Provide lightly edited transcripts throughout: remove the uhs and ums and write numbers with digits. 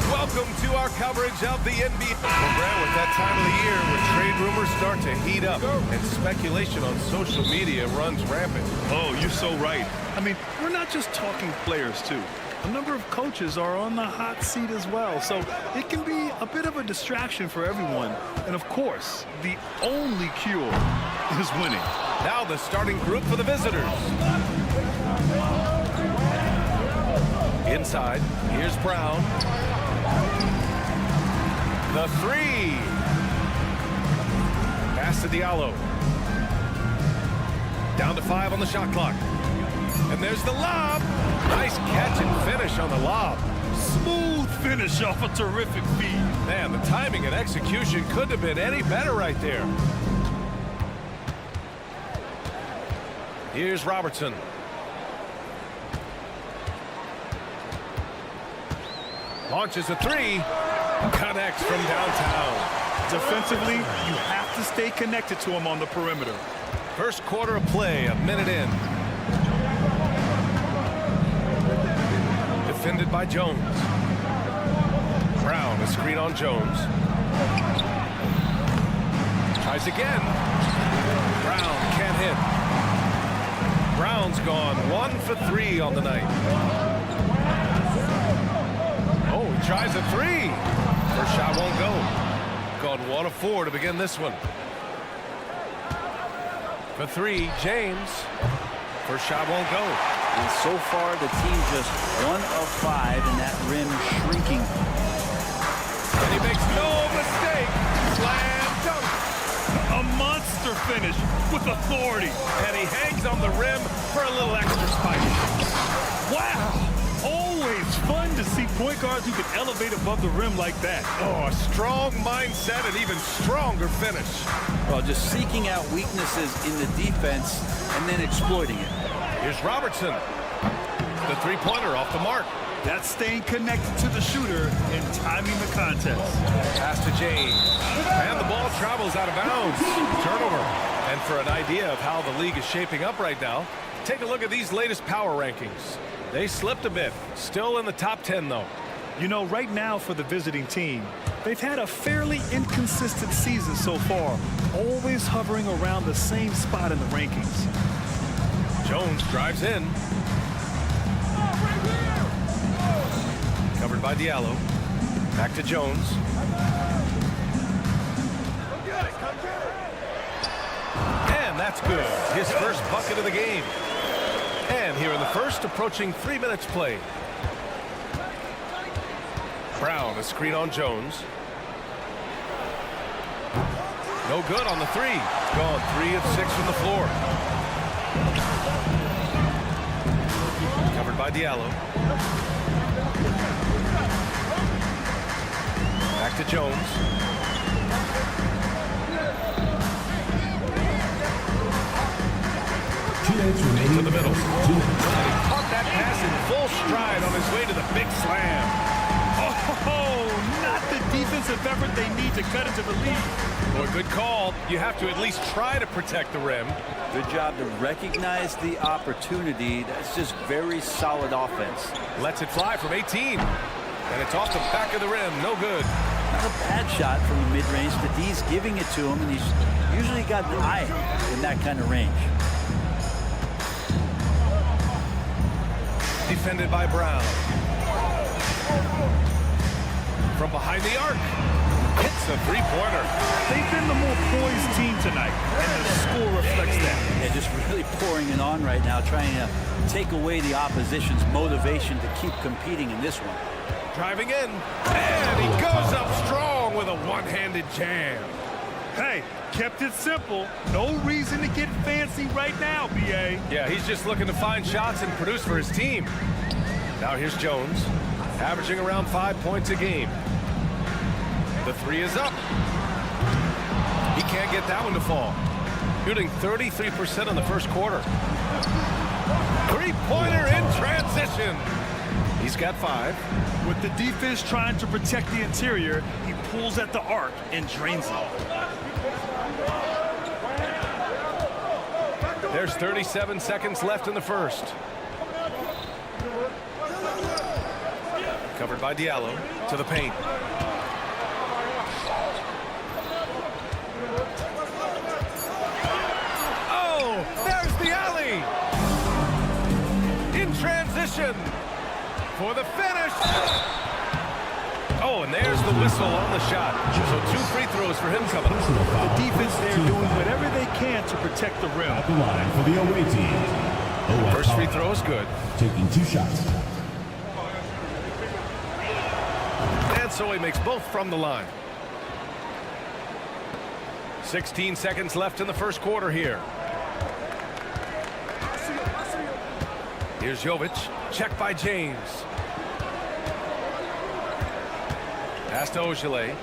Welcome to our coverage of the NBA. Well, Brad, with that time of the year where trade rumors start to heat up and speculation on social media runs rampant. Oh, you're so right. I mean, we're not just talking players, too. A number of coaches are on the hot seat as well, so it can be a bit of a distraction for everyone. And, of course, the only cure is winning. Now the starting group for the visitors. Inside, here's Brown. The three. Pass to Diallo. Down to 5 on the shot clock. And there's the lob. Nice catch and finish on the lob. Smooth finish off a terrific feed. Man, the timing and execution couldn't have been any better right there. Here's Robertson. Launches a three. Connects from downtown. Defensively, you have to stay connected to him on the perimeter. First quarter of play, a minute in. Defended by Jones. Brown, a screen on Jones. Tries again. Brown can't hit. Brown's gone 1 for 3 on the night. Oh, he tries a three. First shot won't go. Gone 1 of 4 to begin this one. For 3, James. First shot won't go. And so far, the team just 1 of 5 in that rim shrinking. And he makes no mistake. Slam dunk. A monster finish with authority. And he hangs on the rim for a little extra spice. Wow. Always fun to see point guards who can elevate above the rim like that. Oh, a strong mindset and even stronger finish. Well, just seeking out weaknesses in the defense and then exploiting it. Here's Robertson. The three-pointer off the mark. That's staying connected to the shooter and timing the contest. Pass to James. And the ball travels out of bounds. Turnover. And for an idea of how the league is shaping up right now, take a look at these latest power rankings. They slipped a bit. Still in the top 10, though. You know, right now for the visiting team, they've had a fairly inconsistent season so far, always hovering around the same spot in the rankings. Jones drives in. Covered by Diallo. Back to Jones. And that's good. His first bucket of the game. And here in the first, approaching 3 minutes played. Brown, a screen on Jones. No good on the three. Gone 3 of 6 from the floor. Covered by Diallo. Back to Jones. To the middle. And he caught that pass in full stride on his way to the big slam. Oh, not the defensive effort they need to cut into the lead. Well, good call. You have to at least try to protect the rim. Good job to recognize the opportunity. That's just very solid offense. Lets it fly from 18. And it's off the back of the rim. No good. Not a bad shot from the mid-range, but D's giving it to him, and he's usually got an eye in that kind of range. Defended by Brown. From behind the arc. Hits a three-pointer. They've been the more poised team tonight, and the score reflects that. Yeah, just really pouring it on right now, trying to take away the opposition's motivation to keep competing in this one. Driving in. And he goes up strong with a one-handed jam. Hey, kept it simple. No reason to get fancy right now, B.A. Yeah, he's just looking to find shots and produce for his team. Now here's Jones, averaging around 5 points a game. The three is up. He can't get that one to fall. Shooting 33% in the first quarter. Three-pointer in transition. He's got 5. With the defense trying to protect the interior, he pulls at the arc and drains it. There's 37 seconds left in the first. Covered by Diallo to the paint. Oh, there's the alley. In transition for the finish. Oh, and there's the whistle on the shot. So 2 free throws for him coming up. The defense there doing whatever they can to protect the rim. At the line for the away team. First free throw is good. Taking 2 shots. And so he makes both from the line. 16 seconds left in the first quarter here. Here's Jovic. Checked by James. Pass to Ogilvy.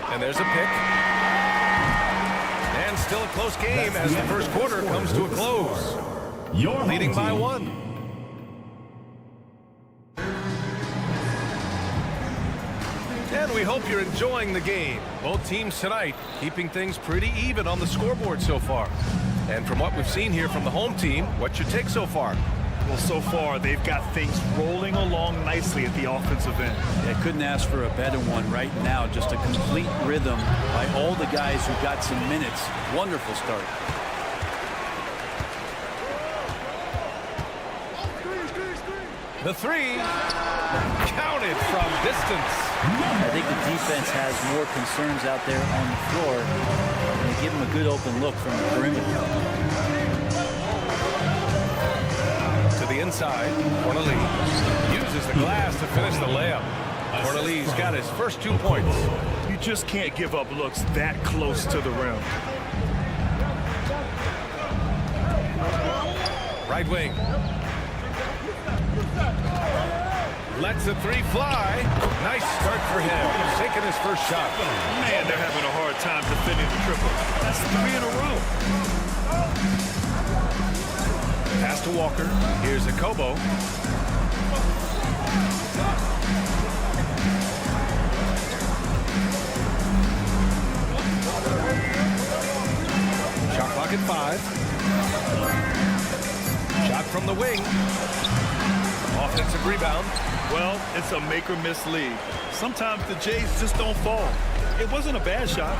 And there's a pick. And still a close game as the first quarter comes to a close. You're Leading by 1. And we hope you're enjoying the game. Both teams tonight keeping things pretty even on the scoreboard so far. And from what we've seen here from the home team, what's your take so far? Well, so far, they've got things rolling along nicely at the offensive end. They couldn't ask for a better one right now. Just a complete rhythm by all the guys who got some minutes. Wonderful start. The three counted from distance. I think the defense has more concerns out there on the floor. And they give them a good open look from the perimeter. To the inside, Cornelius uses the glass to finish the layup. Cornelius got his first 2 points. You just can't give up looks that close to the rim. Right wing. Lets the three fly. Nice start for him. Taking his first shot. Man, they're having a hard time defending the triple. That's 3 in a row. Pass to Walker. Here's a Kobo. Shot clock at 5. Shot from the wing. Offensive rebound. Well, it's a make-or-miss league. Sometimes the Jays just don't fall. It wasn't a bad shot.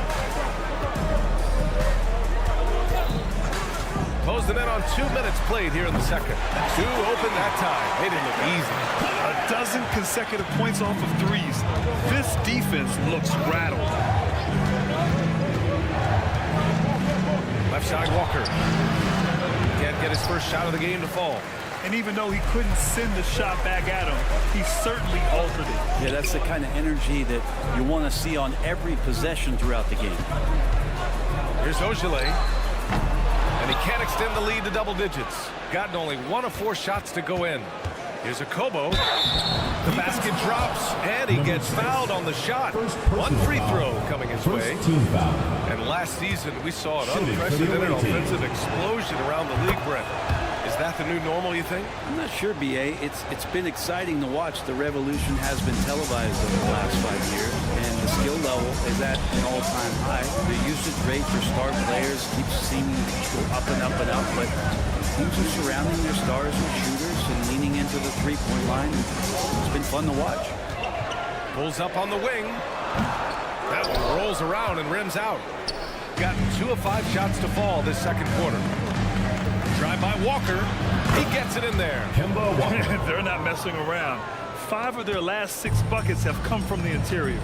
Closed the net on 2 minutes played here in the second. 2 open that time. Made it look easy. A dozen consecutive points off of threes. This defense looks rattled. Left side Walker. Can't get his first shot of the game to fall. And even though he couldn't send the shot back at him, he certainly altered it. Yeah, that's the kind of energy that you want to see on every possession throughout the game. Here's Ogilvy. And he can't extend the lead to double digits. Gotten only 1 of 4 shots to go in. Here's a Kobo. The basket it drops, and he gets fouled on the shot. One free throw coming his way. And last season, we saw an unprecedented offensive explosion around the league, Brent. Is that the new normal, you think? I'm not sure, B.A. It's been exciting to watch. The revolution has been televised over the last 5 years, and the skill level is at an all-time high. The usage rate for star players keeps seeming to go up and up and up, but teams are surrounding their stars with shooters and leaning into the three-point line. It's been fun to watch. Pulls up on the wing. That one rolls around and rims out. Got 2 of 5 shots to fall this second quarter. Drive by Walker. He gets it in there. They're not messing around. 5 of their last 6 buckets have come from the interior.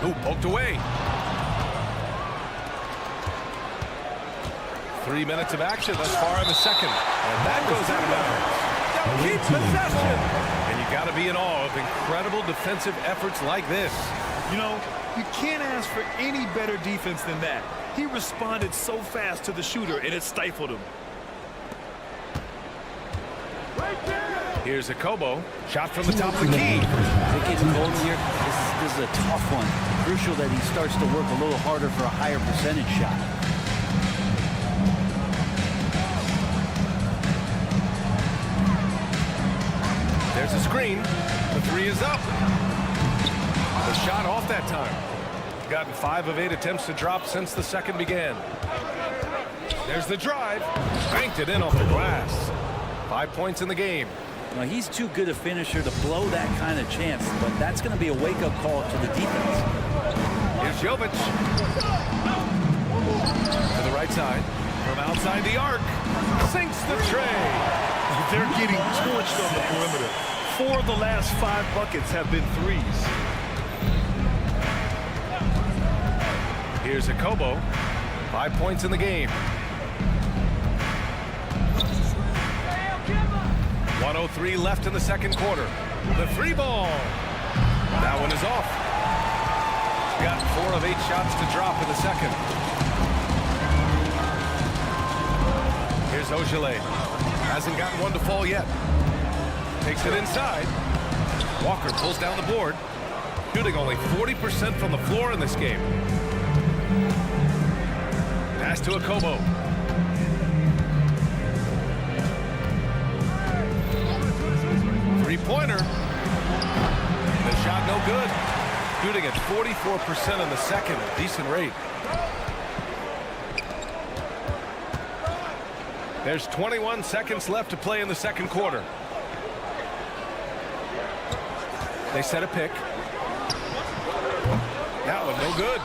Ooh, poked away. 3 minutes of action thus far in the second. And that goes out of bounds. Keep possession. And you got to be in awe of incredible defensive efforts like this. You know, you can't ask for any better defense than that. He responded so fast to the shooter, and it stifled him. Here's a Kobo. Shot from the top of the key. Getting gold here. This is a tough one. Crucial that he starts to work a little harder for a higher percentage shot. There's a screen. The 3 is up. The shot off that time. Gotten 5 of 8 attempts to drop since the second began. There's the drive. Banked it in off the glass. 5 points in the game. Now, he's too good a finisher to blow that kind of chance, but that's going to be a wake-up call to the defense. Here's Jovic. To the right side. From outside the arc. Sinks the tray. They're getting torched on the perimeter. 4 of the last 5 buckets have been threes. Here's a Kobo. 5 points in the game. 1:03 left in the second quarter. The 3 ball. That one is off. Got 4 of 8 shots to drop in the second. Here's Ogilvy. Hasn't gotten one to fall yet. Takes it inside. Walker pulls down the board. Shooting only 40% from the floor in this game. Pass to a Kobo. Three-pointer. The shot no good. Shooting at 44% in the second. A decent rate. There's 21 seconds left to play in the second quarter. They set a pick. That one no good.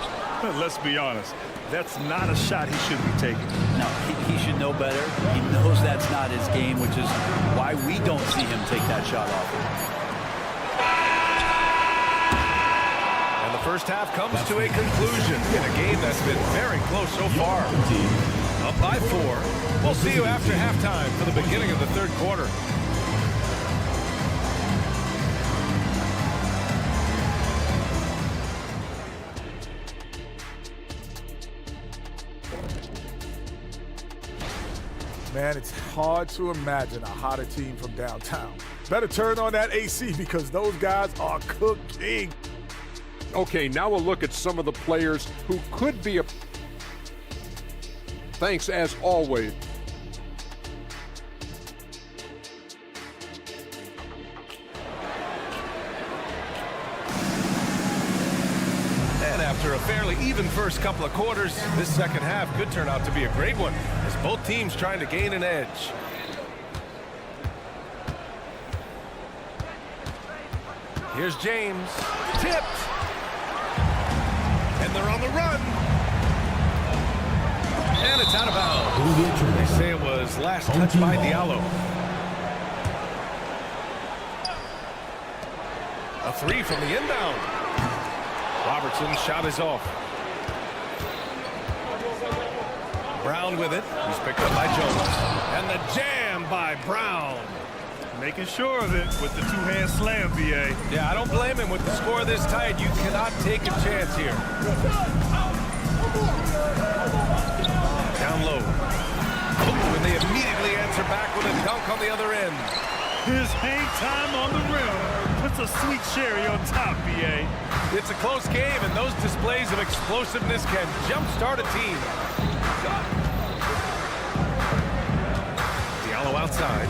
Let's be honest. That's not a shot he should be taking. No, he should know better. He knows that's not his game, which is why we don't see him take that shot off. And the first half comes to a conclusion in a game that's been very close so far. Up by 4. We'll see you after halftime for the beginning of the third quarter. Man, it's hard to imagine a hotter team from downtown. Better turn on that AC because those guys are cooking. Okay, now we'll look at some of the players who could be a... Thanks, as always. And after a fairly even first couple of quarters, this second half could turn out to be a great one as both teams trying to gain an edge. Here's James. Tipped. And they're on the run. And it's out of bounds. They say it was last touched by Diallo. A 3 from the inbound. Robertson's shot is off. Brown with it. He's picked up by Jones. And the jam by Brown. Making sure of it with the two-hand slam, B.A. Yeah, I don't blame him with the score this tight. You cannot take a chance here. Down low. Ooh, and they answer back with a dunk on the other end. His hang time on the rim puts a sweet cherry on top, BA. It's a close game, and those displays of explosiveness can jumpstart a team. Diallo outside.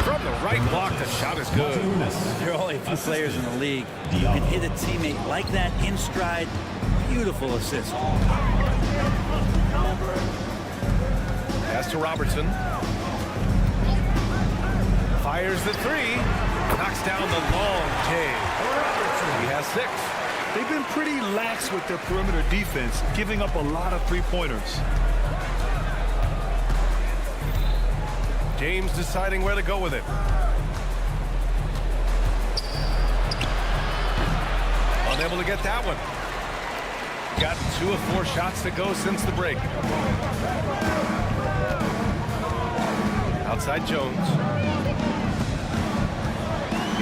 From the right block, the shot is good. There are only a few players in the league who can hit a teammate like that in stride. Beautiful assist. Pass to Robertson. Fires the three. Knocks down the long J. He has 6. They've been pretty lax with their perimeter defense, giving up a lot of three-pointers. James deciding where to go with it. Unable to get that one. Got 2 of 4 shots to go since the break. Outside Jones.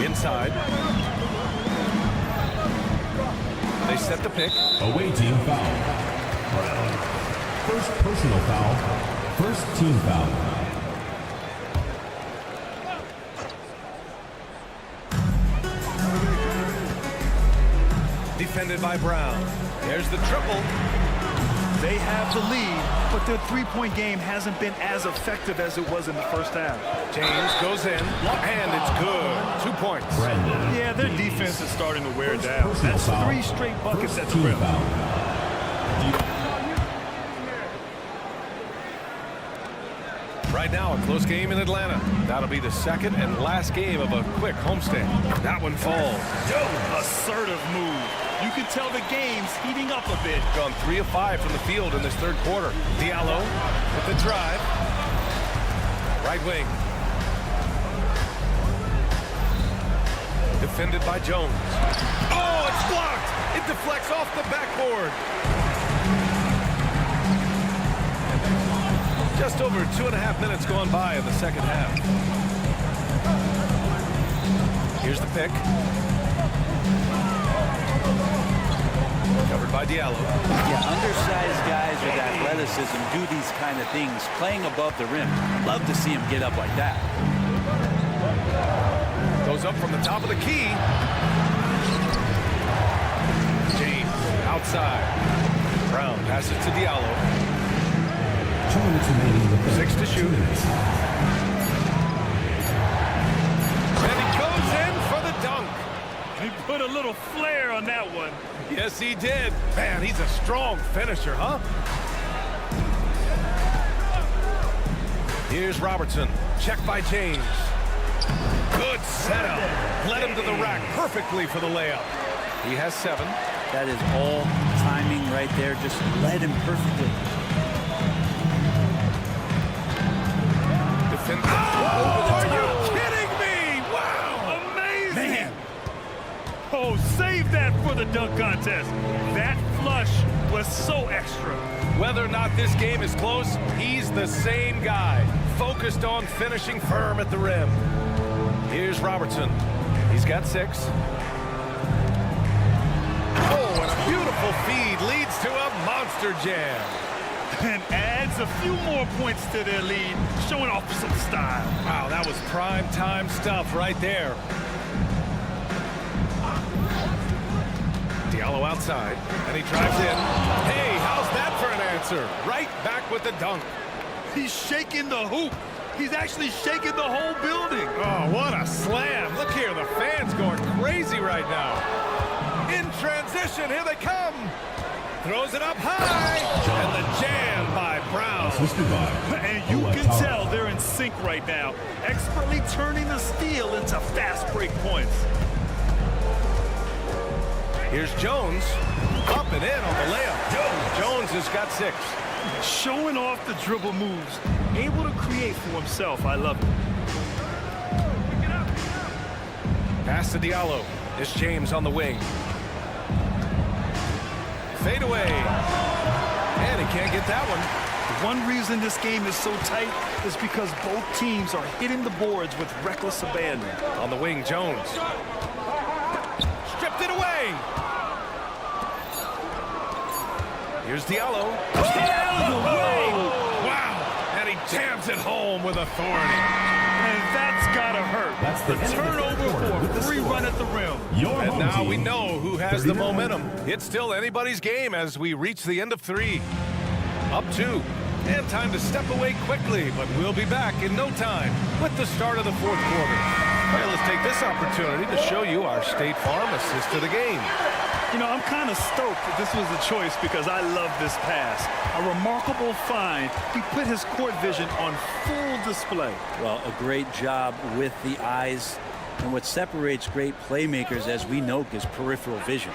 Inside. They set the pick. Away team foul. First personal foul. First team foul. Defended by Brown. There's the triple. They have the lead, but their three-point game hasn't been as effective as it was in the first half. James goes in, and it's good. 2 points. Brandon. Yeah, their defense is starting to wear down. That's 3 straight buckets at the Team rim. foul. Right now, a close game in Atlanta. That'll be the second and last game of a quick homestand. That one falls. Assertive move. You can tell the game's heating up a bit. Gone 3 of 5 from the field in this third quarter. Diallo with the drive. Right wing. Defended by Jones. Oh, it's blocked. It deflects off the backboard. Just over 2.5 minutes gone by in the second half. Here's the pick. Covered by Diallo. Yeah, undersized guys with athleticism do these kind of things, playing above the rim. Love to see him get up like that. Goes up from the top of the key. James outside. Brown passes to Diallo. 2 minutes remaining. 6 to shoot. And he goes in for the dunk. He put a little flair on that one. Yes, he did. Man, he's a strong finisher, huh? Here's Robertson. Check by James. Good setup. Led him to the rack perfectly for the layup. He has 7. That is all timing right there. Just led him perfectly. Oh, are you kidding me? Wow. Amazing. Man. Oh, save that for the dunk contest. That flush was so extra. Whether or not this game is close, he's the same guy. Focused on finishing firm at the rim. Here's Robertson. He's got 6. Oh, and a beautiful feed leads to a monster jam. And adds a few more points to their lead, showing off some style. Wow, that was prime time stuff right there. Diallo outside, and he drives in. Hey, how's that for an answer? Right back with the dunk. He's shaking the hoop. He's actually shaking the whole building. Oh, what a slam. Look here, the fans going crazy right now. In transition, here they come. Throws it up high, and the jam by Brown. And you can tell they're in sync right now, expertly turning the steal into fast break points. Here's Jones, up and in on the layup. Jones has got 6. Showing off the dribble moves, able to create for himself. I love it. Pass to Diallo. It's James on the wing. Fade away. And he can't get that one. One reason this game is so tight is because both teams are hitting the boards with reckless abandon. On the wing, Jones. Stripped it away. Here's Diallo. Oh, home with authority. And that's gotta hurt. That's the turnover for a free run at the rim. Your And home now team. we know who has the 39. momentum. It's still anybody's game as we reach the end of 3. Up 2. And time to step away quickly, but we'll be back in no time with the start of the 4th quarter. Well, let's take this opportunity to show you our State Farm assist to the game. You know, I'm kind of stoked that this was a choice because I love this pass. A remarkable find. He put his court vision on full display. Well, a great job with the eyes. And what separates great playmakers, as we know, is peripheral vision.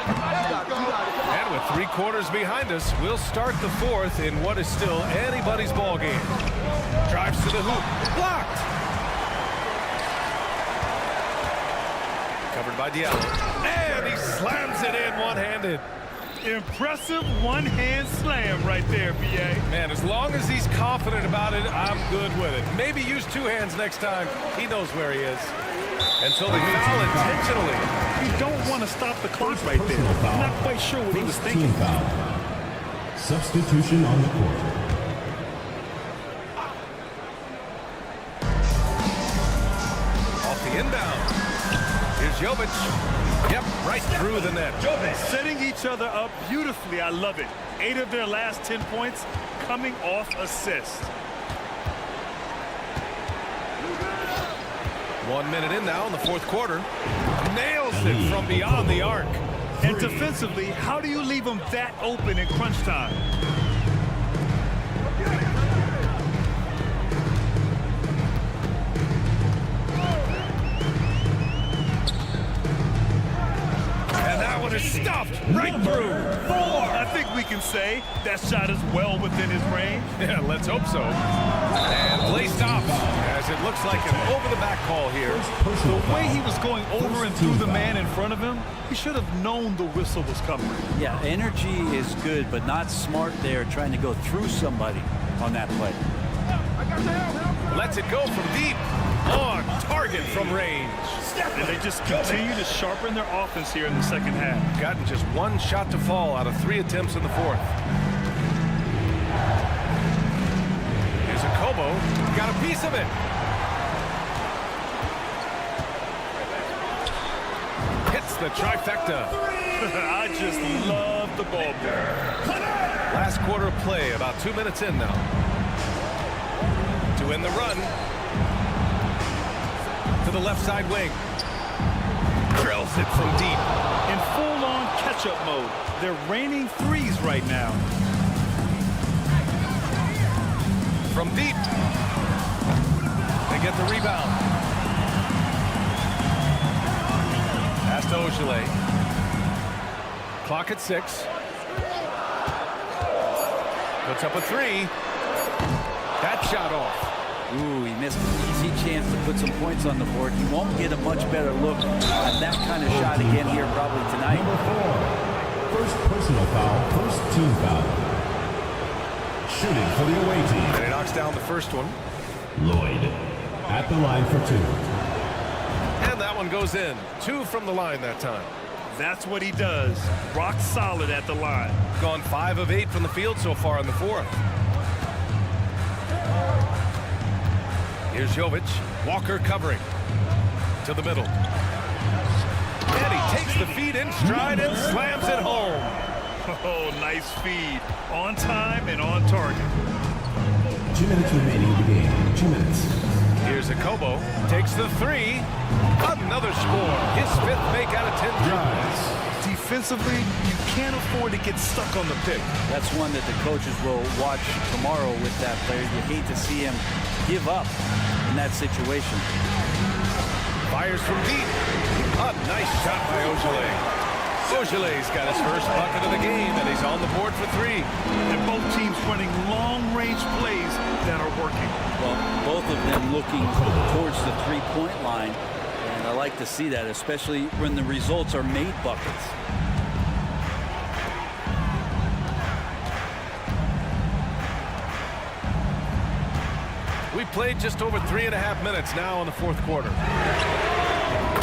And with 3 quarters behind us, we'll start the 4th in what is still anybody's ball game. Drives to the hoop. Blocked. Covered by Diallo. And he slams it in one-handed. Impressive one-hand slam right there, B.A. Man, as long as he's confident about it, I'm good with it. Maybe use 2 hands next time. He knows where he is. Until they foul intentionally. You don't want to stop the clock right there. I'm not quite sure what he was Team thinking. foul. Substitution on the court. Off the inbound. Here's Jovic. Yep, right through the net. Setting each other up beautifully. I love it. 8 of their last 10 points coming off assists. 1 minute in now in the 4th quarter. Nails it from beyond the arc. And defensively, how do you leave them that open in crunch time? And that one is stuffed right through. I think we can say that shot is well within his range. Yeah, let's hope so. And play stops as it looks like an over-the-back call here. The way he was going over and through the man in front of him, he should have known the whistle was coming. Yeah, energy is good, but not smart there trying to go through somebody on that play. Lets it go from deep. On target from range. And they just continue to sharpen their offense here in the second half. Gotten just 1 shot to fall out of 3 attempts in the 4th. Here's a Kobo. Got a piece of it. Hits the trifecta. I just love the ball player. Last quarter of play, about 2 minutes in now. To win the run. To the left side wing. Drills it from deep. In full-on catch-up mode. They're raining threes right now. From deep. They get the rebound. Pass to Ogilvy. Clock at 6. Puts up a 3. That shot off. Ooh, he missed an easy chance to put some points on the board. He won't get a much better look at that kind of shot again here probably tonight. Number 4. First personal foul. First team foul. Shooting for the away team. And he knocks down the first one. Lloyd at the line for 2. And that one goes in. 2 from the line that time. That's what he does. Rock solid at the line. Gone 5 of 8 from the field so far in the 4th. Here's Jovic. Walker covering. To the middle. And he takes the feed in stride and slams it home. Oh, nice feed. On time and on target. 2 minutes remaining in the game. 2 minutes. Here's a Kobo. Takes the 3. Another score. His 5th make out of 10 tries. Defensively, you can't afford to get stuck on the pick. That's one that the coaches will watch tomorrow with that player. You hate to see him give up in that situation. Fires from deep. A nice shot by Ogilvy. Ogilvy's got his first bucket of the game, and he's on the board for 3. And both teams running long-range plays that are working. Well, both of them looking towards the three-point line, and I like to see that, especially when the results are made buckets. We played just over 3.5 minutes now in the 4th quarter.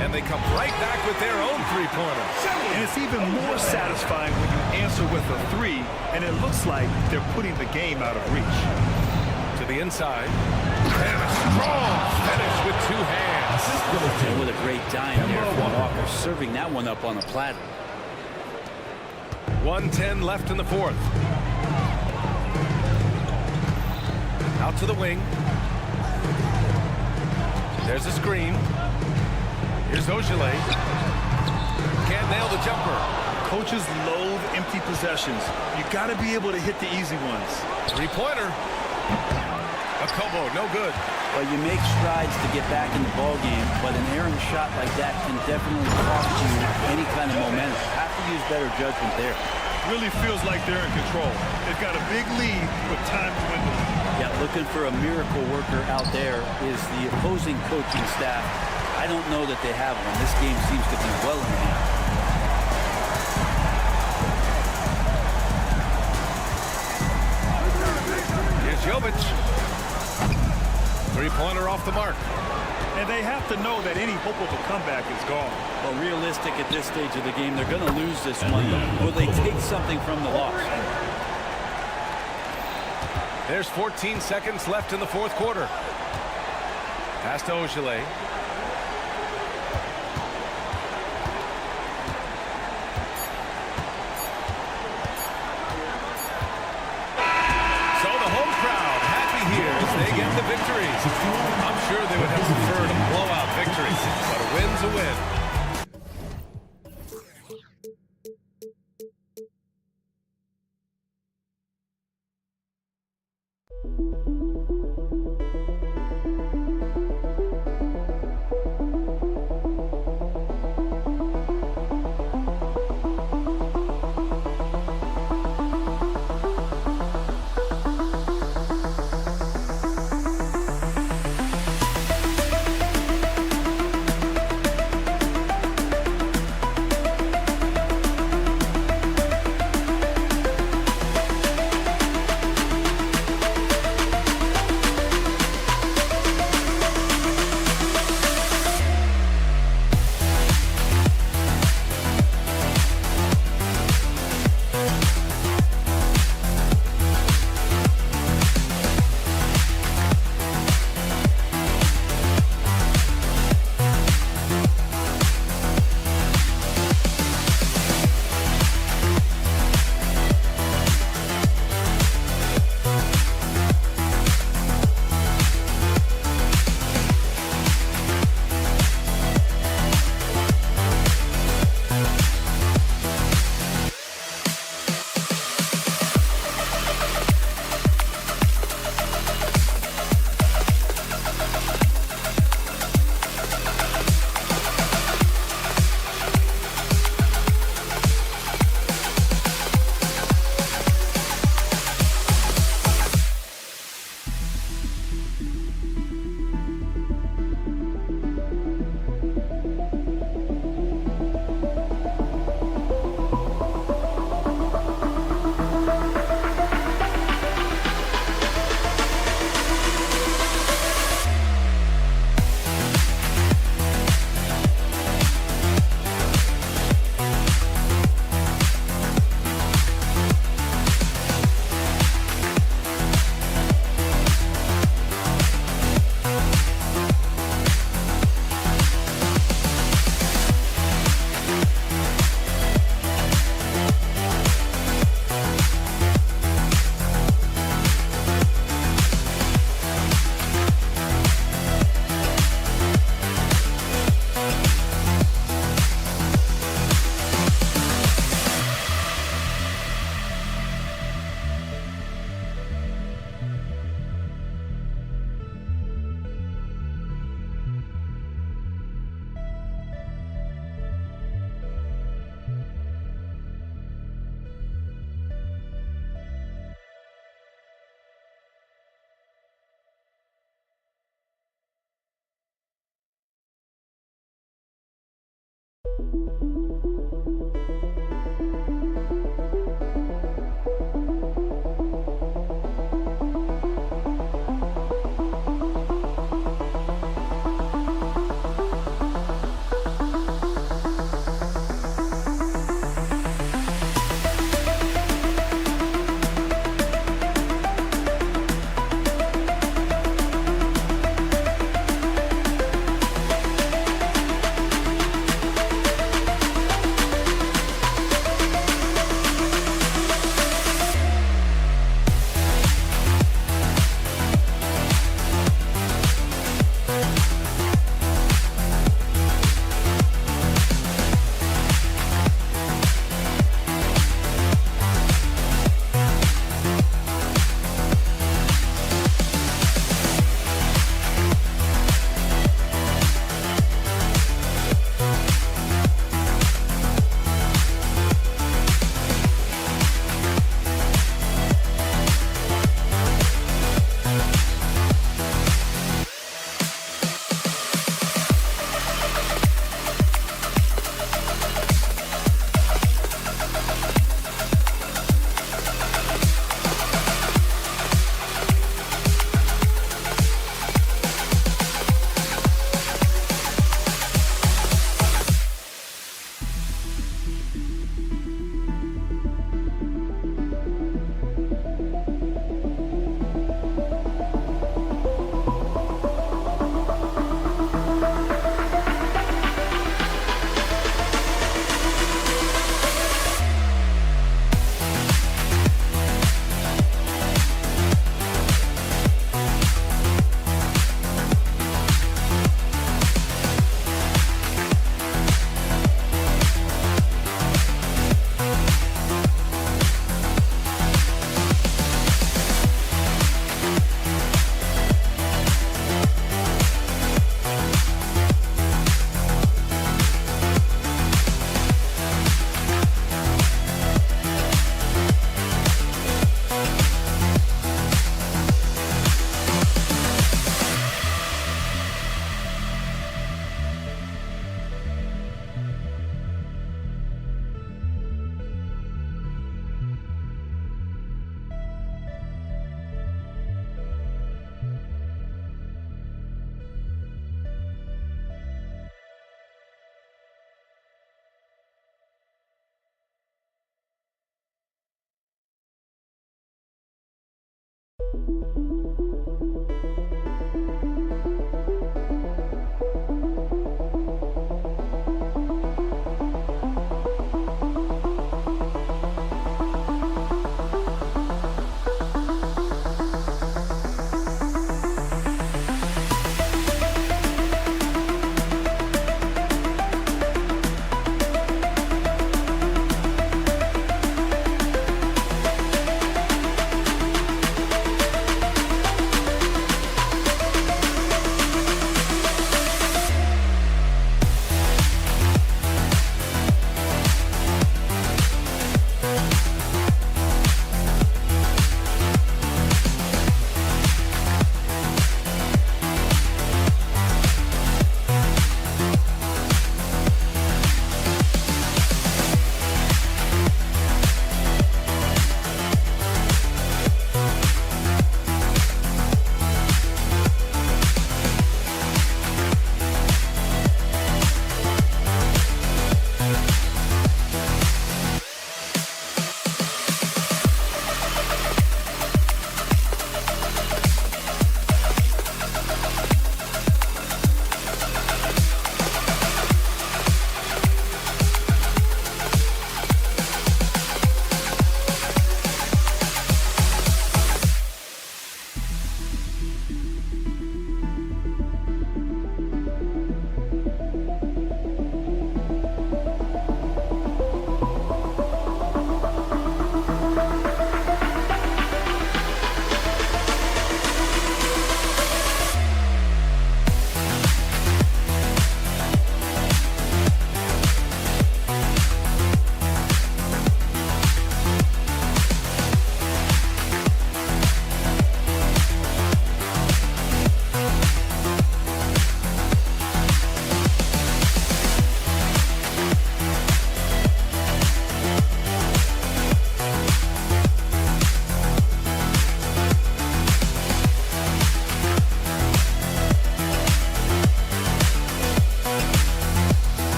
And they come right back with their own 3-pointer. And it's even more satisfying when you answer with a 3, and it looks like they're putting the game out of reach. To the inside. And a strong finish with two hands. And with a great dime there from Walker, serving that one up on a platter. 1:10 left in the fourth. Out to the wing. There's a screen. Here's Ogilvy. Can't nail the jumper. Coaches loathe empty possessions. You got to be able to hit the easy ones. Three-pointer. A Kobo, no good. Well, you make strides to get back in the ball game, but an errant shot like that can definitely cost you any kind of momentum. Have to use better judgment there. Really feels like they're in control. They've got a big lead with time to dwindle. Yeah, looking for a miracle worker out there is the opposing coaching staff. I don't know that they have one. This game seems to be well in hand. Here's Jovic. Three-pointer off the mark. And they have to know that any hope of a comeback is gone. Well, realistic at this stage of the game, they're going to lose this one. Will they take something from the loss? There's 14 seconds left in the fourth quarter. Pass to Ogilvy. They get the victory. I'm sure they would have preferred a blowout victory, but a win's a win.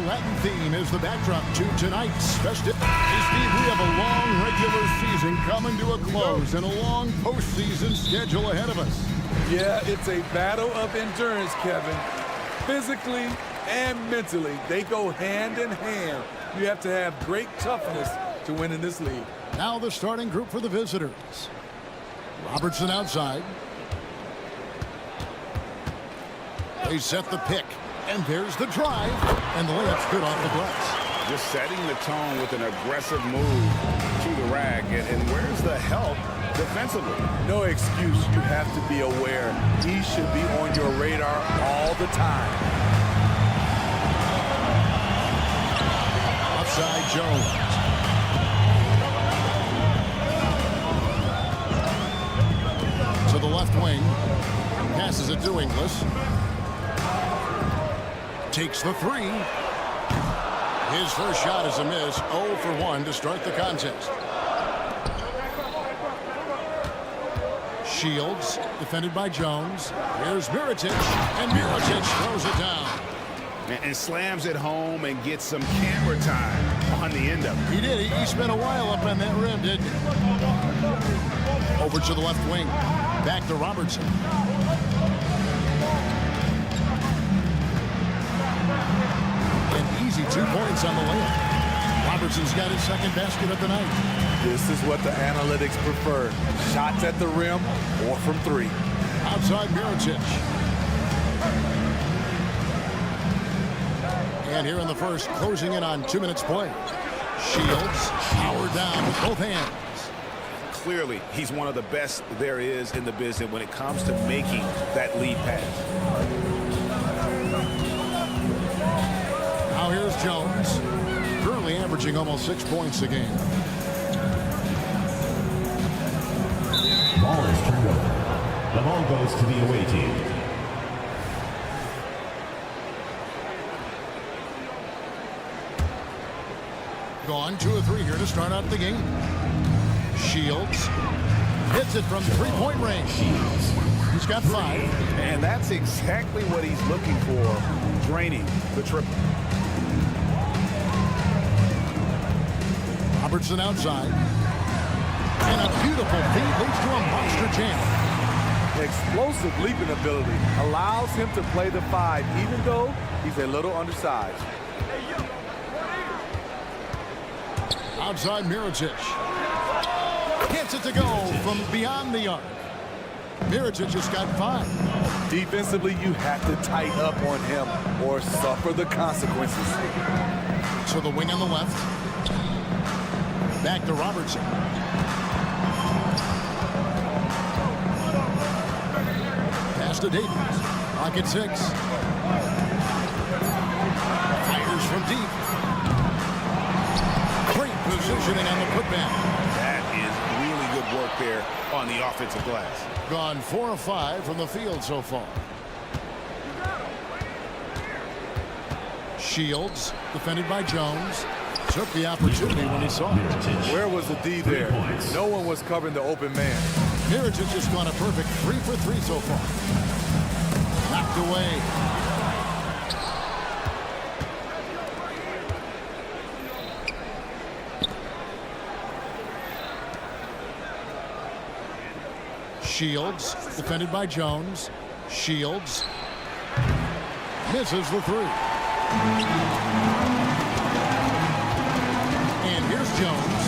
Latin theme is the backdrop to tonight's festivities. Hey, Steve, we have a long regular season coming to a close and a long postseason schedule ahead of us. Yeah, it's a battle of endurance, Kevin. Physically and mentally, they go hand in hand. You have to have great toughness to win in this league. Now the starting group for the visitors. Robertson outside. They set the pick. And there's the drive. And the layup's good off the glass. Just setting the tone with an aggressive move to the rack. And where's the help defensively? No excuse. You have to be aware. He should be on your radar all the time. Outside Jones. To the left wing. Passes it to Inglis. Takes the three. His first shot is a miss. 0 for 1 to start the contest. Shields, defended by Jones. Here's Mirotic, and Mirotic throws it down. And slams it home and gets some camera time on the end of it. He did. He spent a while up on that rim, didn't he? Over to the left wing. Back to Robertson. An easy 2 points on the layup. Robertson's got his second basket of the night. This is what the analytics prefer. Shots at the rim or from three. Outside Mirotic. And here in the first, closing in on 2 minutes play. Shields powered down with both hands. Clearly, he's one of the best there is in the business when it comes to making that lead pass. Now here's Jones. Currently averaging almost 6 points a game. Ball is turned over. The ball goes to the away team. Gone 2 of 3 here to start out the game. Shields hits it from three-point range. He's got 5. And that's exactly what he's looking for, draining the triple. Robertson outside. And a beautiful feed leads to a monster jam. Explosive leaping ability allows him to play the 5, even though he's a little undersized. Outside Mirotic. Gets it to go from beyond the arc. Mirotic just got 5. Defensively, you have to tighten up on him or suffer the consequences. To the wing on the left. Back to Robertson. Pass to Davies. Pocket 6. Fires from deep. Great positioning on the putback. That is really good work there on the offensive glass. Gone 4 of 5 from the field so far. Shields, defended by Jones. Took the opportunity when he saw it. Where was the D there? No one was covering the open man. Mirotic has gone a perfect 3 for 3 so far. Knocked away. Shields, defended by Jones. Shields misses the 3. And here's Jones,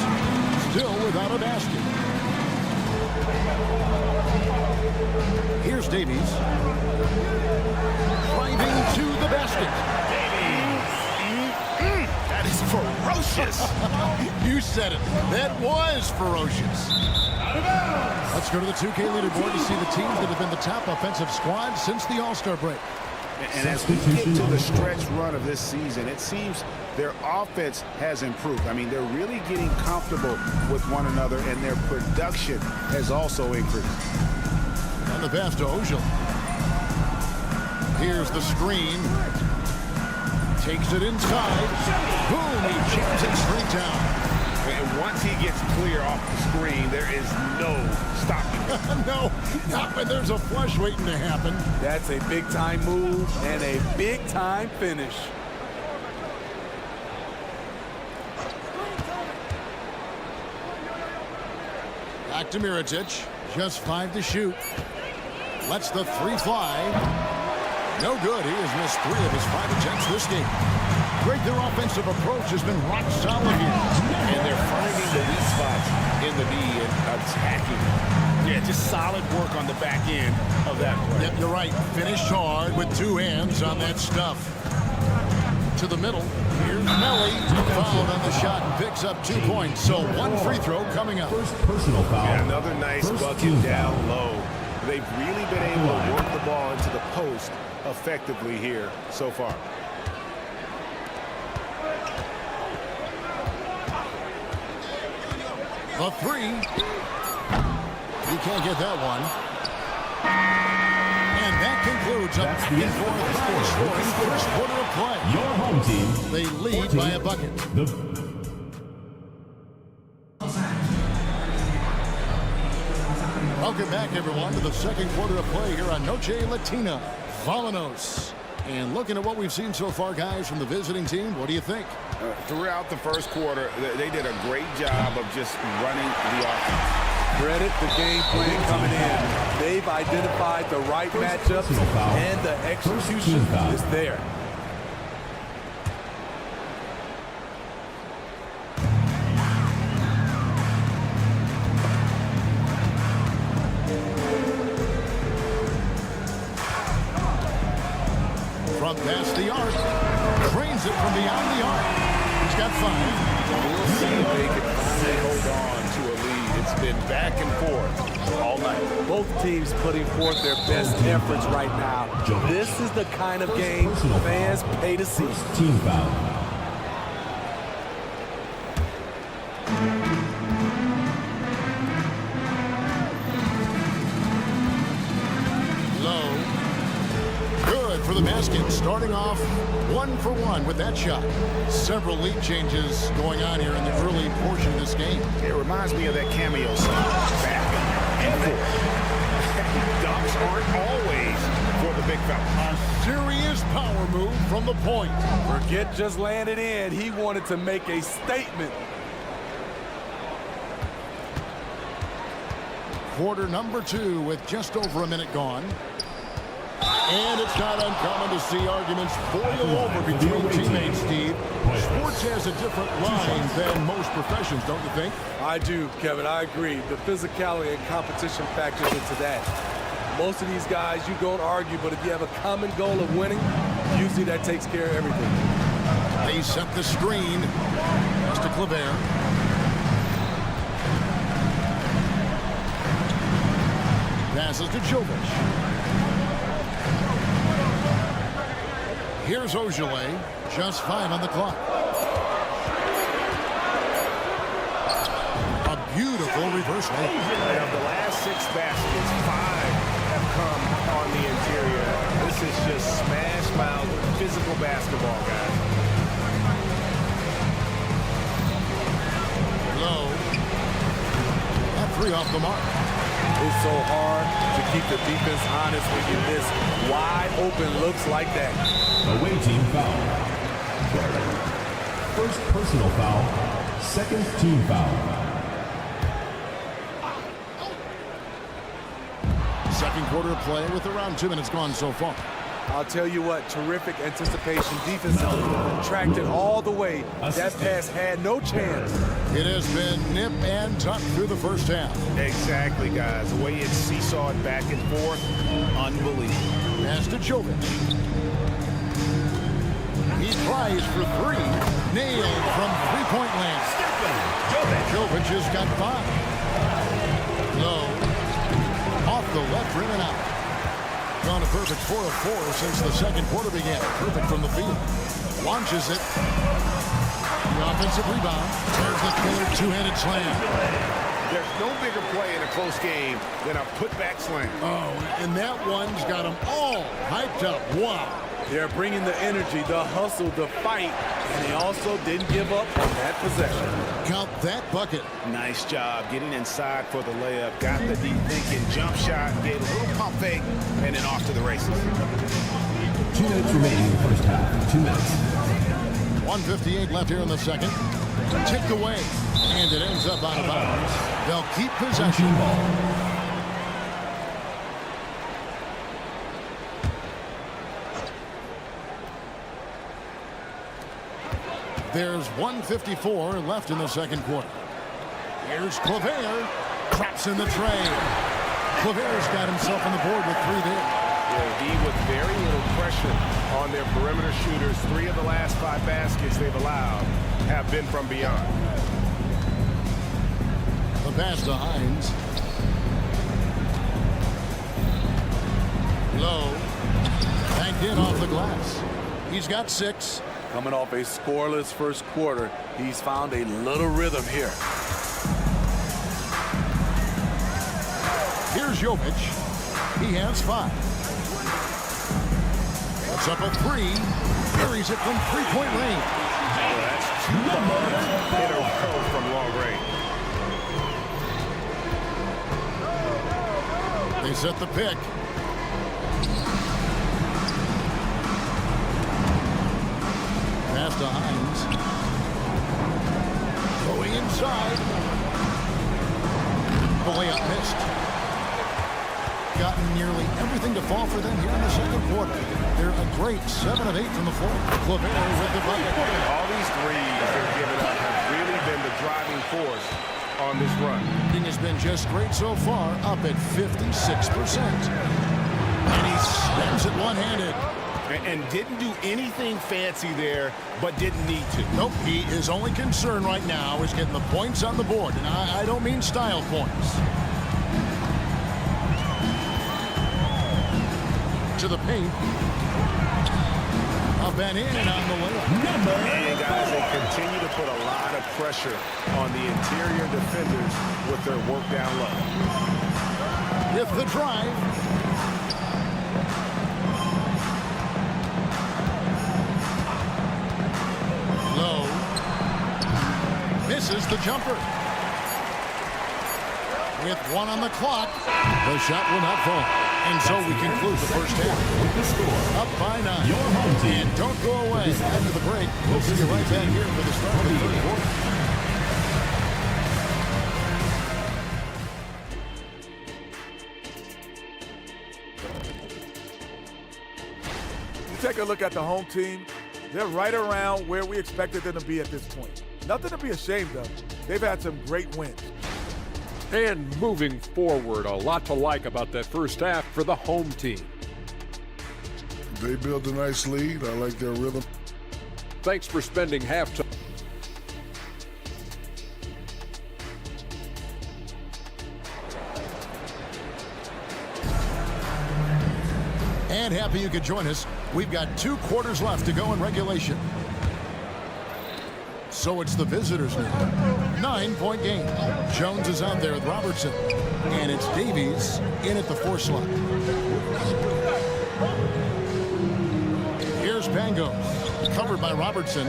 still without a basket. Here's Davies. Driving to the basket. That is ferocious. You said it. That was ferocious. Let's go to the 2K leaderboard to see the teams that have been the top offensive squad since the All-Star break. And as we get to the stretch run of this season, it seems their offense has improved. I mean, they're really getting comfortable with one another, and their production has also increased. And the pass to Ojal. Here's the screen. Takes it inside. Boom, he jams it straight down. And once he gets clear off the screen, there is no stopping him. No, not when there's a flush waiting to happen. That's a big-time move and a big-time finish. Back to Mirotic. Just 5 to shoot. Lets the 3 fly. No good. He has missed 3 of his 5 attempts this game. Greg, their offensive approach has been rock solid here. And they're finding the weak spots in the D and attacking. Yeah, just solid work on the back end of that play. Yep, you're right. Finished hard with 2 hands on that stuff. To the middle. Here's Melly. Fouled on the shot and picks up 2 points. So 1 free throw coming up. First personal foul. Yeah, another nice bucket down low. They've really been able to work the ball into the post effectively here so far. The 3. You can't get that one. And that concludes a back-and-forth high-scoring first quarter of play. Your home team. They lead by a bucket. Welcome back, everyone, to the second quarter of play here on Noche Latina. Vámonos. And looking at what we've seen so far, guys, from the visiting team, what do you think? Throughout the first quarter, they did a great job of just running the offense. Credit the game plan coming in. They've identified the right matchups, and the execution is there. From past the arc, trains it from beyond the arc. He's got 5. We'll see if they can finally hold on to a lead. It's been back and forth all night. Both teams putting forth their best efforts right now. This is the kind of game fans pay to see. Team foul. For the basket, starting off 1 for 1 with that shot. Several lead changes going on here in the early portion of this game. It reminds me of that cameo song. Back and forth. Dunks aren't always for the big fella. A serious power move from the point. Forget just landed in. He wanted to make a statement. Quarter number 2 with just over a minute gone. And it's not uncommon to see arguments boil over between teammates, Steve. Sports has a different line than most professions, don't you think? I do, Kevin. I agree. The physicality and competition factors into that. Most of these guys, you don't argue, but if you have a common goal of winning, usually that takes care of everything. They set the screen. Just to Kleber. Passes to Jovic. Here's Ojale, just 5 on the clock. A beautiful reversal. Of the last 6 baskets, 5 have come on the interior. This is just smash mouth physical basketball, guys. Low. That 3 off the mark. It's so hard to keep the defense honest when you miss wide open looks like that. Away team foul. First personal foul. Second team foul. Second quarter of play with around 2 minutes gone so far. I'll tell you what, terrific anticipation defensively. Tracked it all the way. That pass had no chance. It has been nip and tuck through the first half. Exactly, guys. The way it's seesawed back and forth, unbelievable. Pass to Jovic. He tries for 3. Nailed from three-point land. Jovic has got 5. Low. Off the left rim and out. Gone a perfect 4 of 4 since the second quarter began. Perfect from the field. Launches it. The offensive rebound. There's the killer two-handed slam. There's no bigger play in a close game than a putback slam. Oh, and that one's got them all hyped up. Wow. They're bringing the energy, the hustle, the fight, and they also didn't give up on that possession. Count that bucket. Nice job getting inside for the layup. Got the deep thinking jump shot, gave a little pump fake, and then off to the races. 2 minutes remaining in the first half. 2 minutes. 1:58 left here in the second. Tipped away. And it ends up out of bounds. They'll keep possession. There's 1:54 left in the second quarter. Here's Claver. Traps in the tray. Claver's got himself on the board with 3 there. Yeah, he with very little pressure on their perimeter shooters. 3 of the last 5 baskets they've allowed have been from beyond. The pass to Hines. Low. Banked in off the glass. He's got 6. Coming off a scoreless first quarter, he's found a little rhythm here. Here's Jovic. He has 5. Puts up a 3. Buries it from 3-point range. Well, that's 2 in a row from long range. They set the pick. Pass to Hines. Going inside. The layup missed. Gotten nearly everything to fall for them here in the second quarter. They're a great 7 of 8 from the floor. Claver with the bucket. All these threes they're giving up have really been the driving force on this run. Shooting has been just great so far, up at 56%. And he slams it one-handed. And didn't do anything fancy there, but didn't need to. Nope, his only concern right now is getting the points on the board. And I don't mean style points. To the paint. Up and in on the layup. And guys, they continue to put a lot of pressure on the interior defenders with their work down low. With the drive. Low. Misses the jumper. With 1 on the clock, the shot will not fall. And so we conclude the first half. Up by 9. Your home team. And don't go away. After the break, we'll see you right back here for the start of the third quarter. You take a look at the home team, they're right around where we expected them to be at this point. Nothing to be ashamed of. They've had some great wins. And moving forward, a lot to like about that first half for the home team. They built a nice lead. I like their rhythm. Thanks for spending halftime. And happy you could join us. We've got 2 quarters left to go in regulation. So it's the visitors now. 9-point game. Jones is out there with Robertson. And it's Davies in at the 4 slot. Here's Pangos. Covered by Robertson.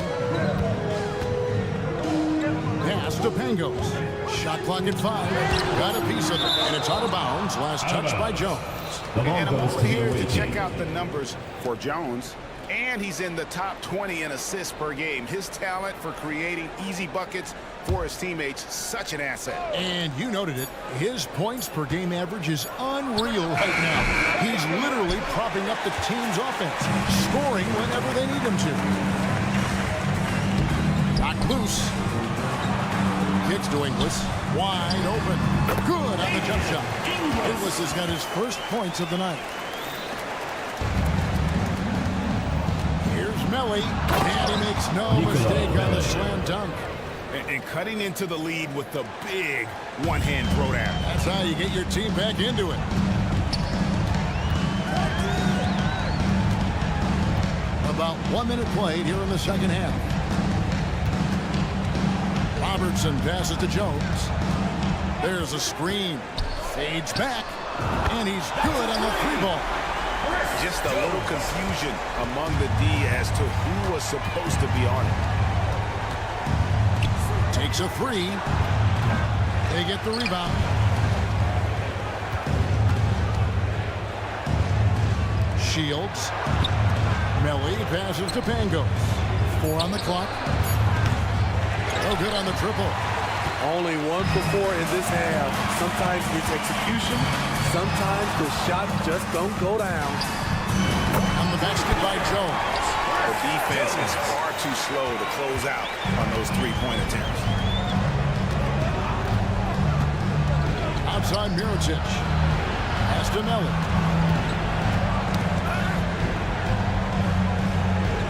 Pass to Pangos. Shot clock at 5. Got a piece of it. And it's out of bounds. Last touch by Jones. And a moment here to check out the numbers for Jones. And he's in the top 20 in assists per game. His talent for creating easy buckets for his teammates, such an asset. And you noted it. His points per game average is unreal right now. He's literally propping up the team's offense, scoring whenever they need him to. Knocked loose. Kicks to Inglis. Wide open. Good on the jump shot. Inglis has got his first points of the night. Melly, and he makes no mistake on the slam dunk. And cutting into the lead with the big one-hand throwdown. That's how you get your team back into it. About 1 minute played here in the second half. Robertson passes to Jones. There's a screen. Fades back, and he's good on the 3-ball. Just a little confusion among the D as to who was supposed to be on it. Takes a 3. They get the rebound. Shields. Melly passes to Pangos. 4 on the clock. No good on the triple. Only 1 for 4 in this half. Sometimes it's execution. Sometimes the shots just don't go down. On the basket by Jones. The defense is far too slow to close out on those three-point attempts. Outside Mirotic. Pass to Melly.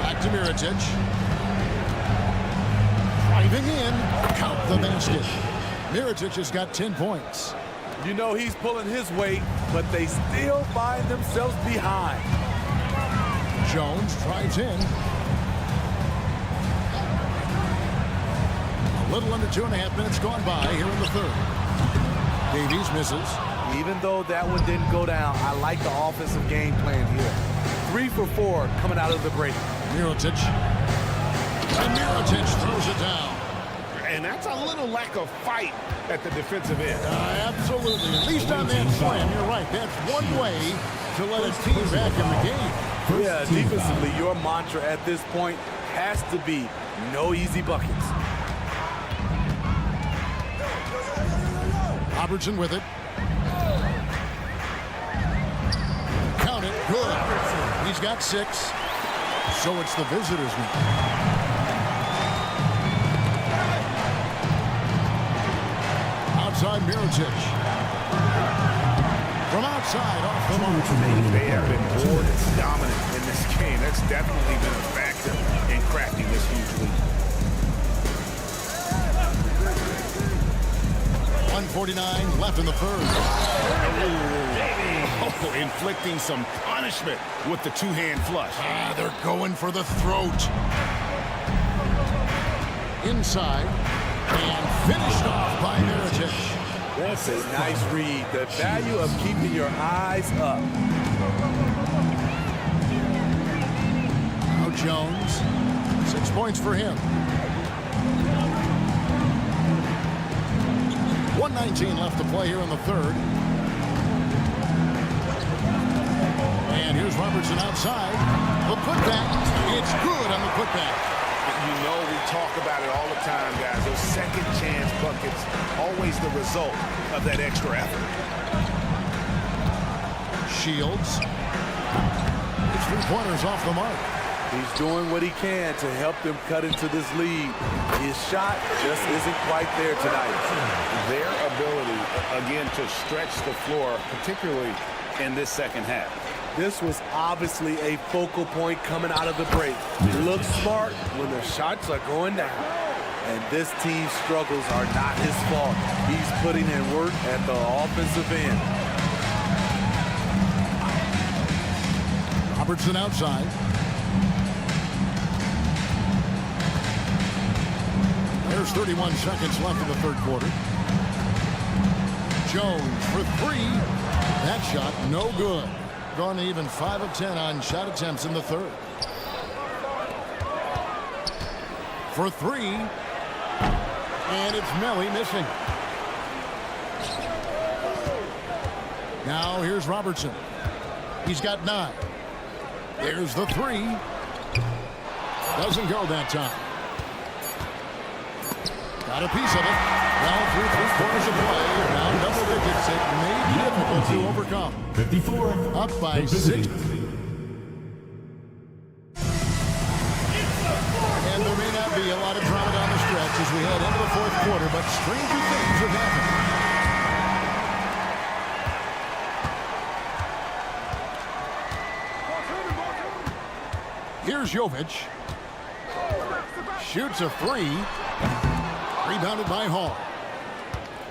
Back to Mirotic. Driving in. Count the basket. Mirotic has got 10 points. You know he's pulling his weight, but they still find themselves behind. Jones drives in. A little under 2.5 minutes gone by here in the third. Davies misses. Even though that one didn't go down, I like the offensive game plan here. 3 for 4 coming out of the break. Mirotic. And Mirotic throws it down. And that's a little lack of fight at the defensive end. Absolutely. At least on that slam, you're right. That's one way to let a team back in the game. Yeah, defensively, your mantra at this point has to be no easy buckets. Robertson with it. Count it. Good. He's got 6. So it's the visitors now. Outside Mirotic. From outside off the mark. They have been more dominant in this game. That's definitely been a factor in cracking this huge lead. 1:49 left in the third. Oh, inflicting some punishment with the two-hand flush. They're going for the throat. Inside. And finished off by Mirotic. That's a nice read. The value of keeping your eyes up. Now Jones. 6 points for him. 1:19 left to play here in the third. And here's Robertson outside. The putback. It's good on the putback. You know we talk about it all the time, guys. Those second chance buckets, always the result of that extra effort. Shields. His 3-pointers off the mark. He's doing what he can to help them cut into this lead. His shot just isn't quite there tonight. Their ability, again, to stretch the floor, particularly in this second half. This was obviously a focal point coming out of the break. Looks smart when the shots are going down. And this team's struggles are not his fault. He's putting in work at the offensive end. Robertson outside. There's 31 seconds left in the third quarter. Jones for 3. That shot no good. Gone even 5 of 10 on shot attempts in the third. For 3. And it's Melly missing. Now here's Robertson. He's got 9. There's the 3. Doesn't go that time. Got a piece of it. Well, through 3 quarters of play, down double digits. It may be difficult to overcome. 54. Up by 6. And there may not be a lot of drama down the stretch as we head into the fourth quarter, but stranger things have happened. Here's Jovic. Shoots a 3. Rebounded by Hall.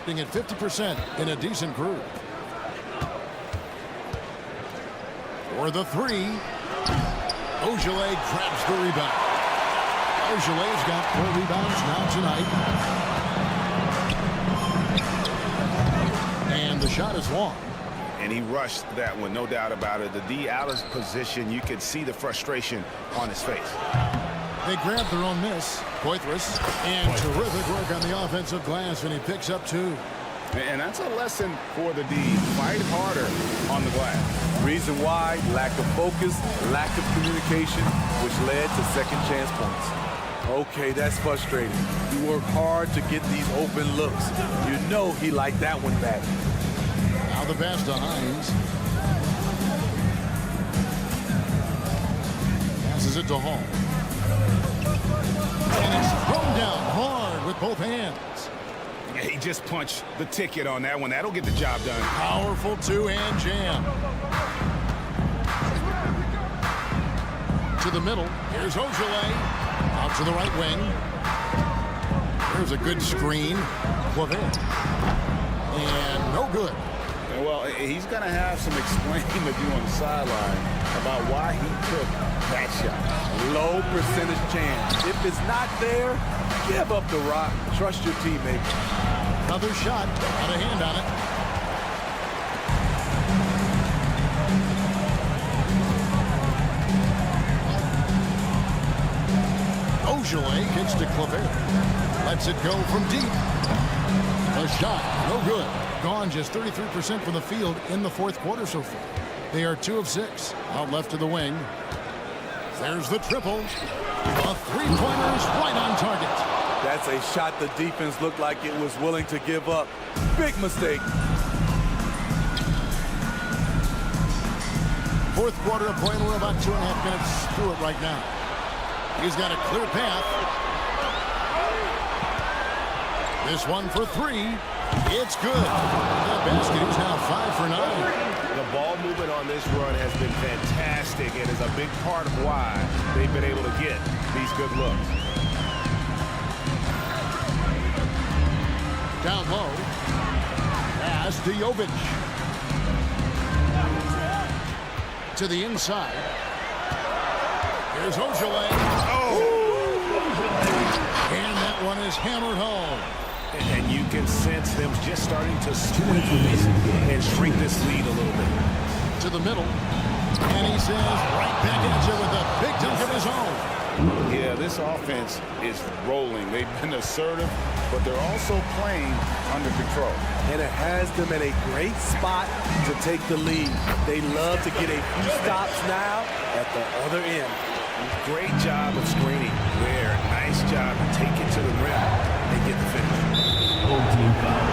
Being at 50% in a decent group. For the 3. Ogilvy grabs the rebound. Ogilvy's got 4 rebounds now tonight. And the shot is long. And he rushed that one, no doubt about it. The D out of position, you could see the frustration on his face. They grabbed their own miss. Poitras. And terrific work on the offensive glass, and he picks up 2. And that's a lesson for the D. Fight harder on the glass. Reason why, lack of focus, lack of communication, which led to second chance points. Okay, that's frustrating. He worked hard to get these open looks. You know he liked that one back. Now the pass to Hines. Passes it to Hall. And it's thrown down hard with both hands. Yeah, he just punched the ticket on that one. That'll get the job done. Powerful two-hand jam. To the middle. Here's Ojale. Out to the right wing. There's a good screen. Clavet. And no good. Well, he's going to have some explaining to do on the sideline about why he took that shot. Low percentage chance. If it's not there, give up the rock. Trust your teammate. Another shot. Got a hand on it. Ojale kicks to Clavet. Lets it go from deep. A shot. No good. Gone just 33% from the field in the fourth quarter so far. They are 2 of 6. Out left to the wing. There's the triple. A three-pointer is right on target. That's a shot the defense looked like it was willing to give up. Big mistake. Fourth quarter of play. We're about 2.5 minutes through it right now. He's got a clear path. This one for 3. It's good. That basket is now 5 for 9. The ball movement on this run has been fantastic and is a big part of why they've been able to get these good looks. Down low. Pass to Jovic. To the inside. Here's Ojale. Oh! And that one is hammered home. And you can sense them just starting to squeeze and shrink this lead a little bit. To the middle. And he says right back at you with a big dunk of his own. Yeah, this offense is rolling. They've been assertive, but they're also playing under control. And it has them in a great spot to take the lead. They love to get a few stops now at the other end. Great job of screening there. Nice job to take it to the rim and get the finish. Home team foul.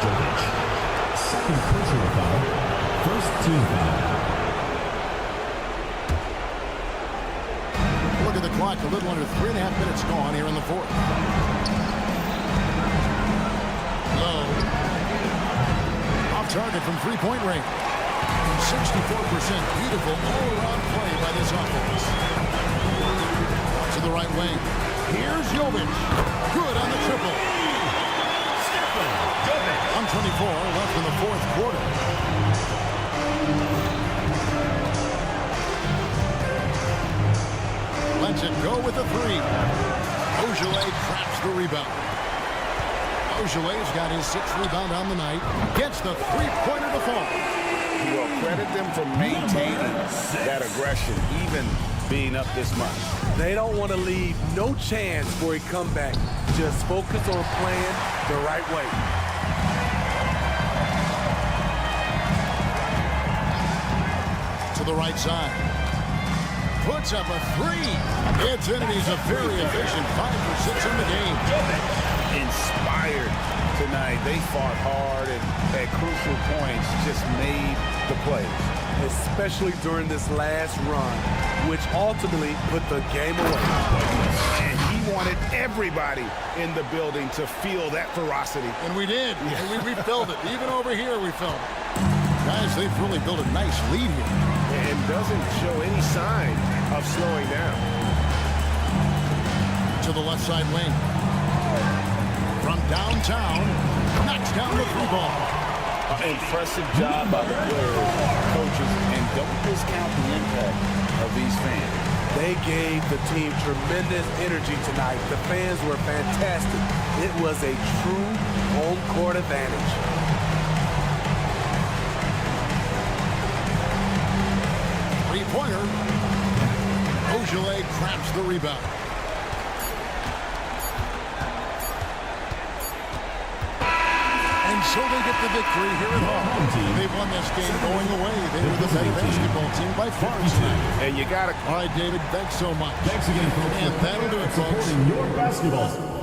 Jovic. Second personal foul. First team foul. Look at the clock. A little under 3.5 minutes gone here in the fourth. Low. Off target from three-point range. 64%. Beautiful all-around play by this offense. To the right wing. Here's Jovic. Good on the triple. 124 left in the fourth quarter. Lets it go with a 3. Ojale traps the rebound. Ojale's got his 6th rebound on the night. Gets the three-pointer to fall. Well, credit them for maintaining that aggression, even being up this much. They don't want to leave no chance for a comeback. Just focus on playing the right way. To the right side. Puts up a 3. It's in, and he's a very efficient 5 for 6 in the game. Inspired tonight. They fought hard and at crucial points just made the plays. Especially during this last run, which ultimately put the game away. And he wanted everybody in the building to feel that ferocity. And we did. And we felt it. Even over here, we felt it. Guys, they've really built a nice lead here. And doesn't show any sign of slowing down. To the left side wing. From downtown, knocks down the 3 ball. Impressive job by the players, coaches, and don't discount the impact of these fans. They gave the team tremendous energy tonight. The fans were fantastic. It was a true home court advantage. Three-pointer. Ojale craps the rebound. So they get the victory here at home. They won this game going away. They were the better basketball team by far tonight. And you got to. All right, David, thanks so much. Thanks again, folks. And that'll do it, folks. Supporting your basketball.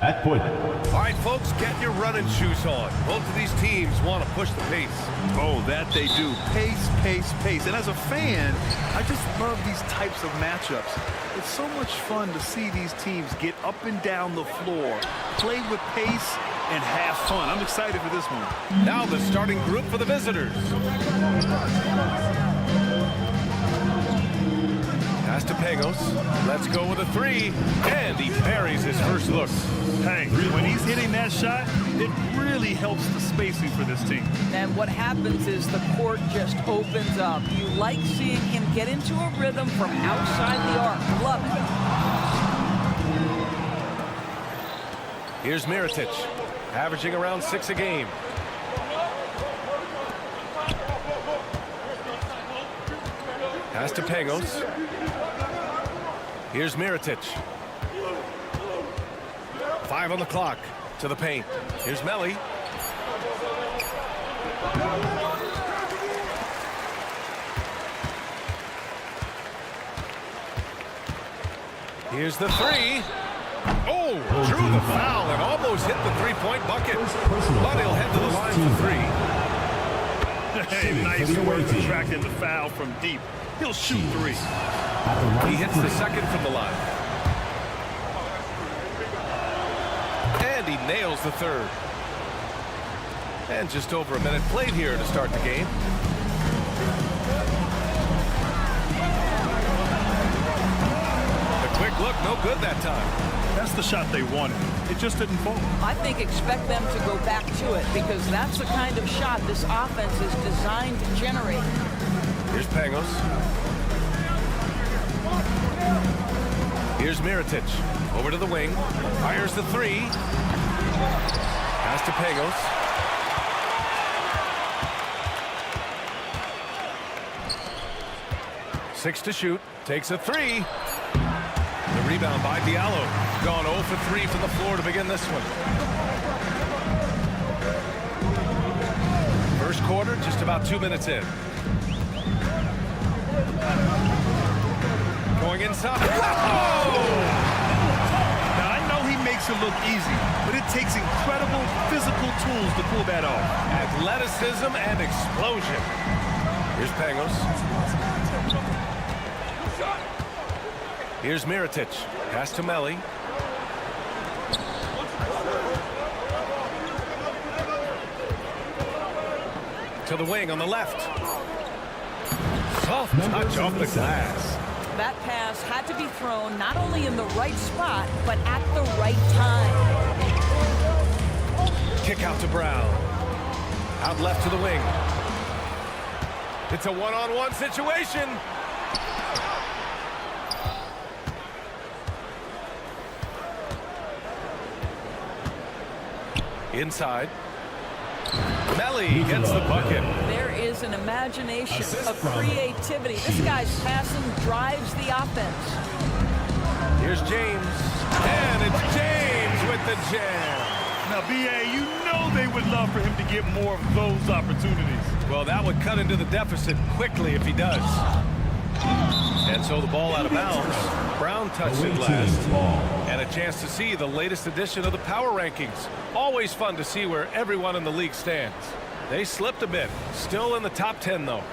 At point. All right, folks, get your running shoes on. Both of these teams want to push the pace. Oh, that they do. Pace, pace, pace. And as a fan, I just love these types of matchups. It's so much fun to see these teams get up and down the floor, play with pace, and have fun. I'm excited for this one. Now the starting group for the visitors. Pass to Pagos. Let's go with a three. And he buries his first look. Hey, when he's hitting that shot, it really helps the spacing for this team. And what happens is the court just opens up. You like seeing him get into a rhythm from outside the arc. Love it. Here's Mirotic, averaging around 6 a game. Pass to Pagos. Here's Mirotic. 5 on the clock. To the paint. Here's Melli. Here's the three. Oh, drew the foul and almost hit the three-point bucket. But he'll head to the line for three. Hey, nice work attracting the foul from deep. He'll shoot three. He hits the second from the line. And he nails the third. And just over a minute played here to start the game. The quick look, no good that time. That's the shot they wanted. It just didn't fall. I think expect them to go back to it because that's the kind of shot this offense is designed to generate. Here's Pagos. Here's Mirotic. Over to the wing. Fires the three. Pass to Pagos. Six to shoot. Takes a three. The rebound by Diallo. Gone 0 for 3 from the floor to begin this one. First quarter, just about 2 minutes in. Going inside. Oh! Now, I know he makes it look easy, but it takes incredible physical tools to pull that off. Athleticism and explosion. Here's Pagos. Here's Mirotic. Pass to Melli. To the wing on the left. Soft touch off the glass. That pass had to be thrown not only in the right spot, but at the right time. Kick out to Brown. Out left to the wing. It's a one-on-one situation. Inside. Melli gets the bucket. There is an imagination, a creativity. This guy's passing drives the offense. Here's James. And it's James with the jam. Now, B.A., you know they would love for him to get more of those opportunities. Well, that would cut into the deficit quickly if he does. And so the ball out of bounds. Brown touched it last. And a chance to see the latest edition of the power rankings. Always fun to see where everyone in the league stands. They slipped a bit. Still in the top 10, though.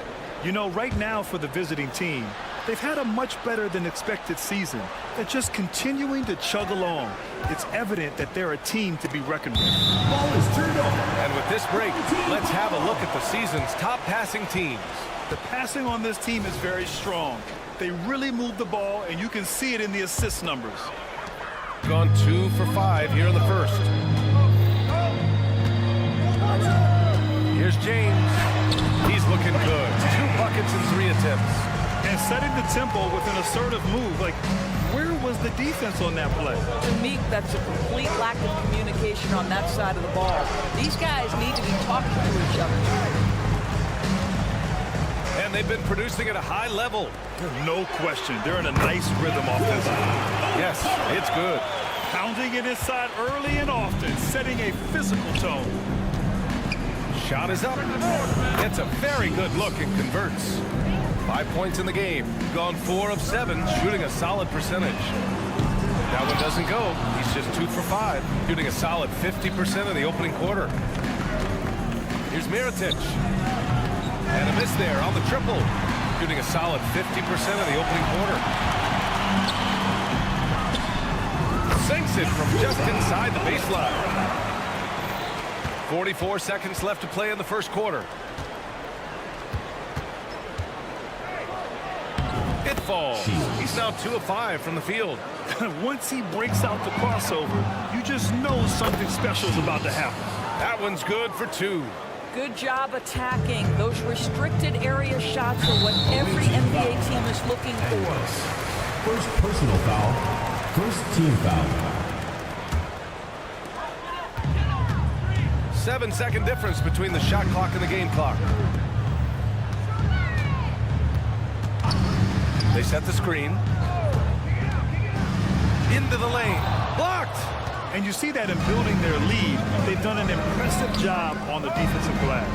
You know, right now for the visiting team, they've had a much better than expected season. They're just continuing to chug along. It's evident that they're a team to be reckoned with. Ball is turned over. And with this break, let's have a look at the season's top passing teams. The passing on this team is very strong. They really move the ball, and you can see it in the assist numbers. Gone 2 for 5 here in the first. Here's James. He's looking good. 2 buckets in 3 attempts. And setting the tempo with an assertive move. Like, where was the defense on that play? To me, that's a complete lack of communication on that side of the ball. These guys need to be talking to each other. And they've been producing at a high level. No question. They're in a nice rhythm offensively. Yes, it's good. Pounding it inside early and often, setting a physical tone. Shot is up. It's a very good look and converts. 5 points in the game. Gone 4 of 7, shooting a solid percentage. That one doesn't go. He's just 2 for 5, shooting a solid 50% in the opening quarter. Here's Mirotic. And a miss there on the triple, shooting a solid 50% in the opening quarter. Sinks it from just inside the baseline. 44 seconds left to play in the first quarter. It falls. He's now 2 of 5 from the field. Once he breaks out the crossover, you just know something special is about to happen. That one's good for 2. Good job attacking. Those restricted area shots are what every NBA team is looking for. First personal foul. First team foul. 7-second difference between the shot clock and the game clock. They set the screen. Into the lane. Blocked! And you see that in building their lead, they've done an impressive job on the defensive glass.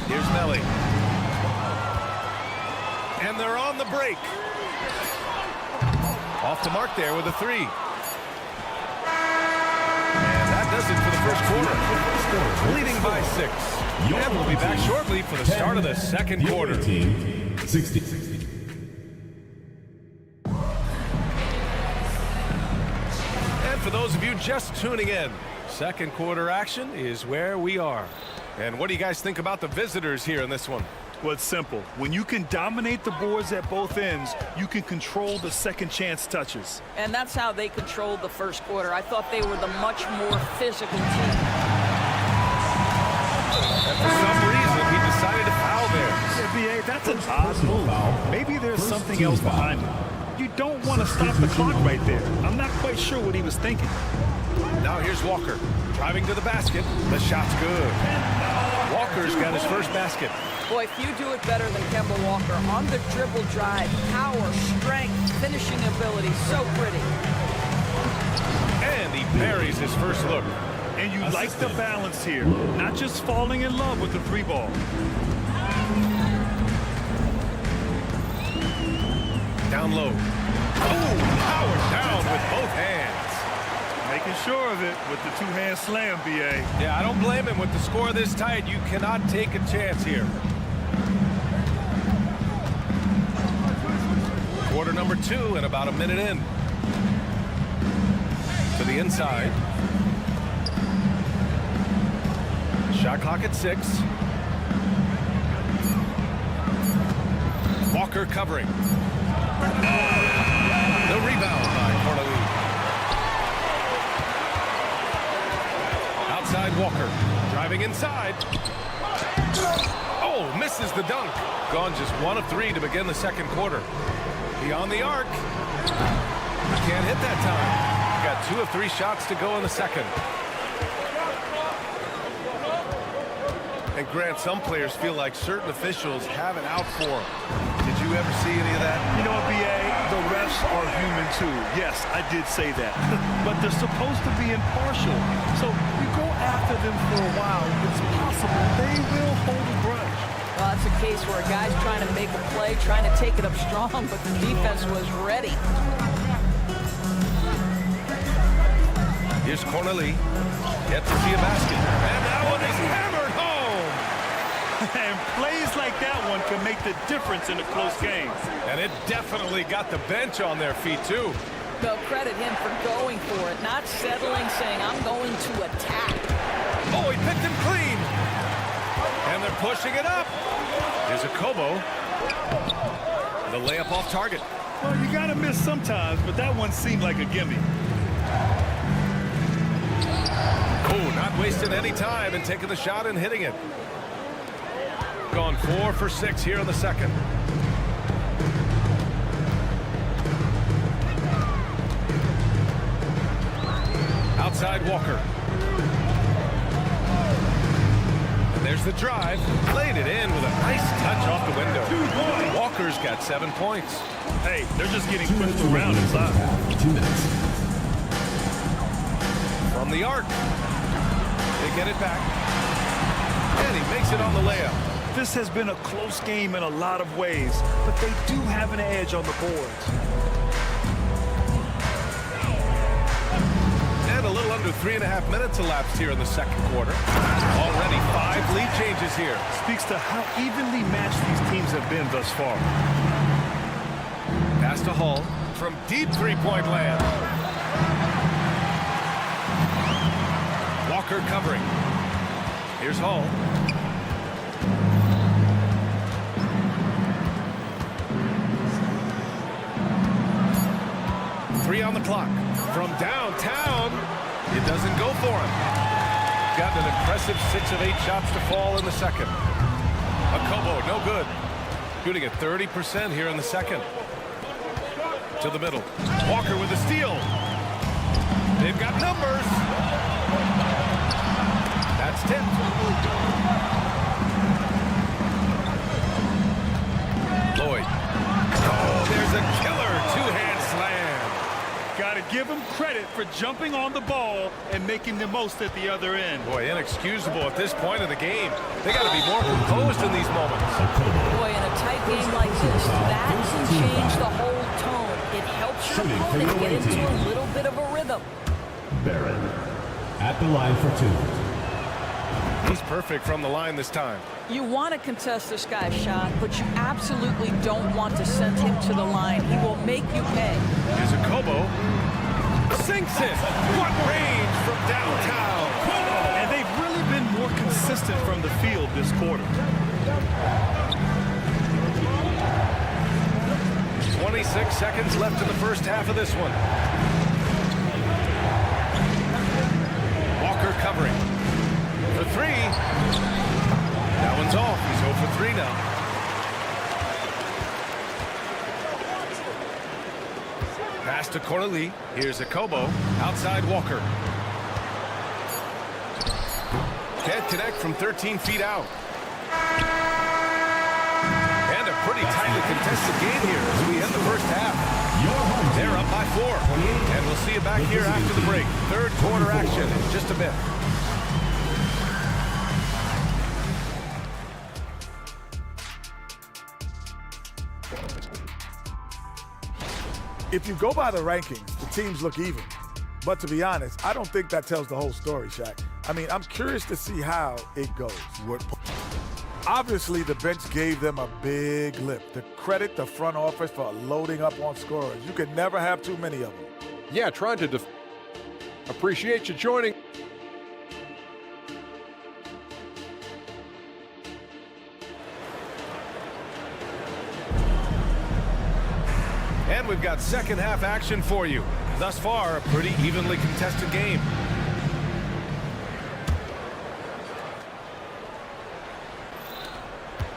Here's Melly. And they're on the break. Off the mark there with a 3. And that does it for the first quarter. Leading by 6. And we'll be back shortly for the start of the second quarter. Team 60. And for those of you just tuning in, second quarter action is where we are. And what do you guys think about the visitors here in this one? Well, it's simple. When you can dominate the boards at both ends, you can control the second chance touches. And that's how they controlled the first quarter. I thought they were the much more physical team. And for some reason, he decided to foul there. BA, that's an odd move. Maybe there's something else behind it. You don't want to stop the clock right there. I'm not quite sure what he was thinking. Now here's Walker, driving to the basket. The shot's good. Walker's got his first basket. Boy, if you do it better than Kemba Walker, on the dribble drive, power, strength, finishing ability, so pretty. And he buries his first look. And you like the balance here, not just falling in love with the 3-ball. Down low. Oh, power down with both hands. Making sure of it with the 2-hand slam, BA. Yeah, I don't blame him with the score this tight. You cannot take a chance here. Quarter number 2 and about a minute in. To the inside. Shot clock at 6. Walker covering. The rebound by Cornelius. Outside Walker. Driving inside. Oh, misses the dunk. Gone just 1 of 3 to begin the second quarter. Beyond the arc. He can't hit that time. Got 2 of 3 shots to go in the second. And Grant, some players feel like certain officials have it out for them. Did you ever see any of that? You know what, BA? The refs are human too. Yes, I did say that. But they're supposed to be impartial. So you go after them for a while, it's possible they will hold a grudge. Well, it's a case where a guy's trying to make a play, trying to take it up strong, but the defense was ready. Here's Cornelius. Yet to see a basket. And that one is hammered home. And plays like that one can make the difference in a close game. And it definitely got the bench on their feet, too. They'll credit him for going for it, not settling, saying, I'm going to attack. Oh, he picked him clean. And they're pushing it up. Here's a Kobo. The layup off target. Well, you got to miss sometimes, but that one seemed like a gimme. Oh, not wasting any time and taking the shot and hitting it. Gone 4 for 6 here in the second. Outside Walker. And there's Here's the drive. Laid it in with a nice touch off the window. Walker's got 7 points. Hey, they're just getting pushed around inside. 2 minutes. From the arc. They get it back. And he makes it on the layup. This has been a close game in a lot of ways, but they do have an edge on the boards. And a little under 3.5 minutes elapsed here in the second quarter. Already 5 lead changes here. Speaks to how evenly matched these teams have been thus far. Pass to Hall from deep three-point land. Walker covering. Here's Hall. Three on the clock. From downtown, it doesn't go for him. Got an impressive 6 of 8 shots to fall in the second. Akobo, no good. Shooting at 30% here in the second. To the middle. Walker with a steal. They've got numbers. That's tipped. Lloyd. Oh, there's a killer two-hand slam. Got to give them credit for jumping on the ball and making the most at the other end. Boy, inexcusable at this point of the game. They got to be more composed in these moments. Boy, in a tight game like this, that can change the whole tone. It helps your opponent get into a little bit of a rhythm. Barron at the line for 2. He's perfect from the line this time. You want to contest this guy's shot, but you absolutely don't want to send him to the line. He will make you pay. Here's Akobo. Sinks it. What range from downtown. And they've really been more consistent from the field this quarter. 26 seconds left in the first half of this one. Walker covering. For 3. That one's off. He's 0 for 3 now. Pass to Corley. Here's Akobo. Outside Walker. Can't connect from 13 feet out. And a pretty tightly contested game here as we end the first half. They're up by 4. And we'll see you back here after the break. Third quarter action in just a bit. If you go by the rankings, the teams look even. But to be honest, I don't think that tells the whole story, Shaq. I mean, I'm curious to see how it goes. Obviously, the bench gave them a big lift. To credit the front office for loading up on scorers. You can never have too many of them. Yeah, trying to appreciate you joining. And we've got second half action for you. Thus far, a pretty evenly contested game.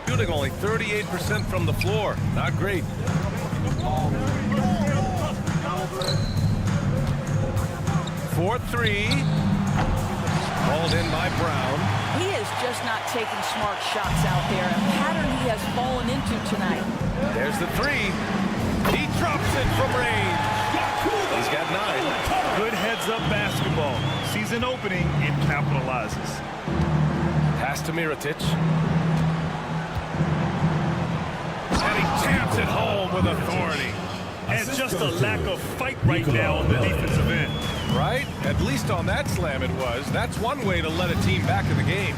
Shooting only 38% from the floor. Not great. For 3. Called in by Brown. He is just not taking smart shots out there, a pattern he has fallen into tonight. There's the 3. He drops it from range. He's got 9. Good heads-up basketball. Season opening, it capitalizes. Pass to Mirotic. And he jams it home with authority. And just a lack of fight right now on the defensive end. Right? At least on that slam it was. That's one way to let a team back in the game.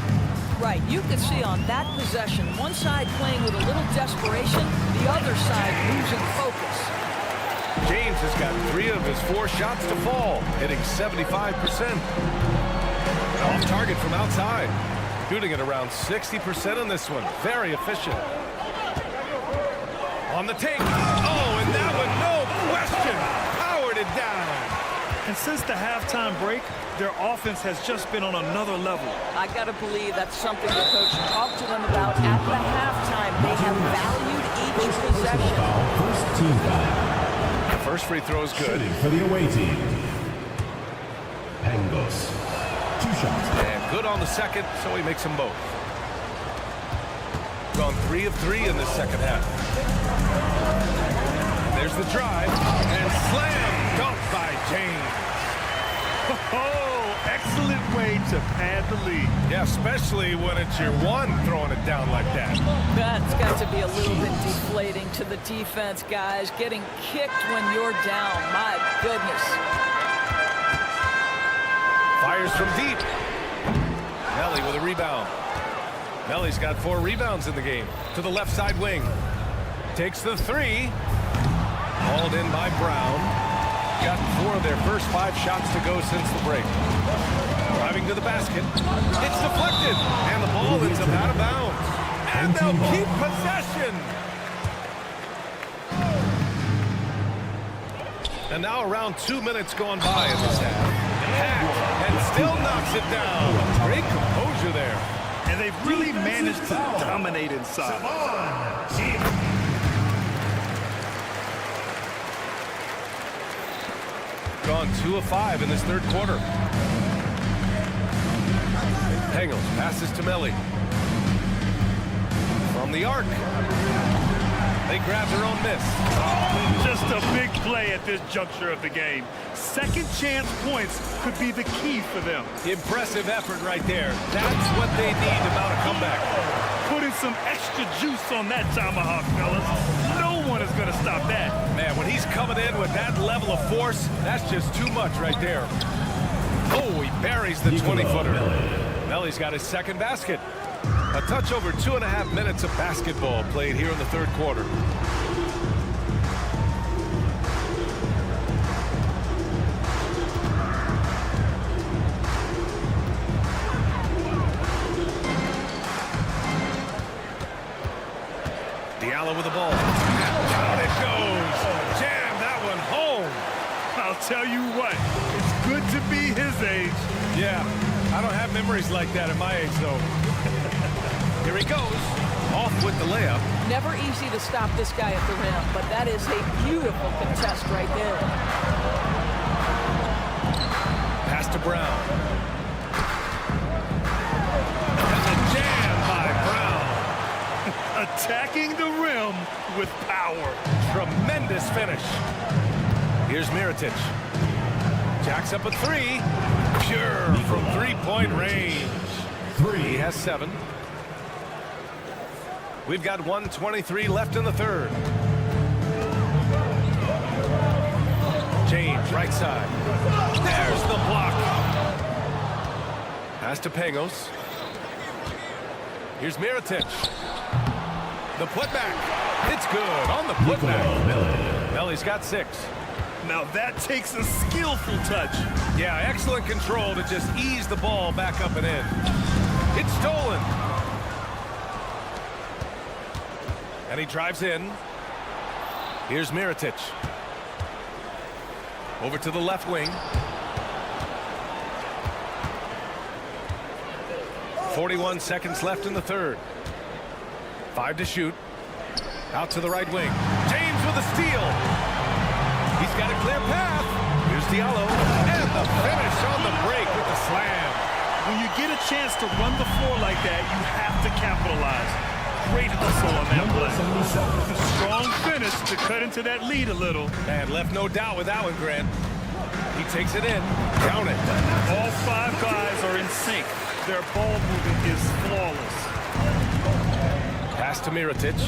Right, you could see on that possession, one side playing with a little desperation, the other side losing focus. James has got 3 of his 4 shots to fall, hitting 75%. Off target from outside. Shooting at around 60% in this one. Very efficient. On the take. Oh, and that one, no question, powered it down. And since the halftime break, their offense has just been on another level. I got to believe that's something the coach talked to them about at the halftime. They have valued each possession. First team foul. The first free throw is good. Shooting for the away team. Pangos. 2 shots. And good on the second, so he makes them both. gone 3 of 3 in the second half. There's the drive, and slam dunk by James. Oh, excellent way to pad the lead. Yeah, especially when it's your one throwing it down like that. That's got to be a little bit deflating to the defense, guys. Getting kicked when you're down. My goodness. Fires from deep. Melly with a rebound. Melly's got 4 rebounds in the game. To the left side wing. Takes the 3. Hauled in by Brown. Got 4 of their first 5 shots to go since the break. Driving to the basket. It's deflected. And the ball ends up out of bounds. And they'll keep possession. And now around 2 minutes gone by in this half. Hacked and still knocks it down. Great composure there. And they've really managed to dominate inside. Gone 2 of 5 in this third quarter. Pangos passes to Melly. From the arc. They grab their own miss. Just a big play at this juncture of the game. Second chance points could be the key for them. Impressive effort right there. That's what they need to mount a comeback. Putting some extra juice on that tomahawk, fellas. No one is going to stop that. Man, when he's coming in with that level of force, that's just too much right there. Oh, he buries the 20-footer. Melly's got his second basket. A touch over 2.5 minutes of basketball played here in the third quarter. Diallo with the ball. And down it goes. Jam that one home. I'll tell you what, it's good to be his age. Yeah, I don't have memories like that at my age, though. Here he goes. Off with the layup. Never easy to stop this guy at the rim, but that is a beautiful contest right there. Pass to Brown. And the jam by Brown. Attacking the rim with power. Tremendous finish. Here's Mirotic. Jacks up a 3. Pure from 3-point range. He has 7. We've got 1:23 left in the third. James, right side. There's the block. Pass to Pangos. Here's Mirotic. The putback. It's good on the putback. Melly's got 6. Now that takes a skillful touch. Yeah, excellent control to just ease the ball back up and in. It's stolen. And he drives in. Here's Mirotic. Over to the left wing. 41 seconds left in the third. 5 to shoot. Out to the right wing. James with a steal. He's got a clear path. Here's Diallo. And the finish on the break with the slam. When you get a chance to run the floor like that, you have to capitalize. Great hustle on that play. Strong finish to cut into that lead a little. And left no doubt with that one, Grant. He takes it in. Count it. All 5 guys are in sync. Their ball movement is flawless. Pass to Mirotic.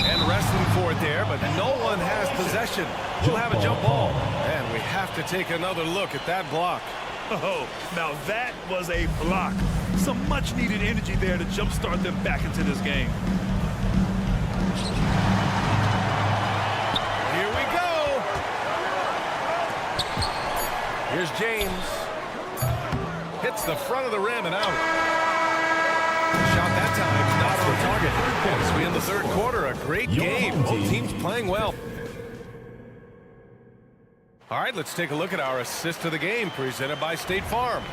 And wrestling for it there, but no one has possession. We'll have a jump ball. And we have to take another look at that block. Oh, now that was a block. Some much-needed energy there to jumpstart them back into this game. Here we go. Here's James. Hits the front of the rim and out. Shot that time, not on target. As we in the third quarter, a great game. Both teams playing well. All right, let's take a look at our assist of the game presented by State Farm.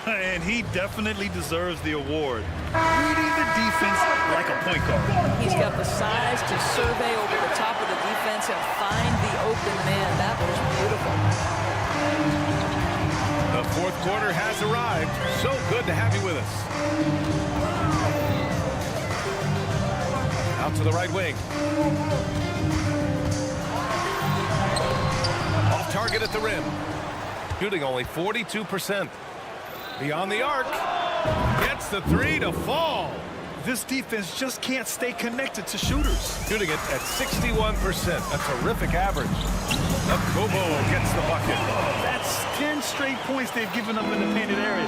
And he definitely deserves the award. Reading the defense like a point guard. He's got the size to survey over the top of the defense and find the open man. That was beautiful. fourth quarter has arrived. So good to have you with us. Out to the right wing. Off target at the rim. Shooting only 42%. Beyond the arc. Gets the three to fall. This defense just can't stay connected to shooters. Shooting it at 61%. A terrific average. Kobo gets the bucket. That's 10 straight points they've given up in the painted area.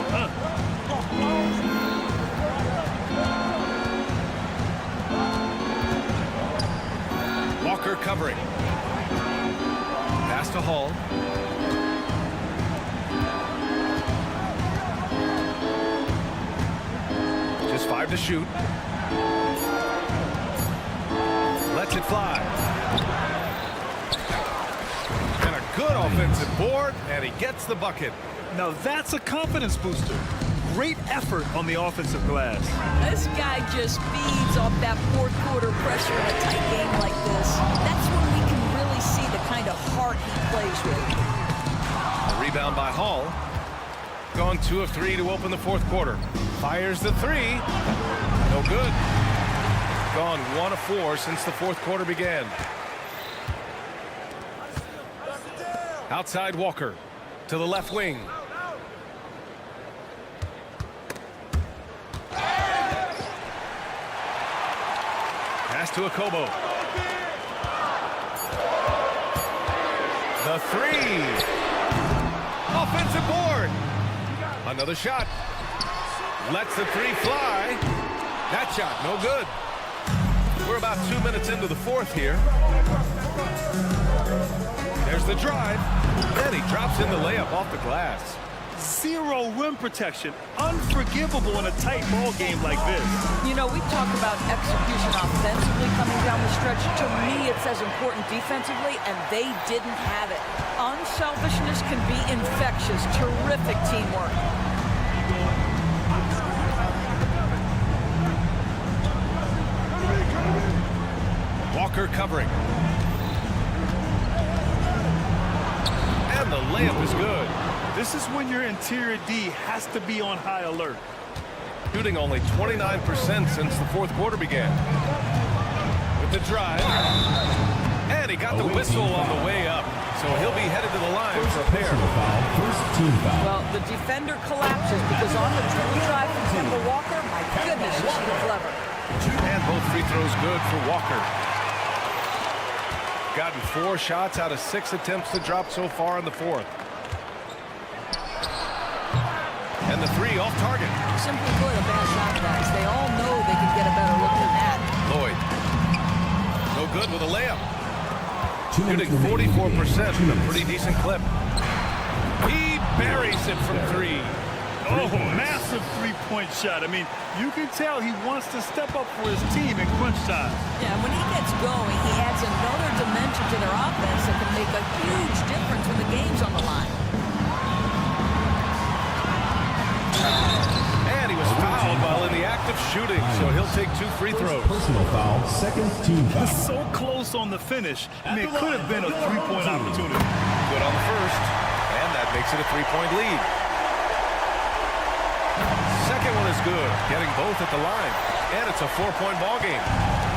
Walker covering. Pass to Hall. Just 5 to shoot. Lets it fly. And a good offensive board, and he gets the bucket. Now that's a confidence booster. Great effort on the offensive glass. This guy just feeds off that fourth quarter pressure in a tight game like this. That's when we can really see the kind of heart he plays with. A rebound by Hall. Gone 2 of 3 to open the fourth quarter. Fires the three. No good. Gone 1 of 4 since the fourth quarter began. Outside Walker to the left wing. Pass to Kobo. The three. Offensive board. Another shot. Lets the three fly. That shot, no good. We're about 2 minutes into the fourth here. There's the drive. Then he drops in the layup off the glass. Zero rim protection. Unforgivable in a tight ball game like this. You know, we talk about execution offensively coming down the stretch. To me, it's as important defensively, and they didn't have it. Unselfishness can be infectious. Terrific teamwork. Walker covering. And the layup is good. This is when your interior D has to be on high alert. Shooting only 29% since the fourth quarter began. With the drive. And he got the whistle on the way up. So he'll be headed to the line for a pair. First team foul. Well, the defender collapses because on the dribble drive from Kemba Walker, my goodness, is he clever. And both free throws good for Walker. Gotten 4 shots out of 6 attempts to drop so far in the fourth. And the three off target. Simply put, a bad shot, guys. They all know they can get a better look than that. Lloyd. No good with a layup. Shooting 44%, a pretty decent clip. He buries it from 3. Oh, massive three-point shot. I mean, you can tell he wants to step up for his team in crunch time. Yeah, when he gets going, he adds another dimension to their offense that can make a huge difference when the game's on the line. And he was fouled while in the act of shooting, so he'll take 2 free throws. Personal foul, second team foul. So close on the finish. I mean, it could have been a three-point opportunity. Good on the first, and that makes it a 3-point lead. Second one is good, getting both at the line, and it's a 4-point ball game.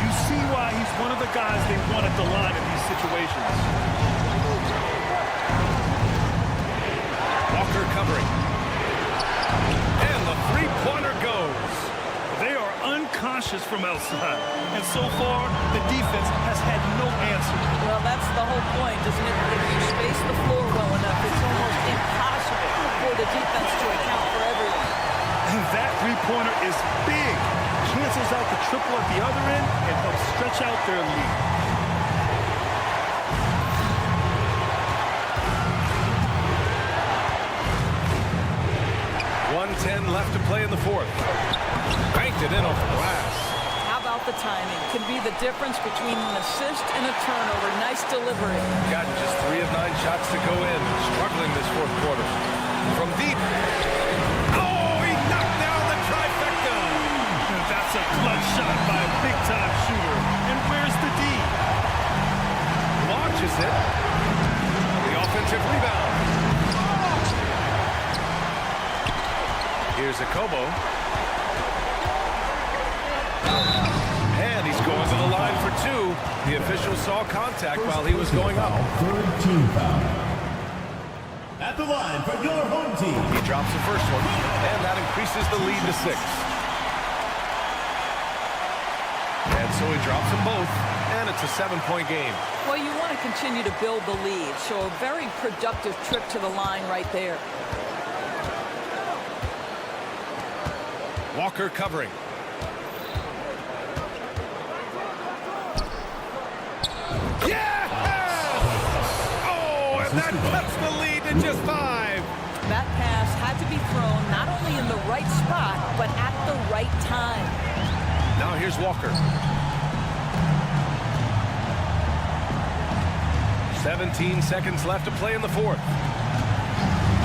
You see why he's one of the guys they want at the line in these situations. Walker covering. And the three-pointer goes. They are unconscious from outside, and so far, the defense has had no answer. Well, that's the whole point, isn't it? If you space the floor well enough, it's almost impossible for the defense to account for everyone. And that three-pointer is big. Cancels out the triple at the other end and helps stretch out their lead. .10 left to play in the fourth. Banked it in off the glass. How about the timing? Can be the difference between an assist and a turnover. Nice delivery. Gotten just 3 of 9 shots to go in. Struggling this fourth quarter. From deep. Oh, he knocked down the trifecta. That's a clutch shot by a big-time shooter. And where's the D? Launches it. The offensive rebound. Here's a Kobo. And he's going to the line for two. The official saw contact while he was going up. Third team foul. At the line for your home team. He drops the first one, and that increases the lead to 6. And so he drops them both, and it's a 7-point game. Well, you want to continue to build the lead, so a very productive trip to the line right there. Walker covering. Yeah! Oh, and that cuts the lead to just 5. That pass had to be thrown not only in the right spot, but at the right time. Now here's Walker. 17 seconds left to play in the fourth.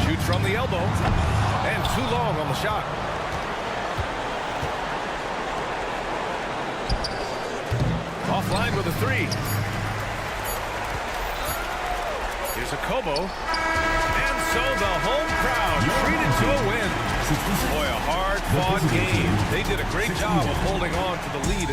Shoots from the elbow, and too long on the shot. Offline with a 3. Here's a Kobo. And so the home crowd treated to a win. Boy, a hard-fought game. They did a great job of holding on to the lead.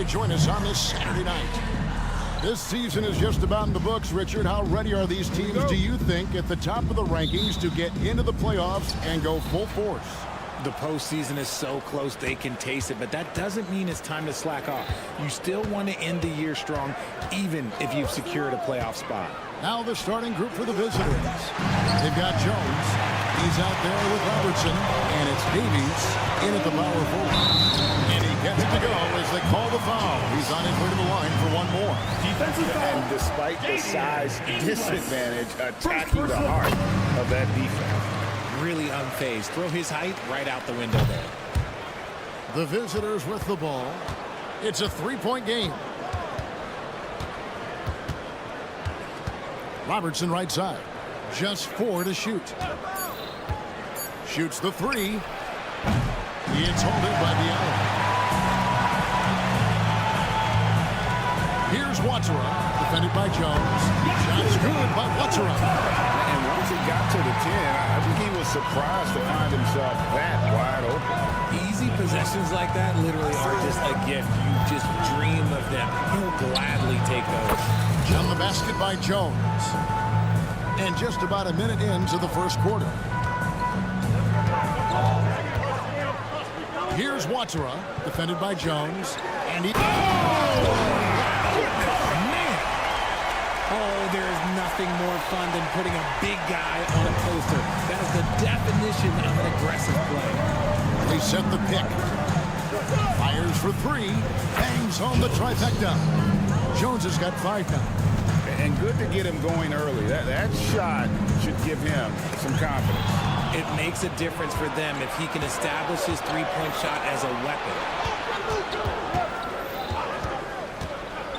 Join us on this Saturday night. This season is just about in the books, Richard. How ready are these teams, do you think, at the top of the rankings to get into the playoffs and go full force? The postseason is so close they can taste it, but that doesn't mean it's time to slack off. You still want to end the year strong, even if you've secured a playoff spot. Now the starting group for the visitors. They've got Jones. He's out there with Robertson, and it's Davies in at the power forward. And he gets it to go as they call the foul. He's on his way to the line for one more. Defensive foul. And despite the size disadvantage, attacking the heart of that defense. Really unfazed. Throw his height right out the window there. The visitors with the ball. It's a three-point game. Robertson right side. Just 4 to shoot. Shoots the 3. It's hauled in by Bianchi. Here's Watsura, defended by Jones. Shot's good by Watsura. And once he got to the 10, I think he was surprised to find himself that wide open. Easy possessions like that literally are just a gift. You just dream of them. He'll gladly take those. On the basket by Jones. And just about a minute into the first quarter. Here's Watera, defended by Jones. And he... Oh, there is nothing more fun than putting a big guy on a poster. That is the definition of an aggressive play. They set the pick. Fires for three. Bangs home the trifecta. Jones has got 5 now. And good to get him going early. That shot should give him some confidence. It makes a difference for them if he can establish his three-point shot as a weapon.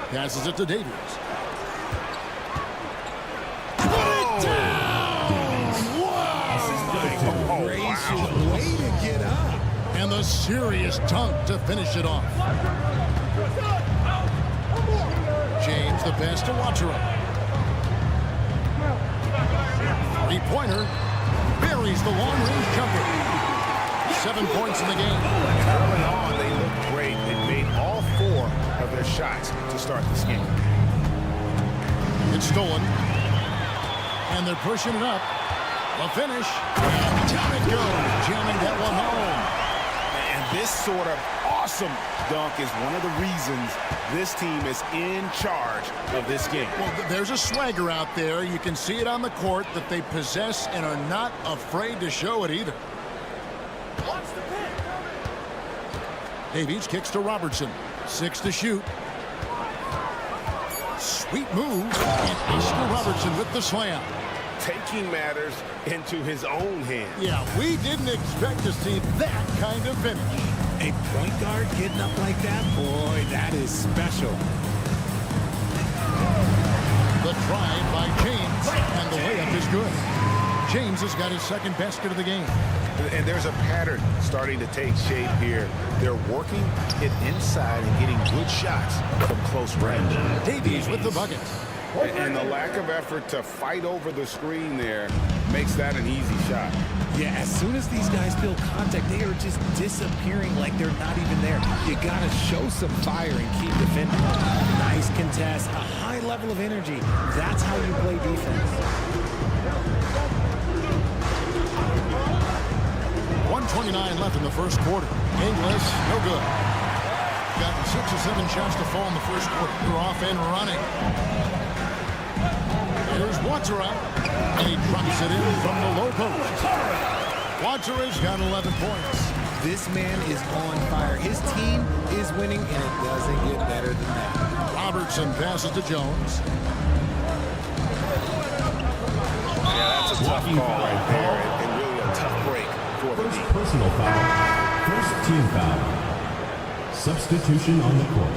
Passes it to Davies. Way to get up. And the serious dunk to finish it off. James the pass to Watera. Three-pointer. Buries the long-range jumper. 7 points in the game. And early on, they looked great. They made all 4 of their shots to start this game. It's stolen. And they're pushing it up. The finish. And down it goes. Jamming that one home. And this sort of awesome dunk is one of the reasons this team is in charge of this game. Well, there's a swagger out there. You can see it on the court that they possess and are not afraid to show it either. Davies kicks to Robertson. 6 to shoot. Sweet move. And Oscar Robertson with the slam. Taking matters into his own hands. Yeah, we didn't expect to see that kind of finish. A point guard getting up like that? Boy, that is special. The drive by James, and the layup is good. James has got his second basket of the game. And there's a pattern starting to take shape here. They're working it inside and getting good shots from close range. Davies with the bucket. And the lack of effort to fight over the screen there makes that an easy shot. Yeah, as soon as these guys feel contact, they are just disappearing like they're not even there. You got to show some fire and keep defending. Nice contest, a high level of energy. That's how you play defense. 1:29 left in the first quarter. Inglis, no good. Got 6 or 7 shots to fall in the first quarter. They're off and running. Here's Watera, and he drops it in from the low post. Watera's got 11 points. This man is on fire. His team is winning, and it doesn't get better than that. Robertson passes to Jones. Yeah, that's a tough call right there, and really a tough break for the team. Personal foul. First team foul. Substitution on the court.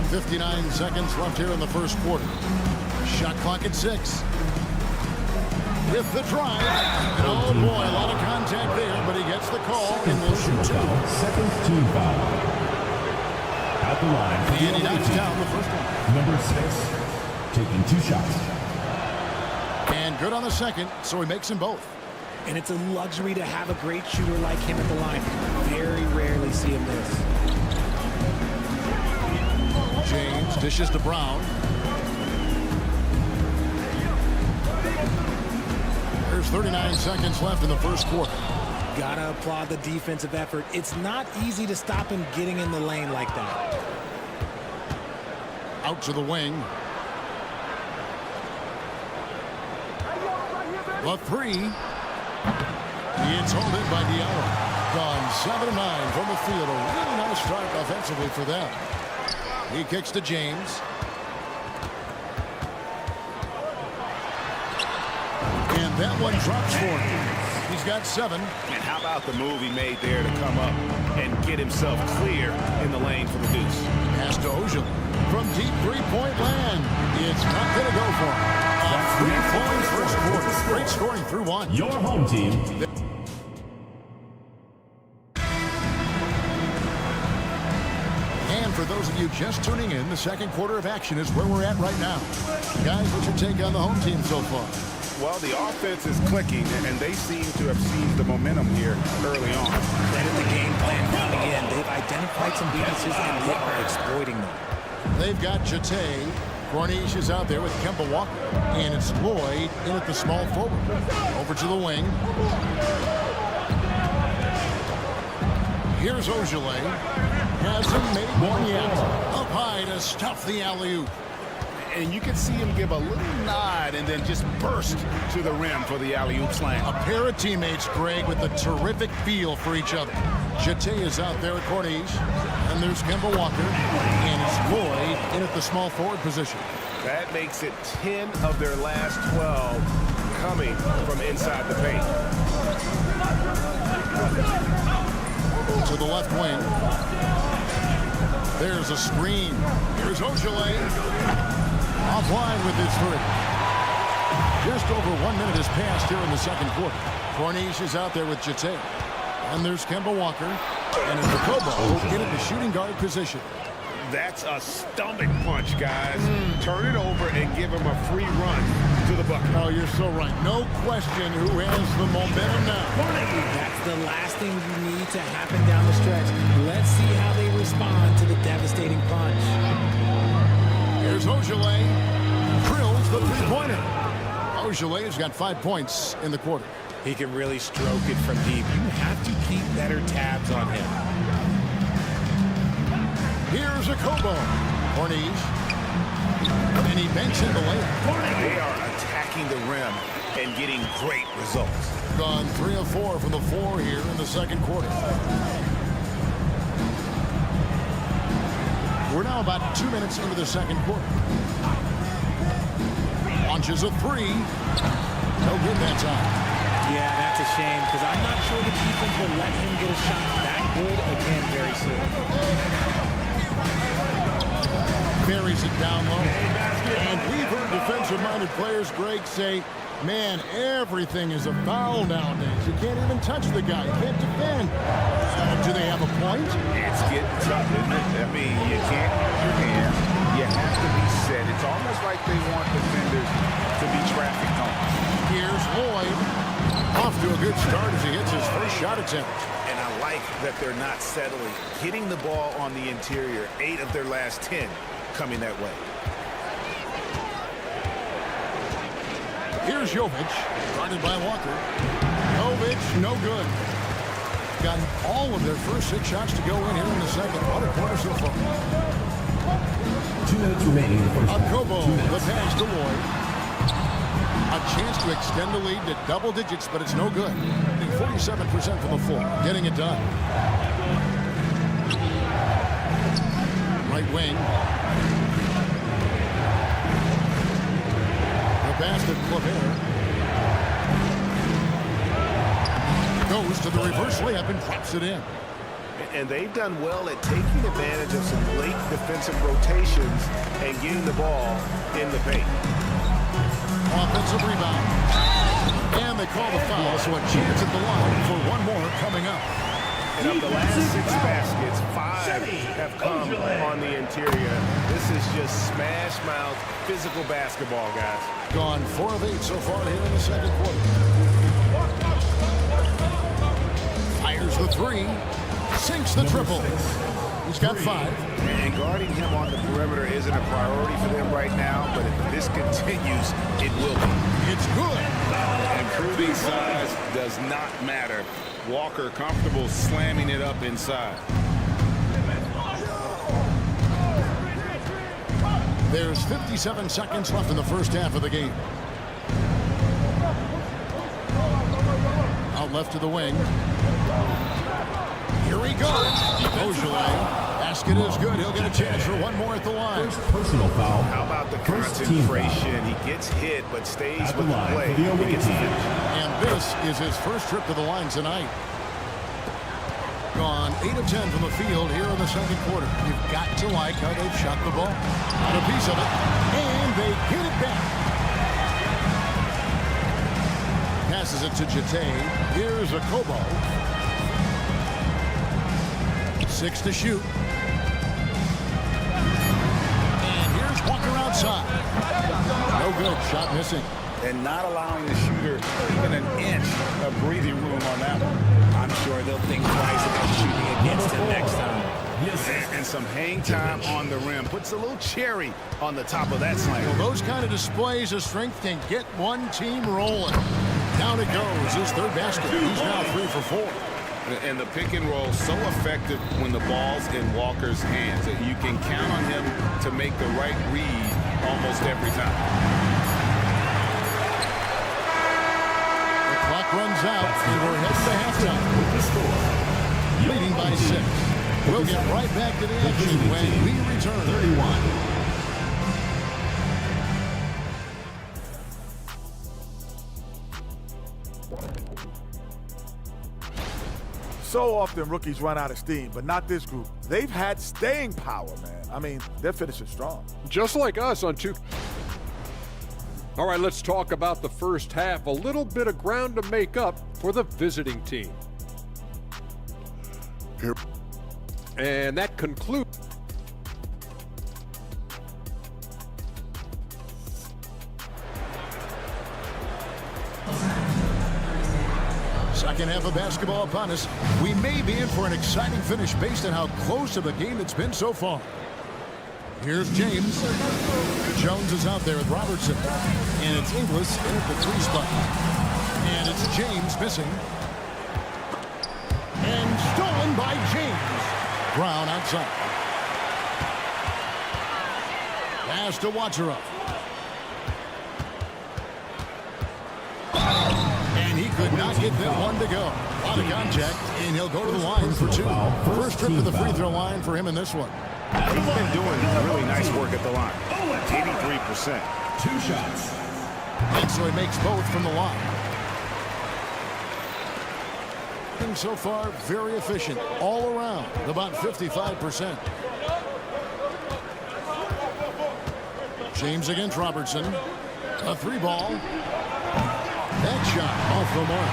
59 seconds left here in the first quarter. Shot clock at 6. With the drive. And oh boy, a lot of contact there, but he gets the call and will shoot 2. Second team foul. At the line. And he knocks down the first one. Number 6, taking 2 shots. And good on the second, so he makes them both. And it's a luxury to have a great shooter like him at the line. Very rarely see him miss. James dishes to Brown. There's 39 seconds left in the first quarter. Gotta applaud the defensive effort. It's not easy to stop him getting in the lane like that. Out to the wing. The 3. It's held in by Diallo. Gone 7-9 from the field. A really nice strike offensively for them. He kicks to James. And that one drops for him. He's got 7. And how about the move he made there to come up and get himself clear in the lane for the deuce? Pass to Ojala from deep three-point land. It's not going to go for him. A 3-point first quarter. Great scoring through 1. Your home team. And for those of you just tuning in, the second quarter of action is where we're at right now. Guys, what's your take on the home team so far? Well, the offense is clicking, and they seem to have seized the momentum here early on. Credit the game plan coming in. They've identified some weaknesses, and they are exploiting them. They've got Chate. Corniche is out there with Kemba Walker. And it's Lloyd in at the small forward. Over to the wing. Here's Ojale. Hasn't made one yet. Up high to stuff the alley-oop. And you can see him give a little nod and then just burst to the rim for the alley-oop slam. A pair of teammates, Greg, with a terrific feel for each other. Jete is out there at Corniche. And there's Kemba Walker. And it's Lloyd in at the small forward position. That makes it 10 of their last 12 coming from inside the paint. To the left wing. There's a screen. Here's Ojale. Offline with his three. Just over 1 minute has passed here in the second quarter. Corniche is out there with Jete. And there's Kemba Walker. And it's Jacobo in at the shooting guard position. That's a stomach punch, guys. Turn it over and give him a free run to the bucket. Oh, you're so right. No question who has the momentum now. That's the last thing you need to happen down the stretch. Let's see how they respond to the devastating punch. Here's Ojale. Drills the three-pointer. Ojale's got 5 points in the quarter. He can really stroke it from deep. You have to keep better tabs on him. Here's Jacobo. Corniche. And he banks in the layup. They are attacking the rim and getting great results. Gone 3 of 4 from the floor here in the second quarter. We're now about 2 minutes into the second quarter. Launches a three. No good that time. Yeah, that's a shame because I'm not sure the defense will let him get a shot that good again very soon. Buries it down low. And we've heard defensive-minded players, Greg, say, man, everything is a foul nowadays. You can't even touch the guy. You can't defend. Do they have a point? It's getting tough, isn't it? I mean, you can't use your hands. You have to be set. It's almost like they want defenders to be traffic cones. Here's Lloyd. Off to a good start as he hits his first shot attempt. And I like that they're not settling. Hitting the ball on the interior, 8 of their last 10 coming that way. Here's Jovic, guarded by Walker. Jovic, no good. Got all of their first 6 shots to go in here in the second quarter so far. 2 minutes remaining in the first half. Jacobo, the pass to Lloyd. A chance to extend the lead to double digits, but it's no good. 47% from the floor, getting it done. Right wing. The pass to Claver. Goes to the reverse layup and drops it in. And they've done well at taking advantage of some late defensive rotations and getting the ball in the paint. Offensive rebound. And they call the foul, so a chance at the line for one more coming up. And of the last 6 baskets, 5 have come on the interior. This is just smash mouth physical basketball, guys. Gone 4 of 8 so far here in the second quarter. Fires the three. Sinks the triple. He's got 5. And guarding him on the perimeter isn't a priority for them right now, but if this continues, it will be. It's good. Improving size does not matter. Walker comfortable slamming it up inside. There's 57 seconds left in the first half of the game. Out left to the wing. Here he goes. Ojale. Basket is good. He'll get a chance for one more at the line. First personal foul. How about the First team foul. concentration? He gets hit, but stays At the with the line play. for the away He gets the team. finish. And this is his first trip to the line tonight. Gone 8 of 10 from the field here in the second quarter. You've got to like how they've shot the ball. Got a piece of it. And they get it back. Passes it to Jete. Here's a Kobo. 6 to shoot. And here's Walker outside. No good. Shot missing. And not allowing the shooter even an inch of breathing room on that one. I'm sure they'll think twice about shooting against him next time. And some hang time on the rim. Puts a little cherry on the top of that slam. Well, those kind of displays of strength can get one team rolling. Down it goes. His third basket. He's now 3 for 4. And the pick and roll so effective when the ball's in Walker's hands. You can count on him to make the right read almost every time. The clock runs out, and we're heading to halftime. Leading by 6. We'll get right back to the action when we return. 31. So often rookies run out of steam, but not this group. They've had staying power, man. I mean, they're finishing strong. Just like us on 2. All right, let's talk about the first half. A little bit of ground to make up for the visiting team. Here. And that concludes. Second half of basketball upon us. We may be in for an exciting finish based on how close of a game it's been so far. Here's James. Jones is out there with Robertson. And it's Inglis in at the 3 spot. And it's James missing. And stolen by James. Brown outside. Pass to Watcherup. And he could not get that one to go. A lot of contact, and he'll go to the line for 2. First trip to the free throw line for him in this one. He's been doing really nice work at the line. 83%. 2 shots. And so he makes both from the line. And so far, very efficient all around, about 55%. James against Robertson. A 3-ball. That shot off the mark.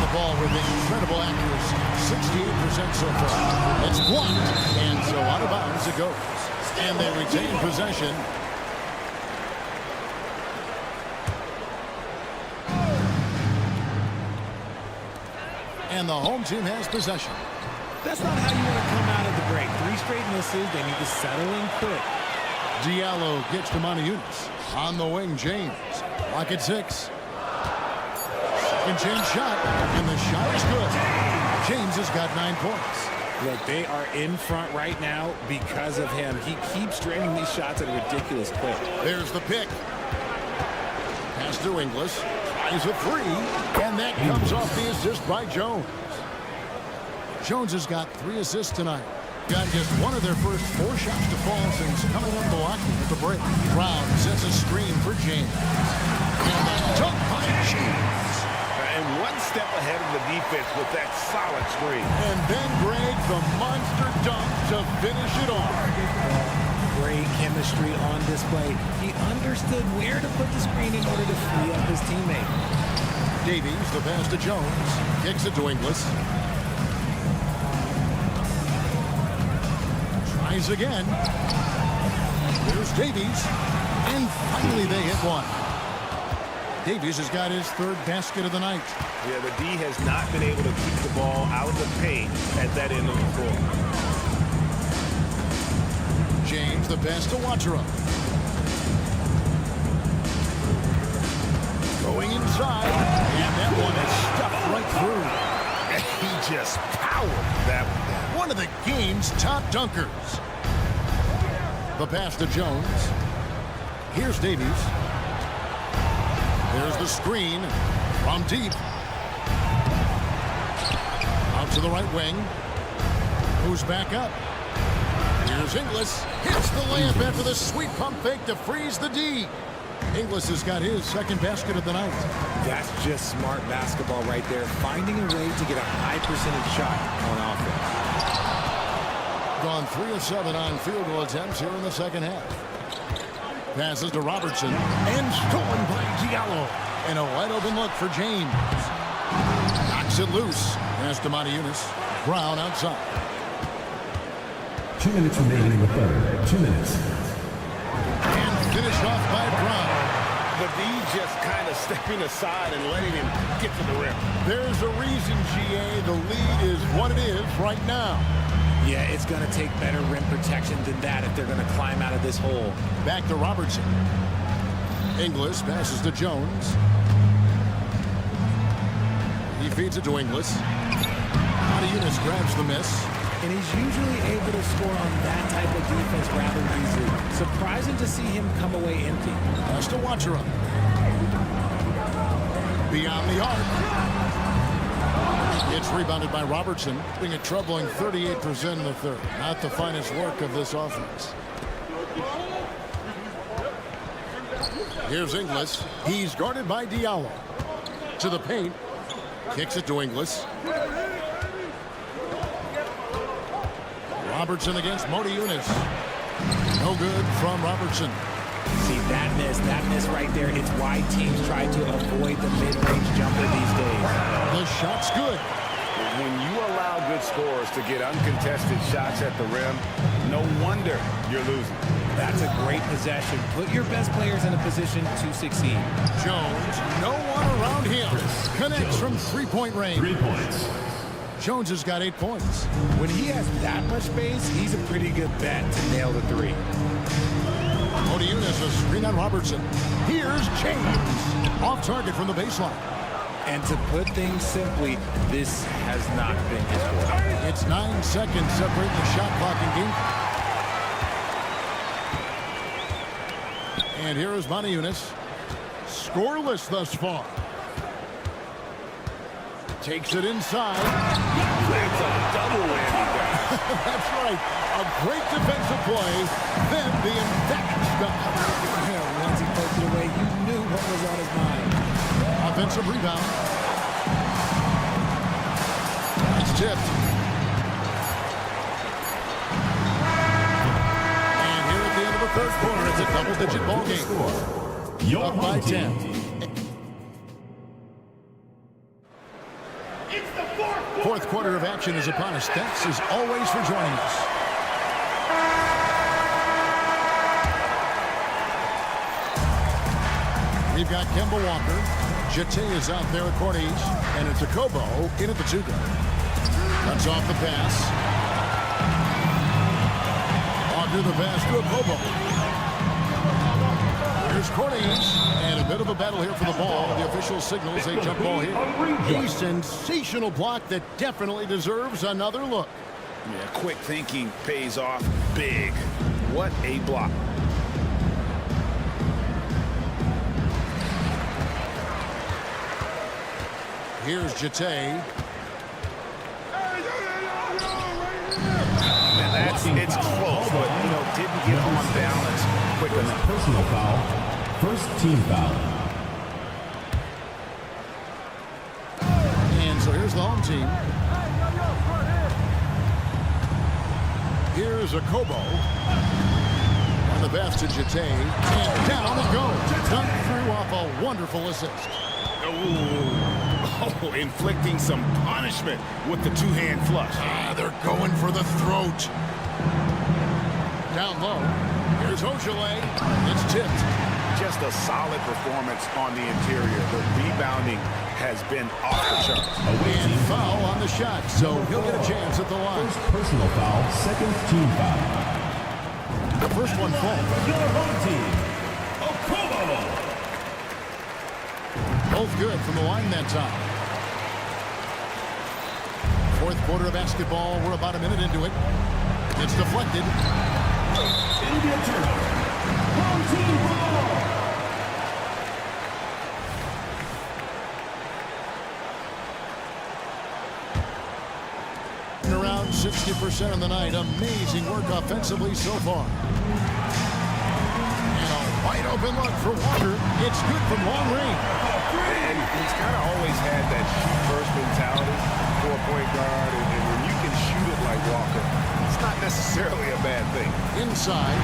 The ball with incredible accuracy. 68% so far. It's blocked. And so out of bounds it goes. And they retain possession. And the home team has possession. That's not how you want to come out of the break. 3 straight misses. They need to settle in quick. Diallo gets to Monteunitas. On the wing, James. Lock at 6. Second chance shot. And the shot is good. James has got 9 points. Look, they are in front right now because of him. He keeps draining these shots at a ridiculous clip. There's the pick. Pass to Inglis. Tries a 3. And that comes off the assist by Jones. Jones has got 3 assists tonight. Got just one of their first 4 shots to fall since coming up blocking at the break. Brown sets a screen for James. And the dunk by James. And one step ahead of the defense with that solid screen. And then Greg, the monster dunk to finish it off. Great chemistry on display. He understood where to put the screen in order to free up his teammate. Davies, the pass to Jones. Kicks it to Inglis. Tries again. Here's Davies. And finally they hit one. Davies has got his 3rd basket of the night. Yeah, the D has not been able to keep the ball out of the paint at that end of the floor. James, the pass to Watcherup. Going inside. And that one is stuffed right through. He just powered that one. One of the game's top dunkers. The pass to Jones. Here's Davies. There's the screen from deep. Out to the right wing. Moves back up. Here's Inglis. Hits the layup after the sweet pump fake to freeze the D. Inglis has got his 2nd basket of the night. That's just smart basketball right there. Finding a way to get a high percentage shot on offense. Gone 3 of 7 on field goal attempts here in the second half. Passes to Robertson. And stolen by Diallo. And a wide open look for James. Knocks it loose. Pass to Monteunitas. Brown outside. 2 minutes remaining in the third. 2 minutes. And finished off by Brown. The D just kind of stepping aside and letting him get to the rim. There's a reason, GA. The lead is what it is right now. Yeah, it's going to take better rim protection than that if they're going to climb out of this hole. Back to Robertson. Inglis passes to Jones. He feeds it to Inglis. Eunice grabs the miss. And he's usually able to score on that type of defense rather easily. Surprising to see him come away empty. Has to watch her up. Beyond the arc. It's rebounded by Robertson, being a troubling 38% in the third. Not the finest work of this offense. Here's Inglis. He's guarded by Diallo. To the paint. Kicks it to Inglis. Robertson against Modi Eunice. No good from Robertson. See, that miss right there, it's why teams try to avoid the mid-range jumper these days. The shot's good. When you allow good scorers to get uncontested shots at the rim, no wonder you're losing. That's a great possession. Put your best players in a position to succeed. Jones, no one around him. Connects from three-point range. 3 points. Jones has got 8 points. When he has that much space, he's a pretty good bet to nail the three. Modi Eunice, a screen on Robertson. Here's James. Off target from the baseline. And to put things simply, this has not been his fault. It's 9 seconds separating the shot clock and game. And here is Modi Eunice. Scoreless thus far. Takes it inside. That's a double whammy there. That's right. A great defensive play. Then the emphatic stop. Once he poked it away, you knew what was on his mind. Offensive rebound. It's tipped. And here at the end of the third quarter, it's a double-digit ball game. Your Up by 10. Fourth quarter of action is upon us. Thanks as always for joining us. We've got Kemba Walker. Jete is out there at court each. And it's Akobo in at the two-guard. Cuts off the pass. Walker the pass to Akobo. Here's Cordes, and a bit of a battle here for the ball. The official signals a jump ball here. A sensational block that definitely deserves another look. Yeah, quick thinking pays off big. What a block. Here's Jete. And it's close, but didn't get on balance quick enough. Personal foul. First team foul. And so here's the home team. Here's Akobo. On the pass to Jete. And down it goes. Dunk through off a wonderful assist. Oh, inflicting some punishment with the two-hand flush. They're going for the throat. Down low. Here's Ojale. It's tipped. Just a solid performance on the interior. The rebounding has been off the charts. And foul on the shot, so he'll get a chance at the line. First personal foul, second team foul. The first one falls. Your home team, Akobo. Both good from the line that time. Fourth quarter of basketball. We're about a minute into it. It's deflected. India turnover. Home team ball. Around 60% on the night. Amazing work offensively so far. And a wide open look for Walker. It's good from long range. And he's kind of always had that shoot-first mentality for a point guard. And when you can shoot it like Walker, it's not necessarily a bad thing. Inside.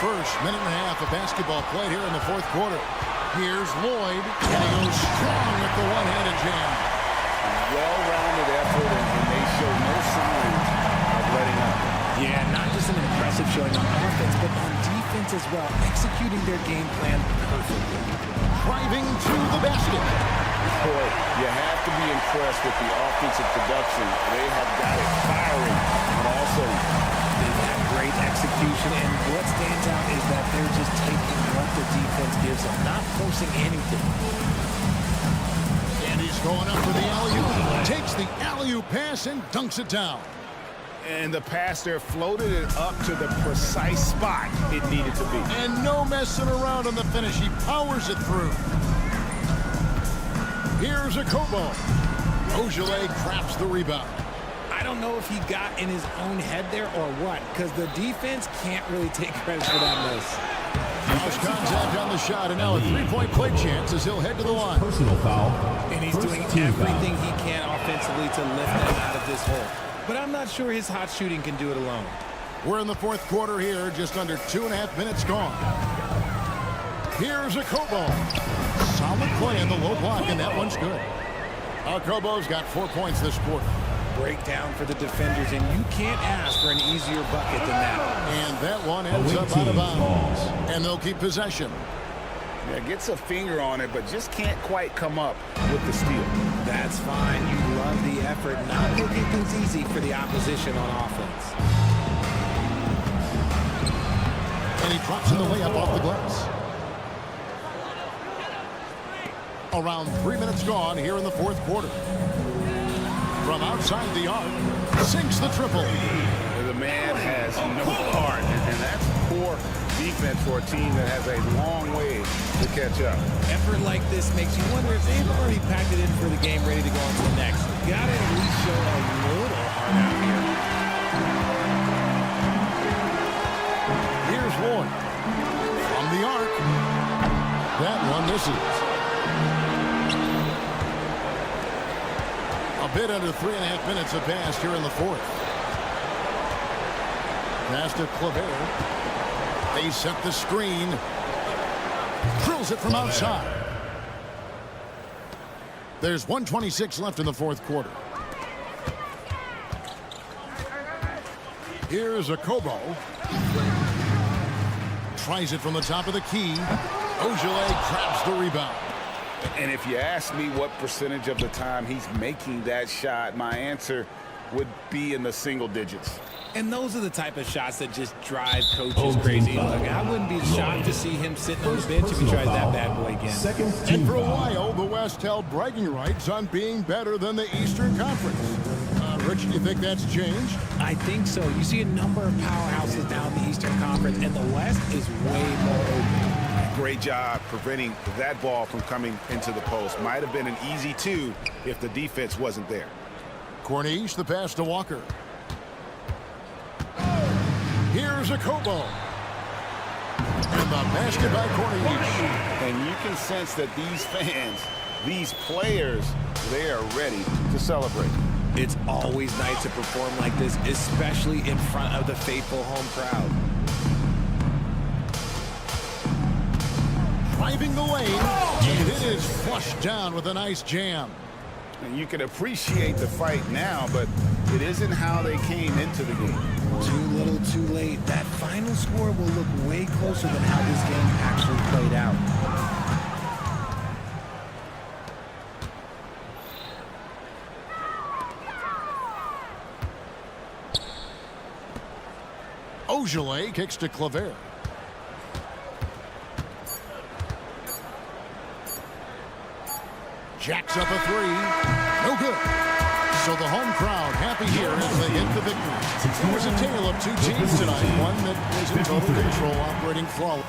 First minute and a half of basketball played here in the fourth quarter. Here's Lloyd, and he goes strong with the one-handed jam. Well-rounded effort, and they show no signs of letting up. Yeah, not just an impressive showing on offense, but on defense as well, executing their game plan perfectly. Driving to the basket. Boy, you have to be impressed with the offensive production. They have got it firing, but also they've had great execution, and what stands out is that they're just taking what the defense gives them, not forcing anything. And he's going up for the alley-oop. Takes the alley-oop pass and dunks it down. and the pass there floated it up to the precise spot it needed to be. And no messing around on the finish. He powers it through. Here's a Kobo. Ogilvy traps the rebound. I don't know if he got in his own head there or what, because the defense can't really take credit for that miss. House contact on the shot, and now a three-point play chance as he'll head to the line. Personal foul. And he's doing everything he can offensively to lift them out of this hole. But I'm not sure his hot shooting can do it alone. We're in the fourth quarter here, just under 2.5 minutes gone. Here's a Kobo. Solid play in the low block, and that one's good. Kobo's got 4 points this quarter. Breakdown for the defenders, and you can't ask for an easier bucket than that. And that one ends up out of bounds. And they'll keep possession. Yeah, gets a finger on it, but just can't quite come up with the steal. That's fine. You love the effort, not making things easy for the opposition on offense. And he drops in the layup off the glass. Around 3 minutes gone here in the fourth quarter. From outside the arc, sinks the triple. The man has no heart, and that's poor defense for a team that has a long way to catch up. Effort like this makes you wonder if they've already packed it in for the game, ready to go on to the next. Gotta at least show a little heart out here. Here's one. From the arc. That one misses. A bit under 3.5 minutes have passed here in the fourth. Pass to Claver. They set the screen. Drills it from outside. There's 1:26 left in the fourth quarter. Here's a Kobo. Tries it from the top of the key. Ogilvy grabs the rebound. And if you ask me what percentage of the time he's making that shot, my answer would be in the single digits. And those are the type of shots that just drive coaches crazy. Look, I wouldn't be shocked to see him sitting on the bench if he tries that bad boy again. And for a while, the West held bragging rights on being better than the Eastern Conference. Rich, do you think that's changed? I think so. You see a number of powerhouses down in the Eastern Conference, and the West is way more open. Great job preventing that ball from coming into the post. Might have been an easy two if the defense wasn't there. Corniche, the pass to Walker. Here's a Kobo. And the basket by Corniche. And you can sense that these fans, these players, they are ready to celebrate. It's always nice to perform like this, especially in front of the faithful home crowd. Driving the lane, and it is flushed down with a nice jam. And you can appreciate the fight now, but it isn't how they came into the game. Too little, too late. That final score will look way closer than how this game actually played out. Ogilvy kicks to Claver. Jacks up a three. No good. So the home crowd happy here as they get the victory. It was a tale of two teams tonight. One that was in total control, operating flawless.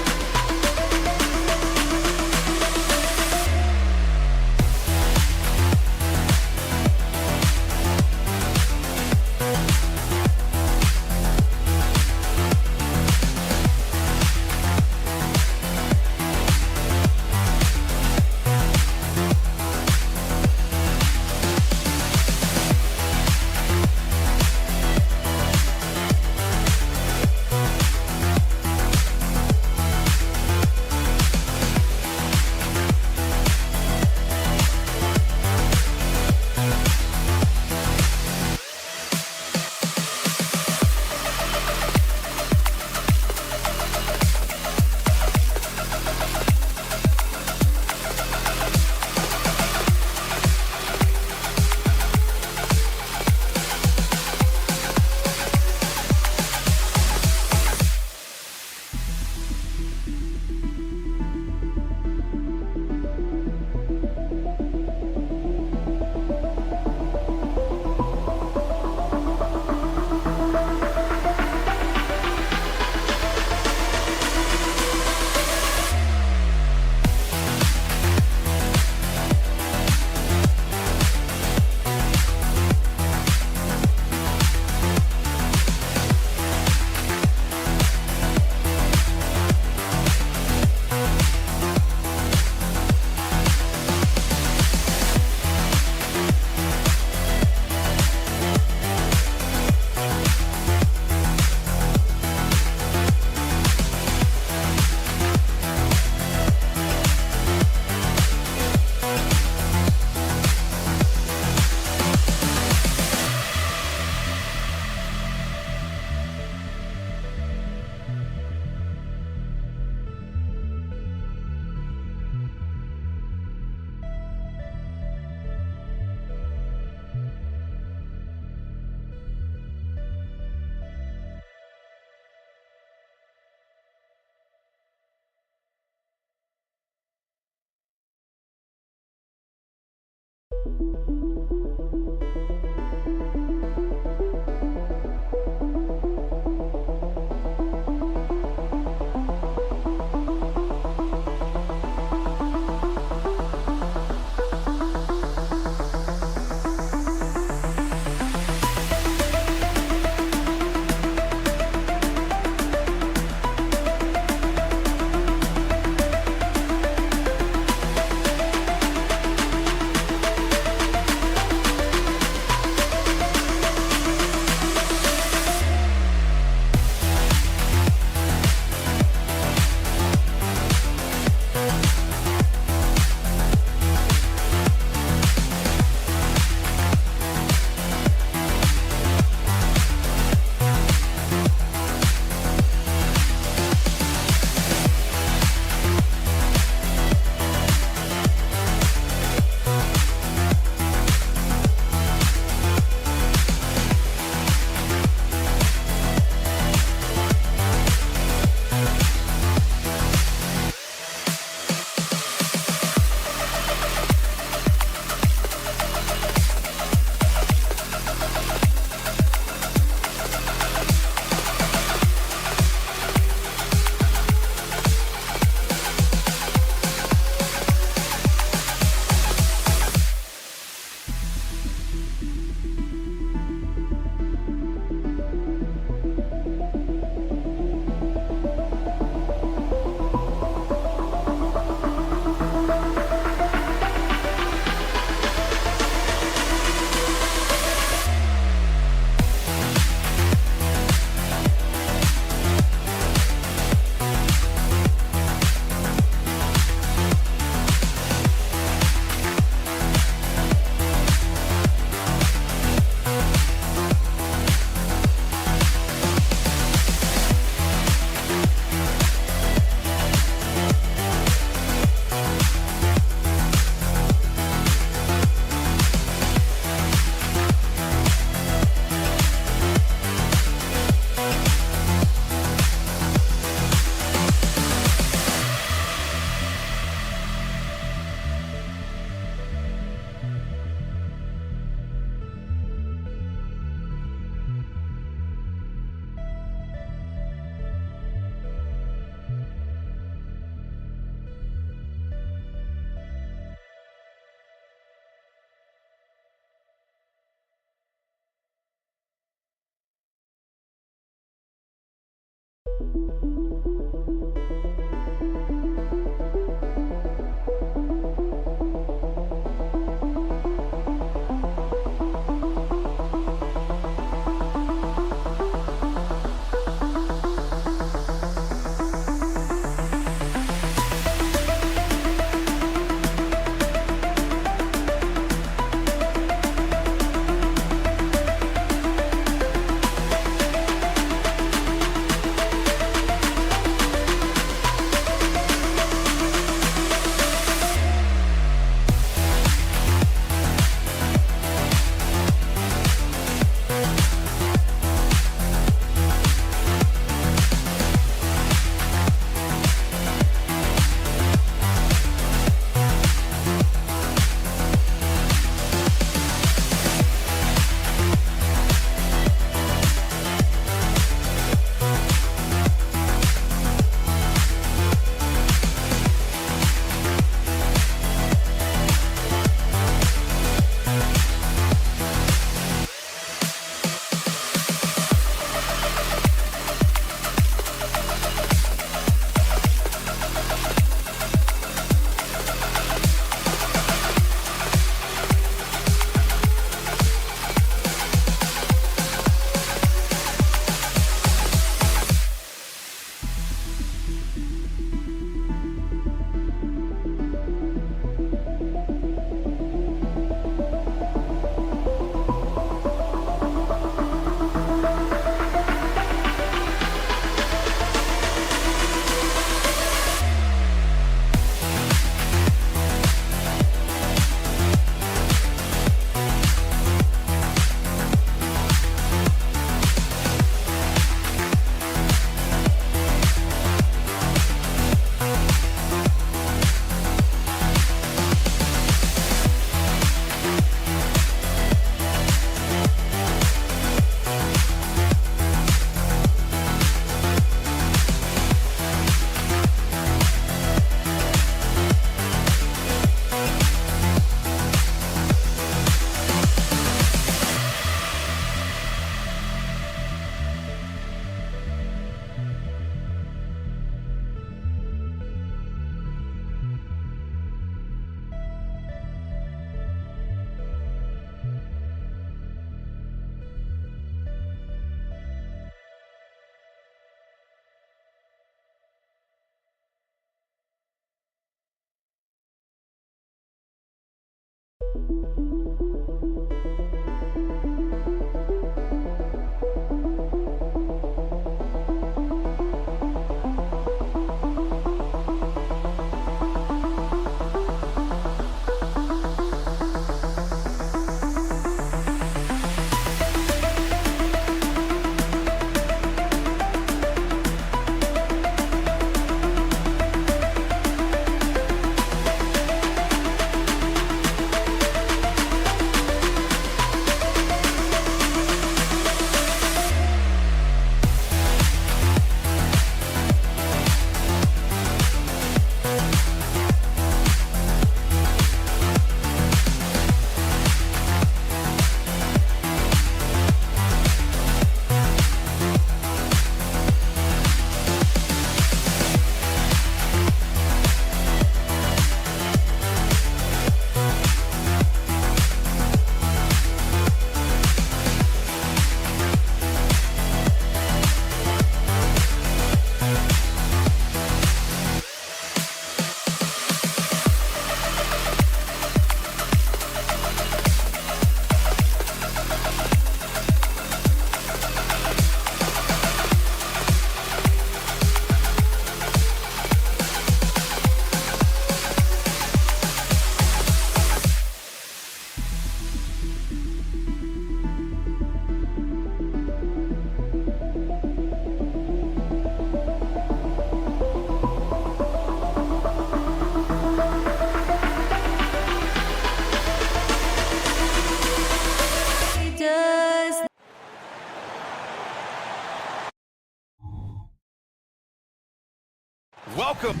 Welcome.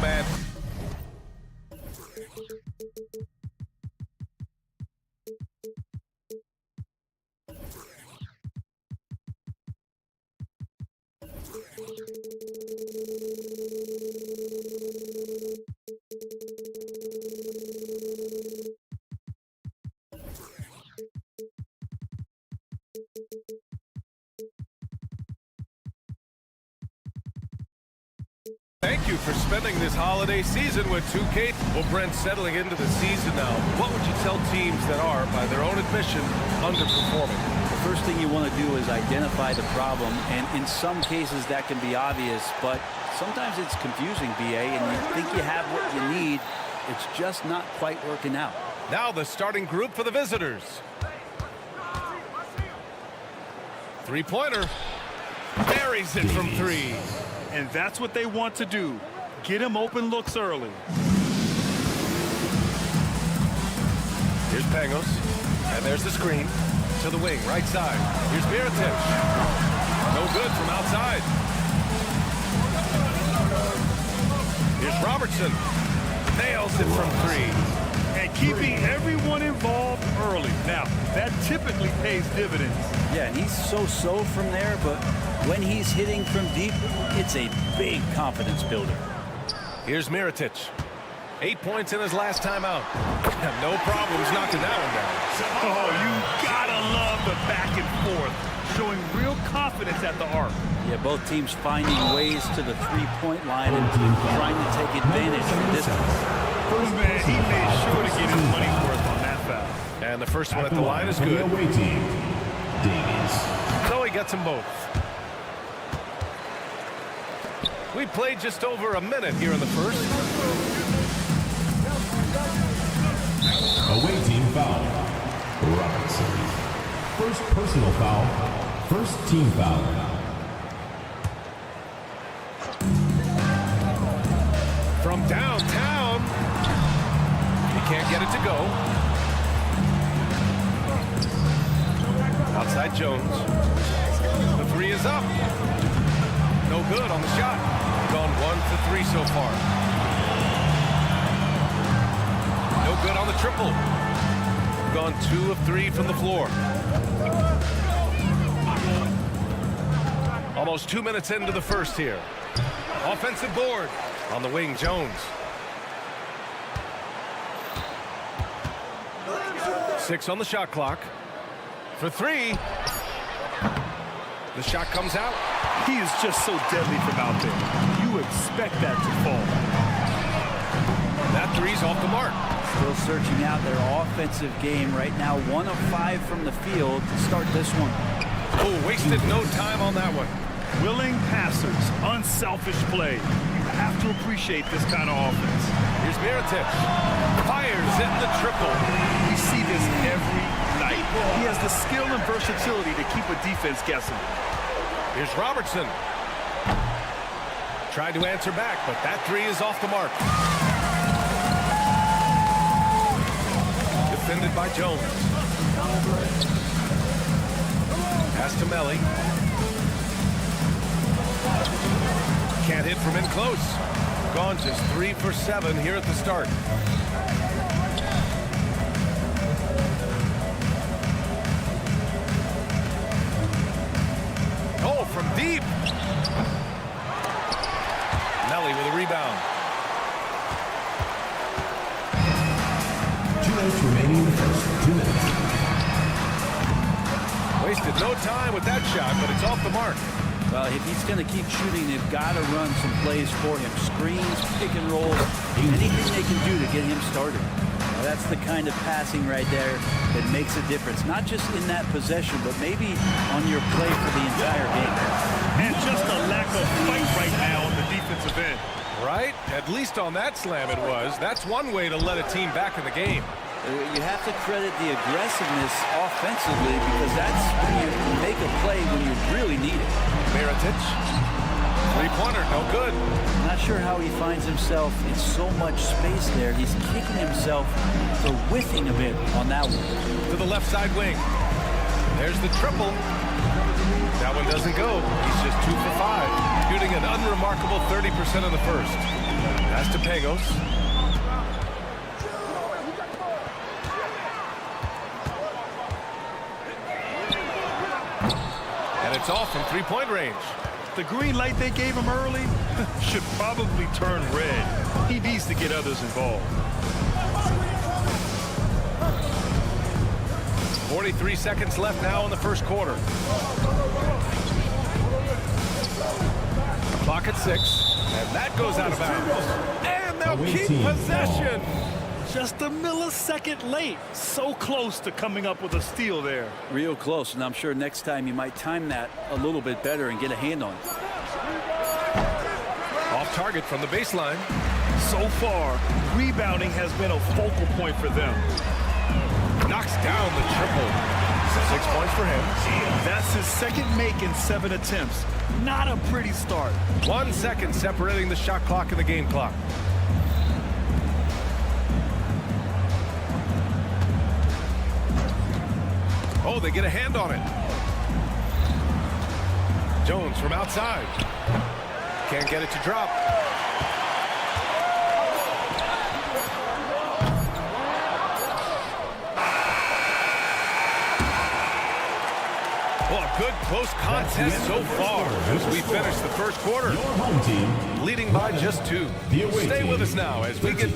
Man. Thank you for spending this holiday season with 2K. Well, Brent, settling into the season now, what would you tell teams that are, by their own admission, underperforming? The first thing you want to do is identify the problem, and in some cases that can be obvious, but sometimes it's confusing, BA, and you think you have what you need. It's just not quite working out. Now the starting group for the visitors. Three-pointer. Buries it from three. And that's what they want to do. Get him open looks early. Here's Pangos. And there's the screen. To the wing, right side. Here's Mirotic. No good from outside. Here's Robertson. Nails it from three. And keeping everyone involved early. Now, that typically pays dividends. Yeah, and he's so-so from there, but when he's hitting from deep, it's a big confidence builder. Here's Mirotic. 8 points in his last time out. No problems knocking that one down. Oh, you gotta love the back and forth. Showing real confidence at the arc. Yeah, both teams finding ways to the three-point line and trying to take advantage of distance. Man, he made sure to get his money's worth on that foul. And the first one at the line is good. So he gets them both. We played just over a minute here in the first. Away team foul. Robertson. First personal foul. First team foul. From downtown. He can't get it to go. Outside Jones. The three is up. No good on the shot. Gone 1 for 3 so far. No good on the triple. gone 2 of 3 from the floor. Almost 2 minutes into the first here. Offensive board on the wing, Jones. 6 on the shot clock. For 3. The shot comes out. He is just so deadly from out there. You expect that to fall. That 3's off the mark. Still searching out their offensive game right now. 1 of 5 from the field to start this one. Oh, wasted no time on that one. Willing passers, unselfish play. You have to appreciate this kind of offense. Here's Mirotic. Fires in the triple. We see this every night. He has the skill and versatility to keep a defense guessing. Here's Robertson. Tried to answer back, but that 3 is off the mark. Defended by Jones. Pass to Melly. Can't hit from in close. Gone just 3 for 7 here at the start. Oh, from deep. Melly with a rebound. 2 minutes remaining in the first. 2 minutes. Wasted no time with that shot, but it's off the mark. Well, if he's going to keep shooting, they've got to run some plays for him. Screens, pick and rolls, anything they can do to get him started. Now, that's the kind of passing right there that makes a difference. Not just in that possession, but maybe on your play for the entire game. And just a lack of fight right now on the defensive end. Right? At least on that slam it was. That's one way to let a team back in the game. You have to credit the aggressiveness offensively because that's when you make a play when you really need it. Mirotic. 3-pointer, no good. Not sure how he finds himself in so much space there. He's kicking himself for whiffing a bit on that one. To the left side wing. There's the triple. That one doesn't go. He's just 2 for 5. Shooting an unremarkable 30% in the first. Pass to Pagos. And it's off from 3-point range. The green light they gave him early should probably turn red. He needs to get others involved. 43 seconds left now in the first quarter. Clock at 6, and that goes out of bounds. And they'll keep possession. Just a millisecond late. So close to coming up with a steal there. Real close, and I'm sure next time you might time that a little bit better and get a hand on it. Off target from the baseline. So far, rebounding has been a focal point for them. Knocks down the triple. 6 points for him. That's his second make in 7 attempts. Not a pretty start. 1 second separating the shot clock and the game clock. Oh, they get a hand on it. Jones from outside. Can't get it to drop. Well, a good close contest so far as we finish the first quarter. Your home team Leading by just 2. The away Stay team. with us now as we get...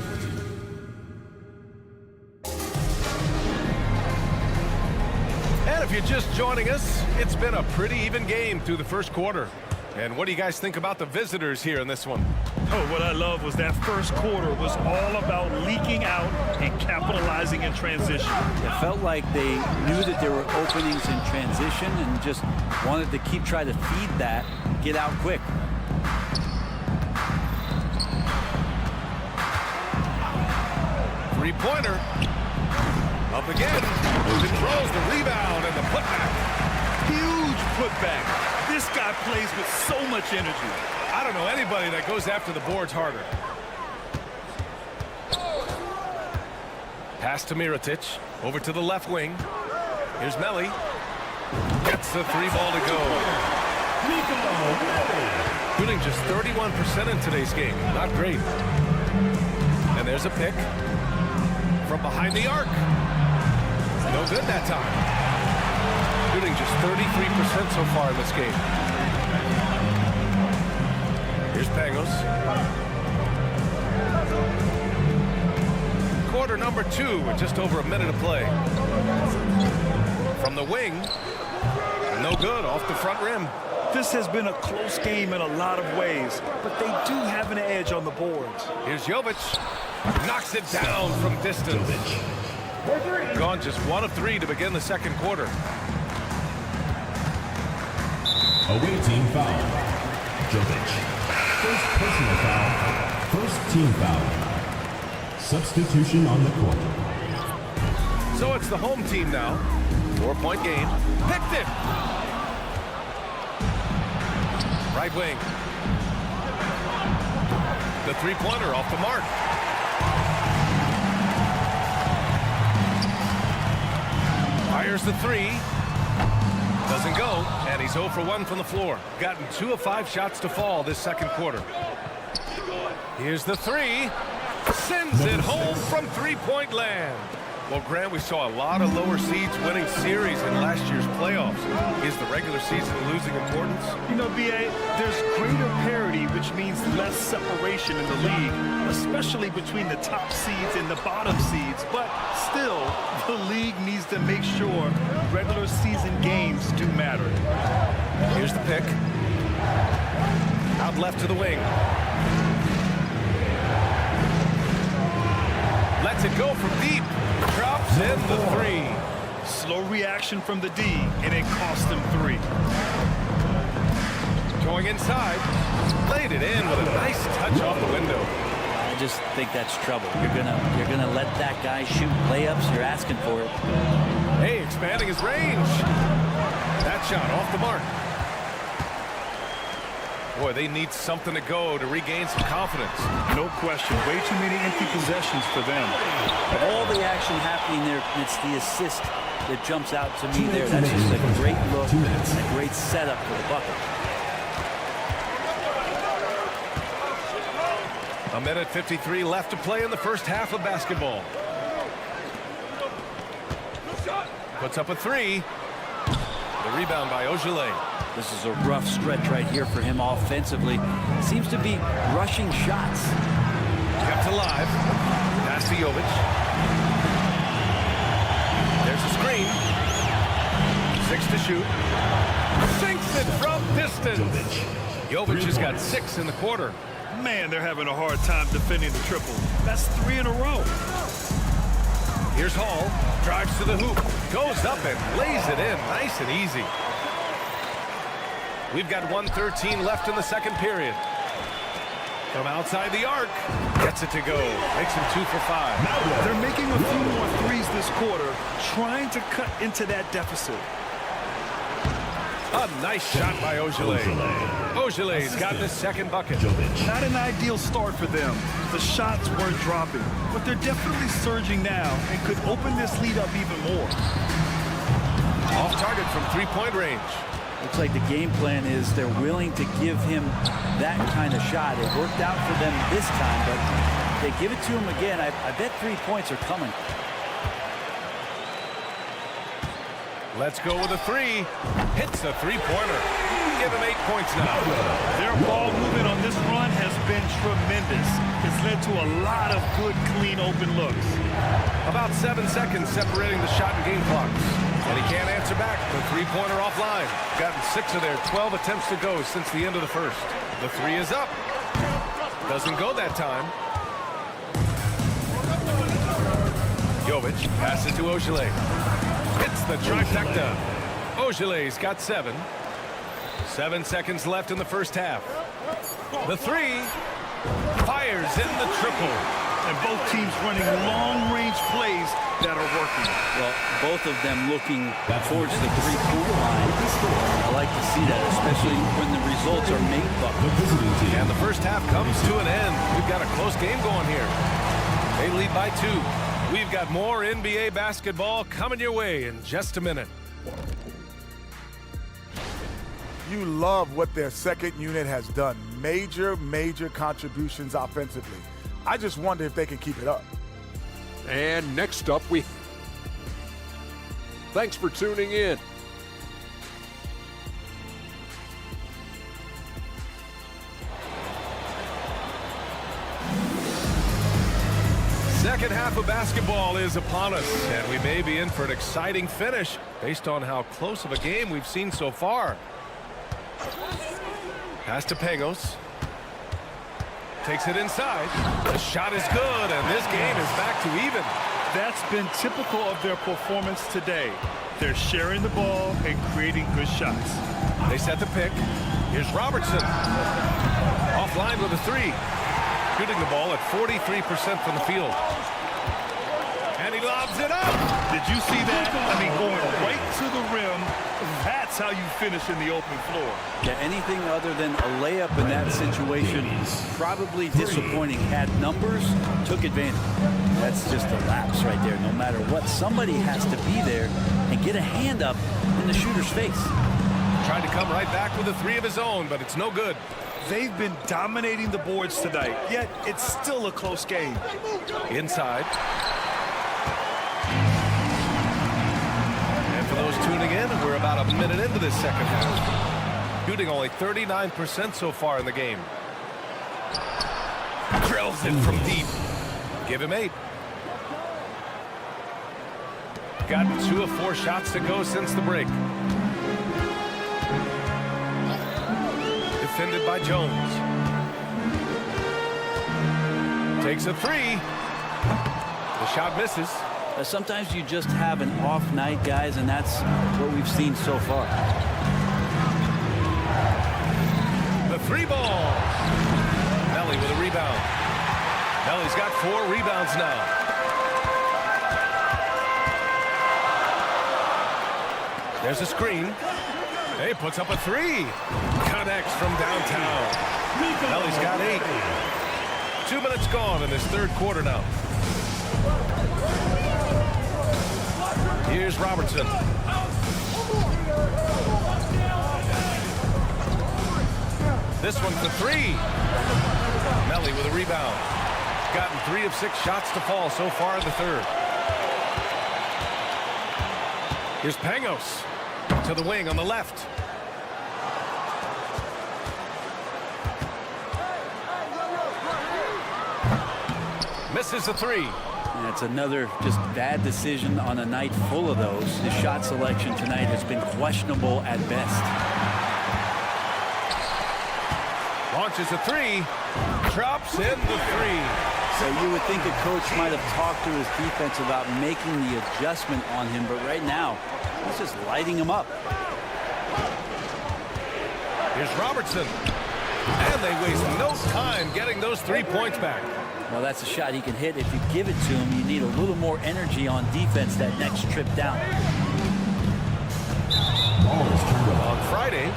And if you're just joining us, it's been a pretty even game through the first quarter. And what do you guys think about the visitors here in this one? Oh, what I love was that first quarter was all about leaking out and capitalizing in transition. It felt like they knew that there were openings in transition and just wanted to keep trying to feed that, get out quick. Three-pointer. Up again. Controls the rebound and the putback. Huge putback. This guy plays with so much energy. I don't know anybody that goes after the boards harder. Pass to Mirotic. Over to the left wing. Here's Melly. Gets the 3-ball to go. Shooting just 31% in today's game. Not great. And there's a pick from behind the arc. No good that time. Shooting just 33% so far in this game. Here's Pangos. Quarter number 2 with just over a minute to play. From the wing. No good off the front rim. This has been a close game in a lot of ways, but they do have an edge on the boards. Here's Jovic. Knocks it down from distance. Gone just 1 of 3 to begin the second quarter. Away team foul. Jovic. First personal foul. First team foul. Substitution on the court. So it's the home team now. 4-point game. Picked it. Right wing. The three-pointer off the mark. Fires the 3. Doesn't go, and he's 0 for 1 from the floor. Gotten 2 of 5 shots to fall this second quarter. Here's the 3. Sends it home from three-point land. Well, Grant, we saw a lot of lower seeds winning series in last year's playoffs. Is the regular season losing importance? You know, B.A., there's greater parity, which means less separation in the league, especially between the top seeds and the bottom seeds. But still, the league needs to make sure regular season games do matter. Here's the pick. Out left to the wing. Lets it go from deep. Drops in the 3. Slow reaction from the D, and it cost them 3. Going inside. Laid it in with a nice touch off the window. I just think that's trouble. You're gonna let that guy shoot layups. You're asking for it. Hey, expanding his range. That shot off the mark. Boy, they need something to go to regain some confidence. No question. Way too many empty possessions for them. All the action happening there, it's the assist that jumps out to me there. That's just a great look and a great setup for the bucket. A minute 53 left to play in the first half of basketball. Puts up a 3. The rebound by Ogilvy. This is a rough stretch right here for him offensively. Seems to be rushing shots. Kept alive. Pass to Jovic. There's a screen. 6 to shoot. Sinks it from distance. Jovic has got 6 in the quarter. Man, they're having a hard time defending the triple. That's 3 in a row. Here's Hall. Drives to the hoop. Goes up and lays it in. Nice and easy. We've got 1:13 left in the second period. From outside the arc. Gets it to go. Makes him 2 for 5. They're making a few more threes this quarter, trying to cut into that deficit. A nice shot by Ogilvy. Ogilvy's got his second bucket. Not an ideal start for them. The shots weren't dropping, but they're definitely surging now and could open this lead up even more. Off target from three-point range. Looks like the game plan is they're willing to give him that kind of shot. It worked out for them this time, but if they give it to him again, I bet 3 points are coming. Let's go with a 3. Hits a three-pointer. Give him 8 points now. Their ball movement on this run has been tremendous. It's led to a lot of good, clean, open looks. About 7 seconds separating the shot and game clocks. And he can't answer back. The three-pointer offline. Gotten 6 of their 12 attempts to go since the end of the first. The 3 is up. Doesn't go that time. Jovic passes to Ogilvy. Hits the trifecta. Ogilvy's got 7. 7 seconds left in the first half. The 3 fires in the triple. And both teams running long-range plays that are working. Well, both of them looking towards the three-point line. I like to see that, especially when the results are made buckets. And the first half comes to an end. We've got a close game going here. They lead by 2. We've got more NBA basketball coming your way in just a minute. You love what their second unit has done. Major contributions offensively. I just wonder if they can keep it up. And next up, we Thanks for tuning in. Second half of basketball is upon us, and we may be in for an exciting finish based on how close of a game we've seen so far. Pass to Pangos. Takes it inside. The shot is good, and this game is back to even. That's been typical of their performance today. They're sharing the ball and creating good shots. They set the pick. Here's Robertson. Offline with a three. Shooting the ball at 43% from the field. And he lobs it up. Did you see that? I mean, going right to the rim. That's how you finish in the open floor. Yeah, anything other than a layup in that situation is probably disappointing. Had numbers, took advantage. That's just a lapse right there. No matter what, somebody has to be there and get a hand up in the shooter's face. Tried to come right back with a three of his own, but it's no good. They've been dominating the boards tonight, yet it's still a close game. Inside. And for those tuning in, we're about a minute into this second half. Shooting only 39% so far in the game. Drills it from deep. Give him 8. Got 2 of 4 shots to go since the break. Defended by Jones. Takes a 3. The shot misses. Sometimes you just have an off night, guys, and that's what we've seen so far. The 3 ball. Melly with a rebound. Melly's got 4 rebounds now. There's a screen. Hey, puts up a 3. Connects from downtown. Melly's got 8. 2 minutes gone in this third quarter now. Here's Robertson. This one for 3. Melly with a rebound. Gotten 3 of 6 shots to fall so far in the third. Here's Pangos to the wing on the left. Misses a 3. That's another just bad decision on a night full of those. His shot selection tonight has been questionable at best. Launches a 3. Drops in the 3. So you would think a coach might have talked to his defense about making the adjustment on him, but right now, he's just lighting him up. Here's Robertson. And they waste no time getting those 3 points back. Well, that's a shot he can hit. If you give it to him, you need a little more energy on defense that next trip down. On Friday.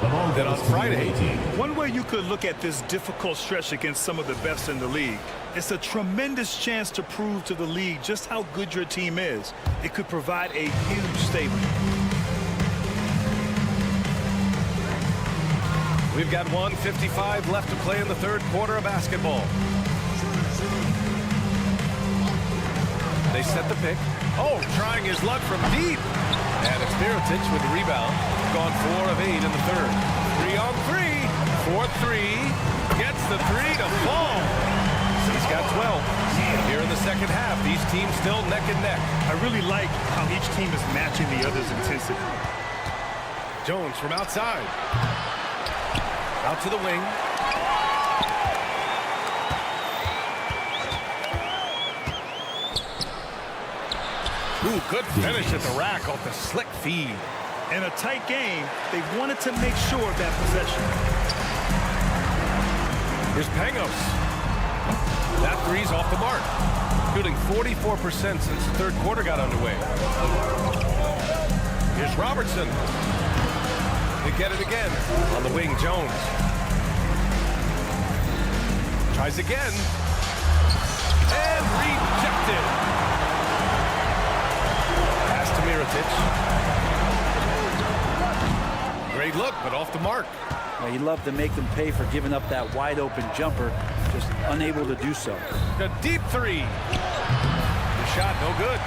One way you could look at this difficult stretch against some of the best in the league, it's a tremendous chance to prove to the league just how good your team is. It could provide a huge statement. We've got 1:55 left to play in the third quarter of basketball. They set the pick. Oh, trying his luck from deep. And it's Mirotic with the rebound. Gone 4 of 8 in the third. 3 on 3. 4-3. Gets the 3 to fall. He's got 12. Here in the second half, these teams still neck and neck. I really like how each team is matching the other's intensity. Jones from outside. Out to the wing. Ooh, good finish at the rack off the slick feed. In a tight game, they wanted to make sure of that possession. Here's Pangos. That 3's off the mark. Shooting 44% since the third quarter got underway. Here's Robertson. They get it again. On the wing, Jones. Tries again. And rejected. Pass to Mirotic. Great look, but off the mark. Well, he'd love to make them pay for giving up that wide open jumper. Just unable to do so. A deep 3. The shot no good.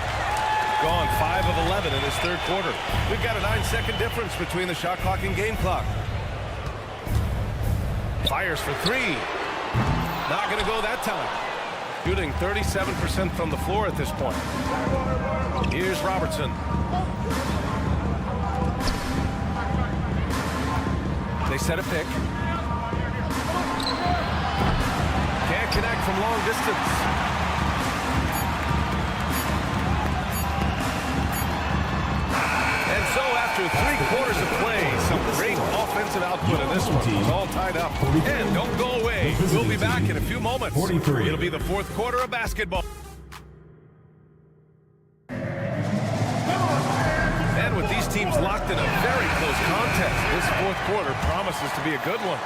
gone 5 of 11 in this third quarter. We've got a 9-second difference between the shot clock and game clock. Fires for three. Not going to go that time. Shooting 37% from the floor at this point. Here's Robertson. They set a pick. Can't connect from long distance. And so after 3 quarters of play, some great offensive output in this one. It's all tied up. And don't go away. We'll be back in a few moments. It'll be the fourth quarter of basketball. And with these teams locked in a very close contest, this fourth quarter promises to be a good one.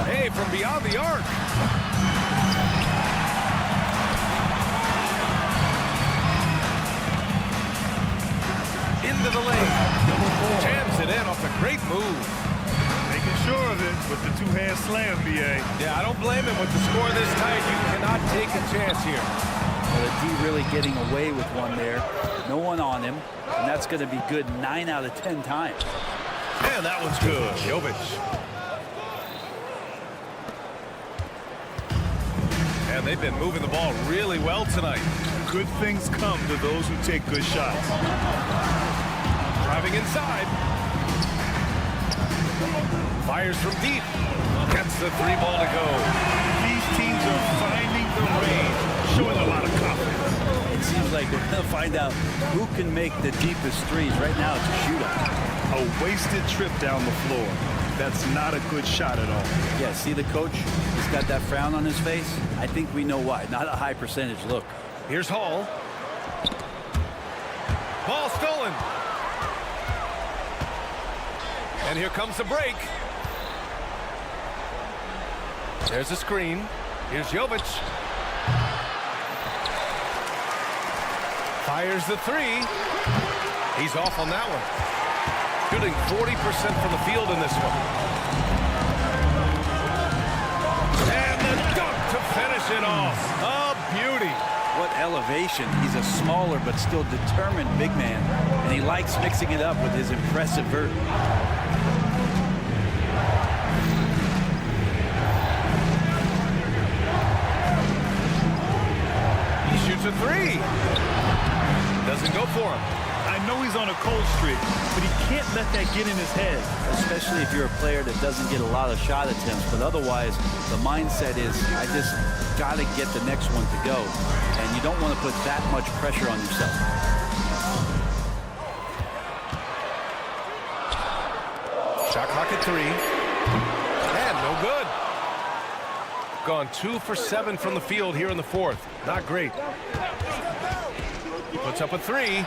Hey, from beyond the arc. Into the lane. Jams it in off a great move. Making sure of it with the two-hand slam, B.A. Yeah, I don't blame him with the score this tight. You cannot take a chance here. Well, the D really getting away with one there. No one on him, and that's going to be good 9 out of 10 times. And that one's good. Jovic. And they've been moving the ball really well tonight. Good things come to those who take good shots. Driving inside. Fires from deep. Gets the 3 ball to go. These teams are finding the range, showing a lot of confidence. It seems like we're going to find out who can make the deepest threes. Right now, it's a shootout. A wasted trip down the floor. That's not a good shot at all. Yeah, see the coach? He's got that frown on his face. I think we know why. Not a high percentage look. Here's Hall. Ball stolen. And here comes the break. There's a screen. Here's Jovic. Fires the 3. He's off on that one. Shooting 40% from the field in this one. And the dunk to finish it off. A beauty. What elevation. He's a smaller but still determined big man. And he likes mixing it up with his impressive vert. He shoots a 3. Doesn't go for him. I know he's on a cold streak, but he can't let that get in his head. Especially if you're a player that doesn't get a lot of shot attempts. But otherwise, the mindset is, I just got to get the next one to go. And you don't want to put that much pressure on yourself. Shot clock at 3. And no good. Gone 2 for 7 from the field here in the fourth. Not great. Puts up a 3.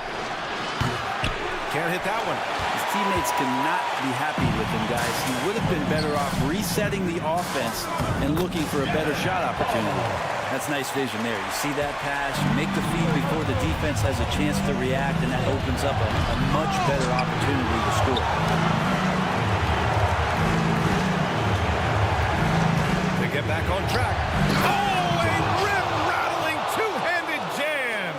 Can't hit that one. His teammates cannot be happy with him, guys. He would have been better off resetting the offense and looking for a better shot opportunity. That's nice vision there. You see that pass, you make the feed before the defense has a chance to react, and that opens up a much better opportunity to score. They get back on track. Oh, a rip-rattling two-handed jam.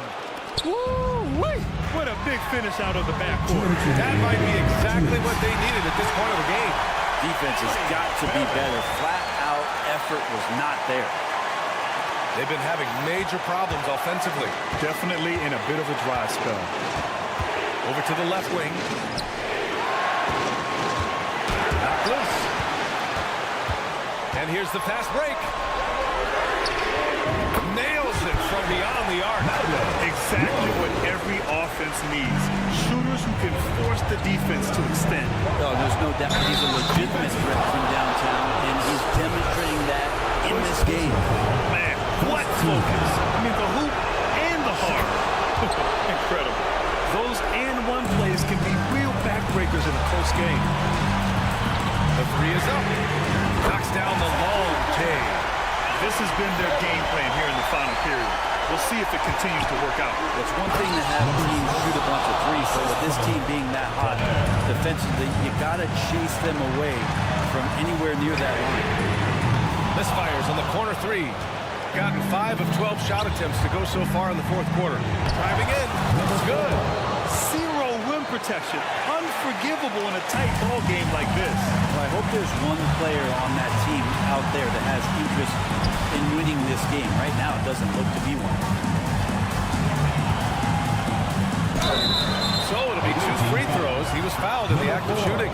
Woo-wee! What a big finish out of the backcourt. That might be exactly what they needed at this point of the game. Defense has got to be better. Flat-out effort was not there. They've been having major problems offensively. Definitely in a bit of a dry spell. Over to the left wing. Not loose. And here's the fast break. Nails it from beyond the arc. Exactly what every offense needs. Shooters who can force the defense to extend. No, there's no doubt he's a legitimate threat from downtown, and he's demonstrating that in this game. Man, what focus. I mean, the hoop and the heart. Incredible. Those and-one plays can be real backbreakers in a close game. The 3 is up. Knocks down the long J. This has been their game plan here in the final period. We'll see if it continues to work out. It's one thing to have teams shoot a bunch of threes, but with this team being that hot defensively, you got to chase them away from anywhere near that line. Misfires on the corner 3. gotten 5 of 12 shot attempts to go so far in the fourth quarter. Driving in. That's good. Zero rim protection. Unforgivable in a tight ball game like this. Well, I hope there's one player on that team out there that has interest in winning this game. Right now, it doesn't look to be one. So it'll be 2 free throws. He was fouled in the act of shooting.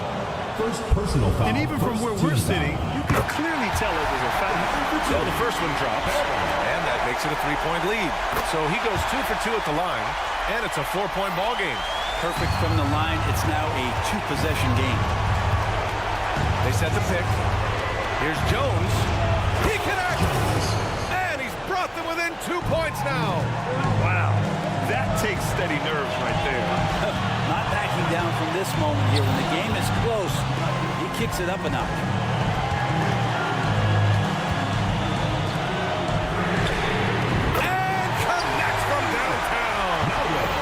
First personal foul. And even from where we're sitting, you can clearly tell it was a foul. So the first one drops, and that makes it a 3-point lead. So he goes 2 for 2 at the line, and it's a 4-point ball game. Perfect from the line. It's now a 2-possession game. They set the pick. Here's Jones. He connects, and he's brought them within 2 points now. Wow, that takes steady nerves right there. Not backing down from this moment here. When the game is close, he kicks it up a notch. And connects from downtown.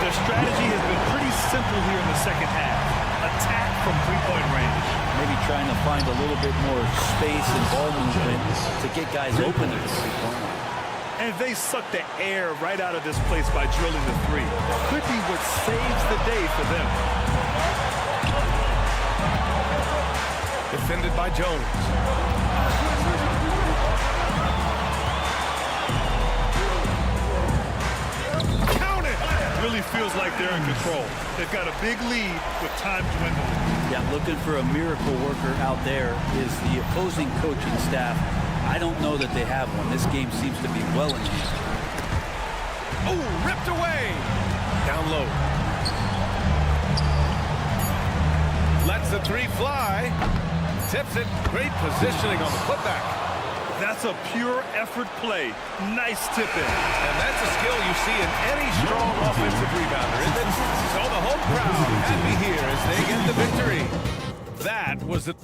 Their strategy has been pretty simple here in the second half. Attack from 3-point range. Maybe trying to find a little bit more space and ball movement to get guys open at the 3-point line. And they suck the air right out of this place by drilling the 3. Could be what saves the day for them. Defended by Jones. Count it! Really feels like they're in control. They've got a big lead with time dwindling. Yeah, looking for a miracle worker out there is the opposing coaching staff. I don't know that they have one. This game seems to be well in hand. Oh, ripped away. Down low. Lets the 3 fly. Tips it. Great positioning on the putback. That's a pure effort play. Nice tip in. And that's a skill you see in any strong offensive rebounder, isn't it? So the home crowd happy here as they get the victory. That was the...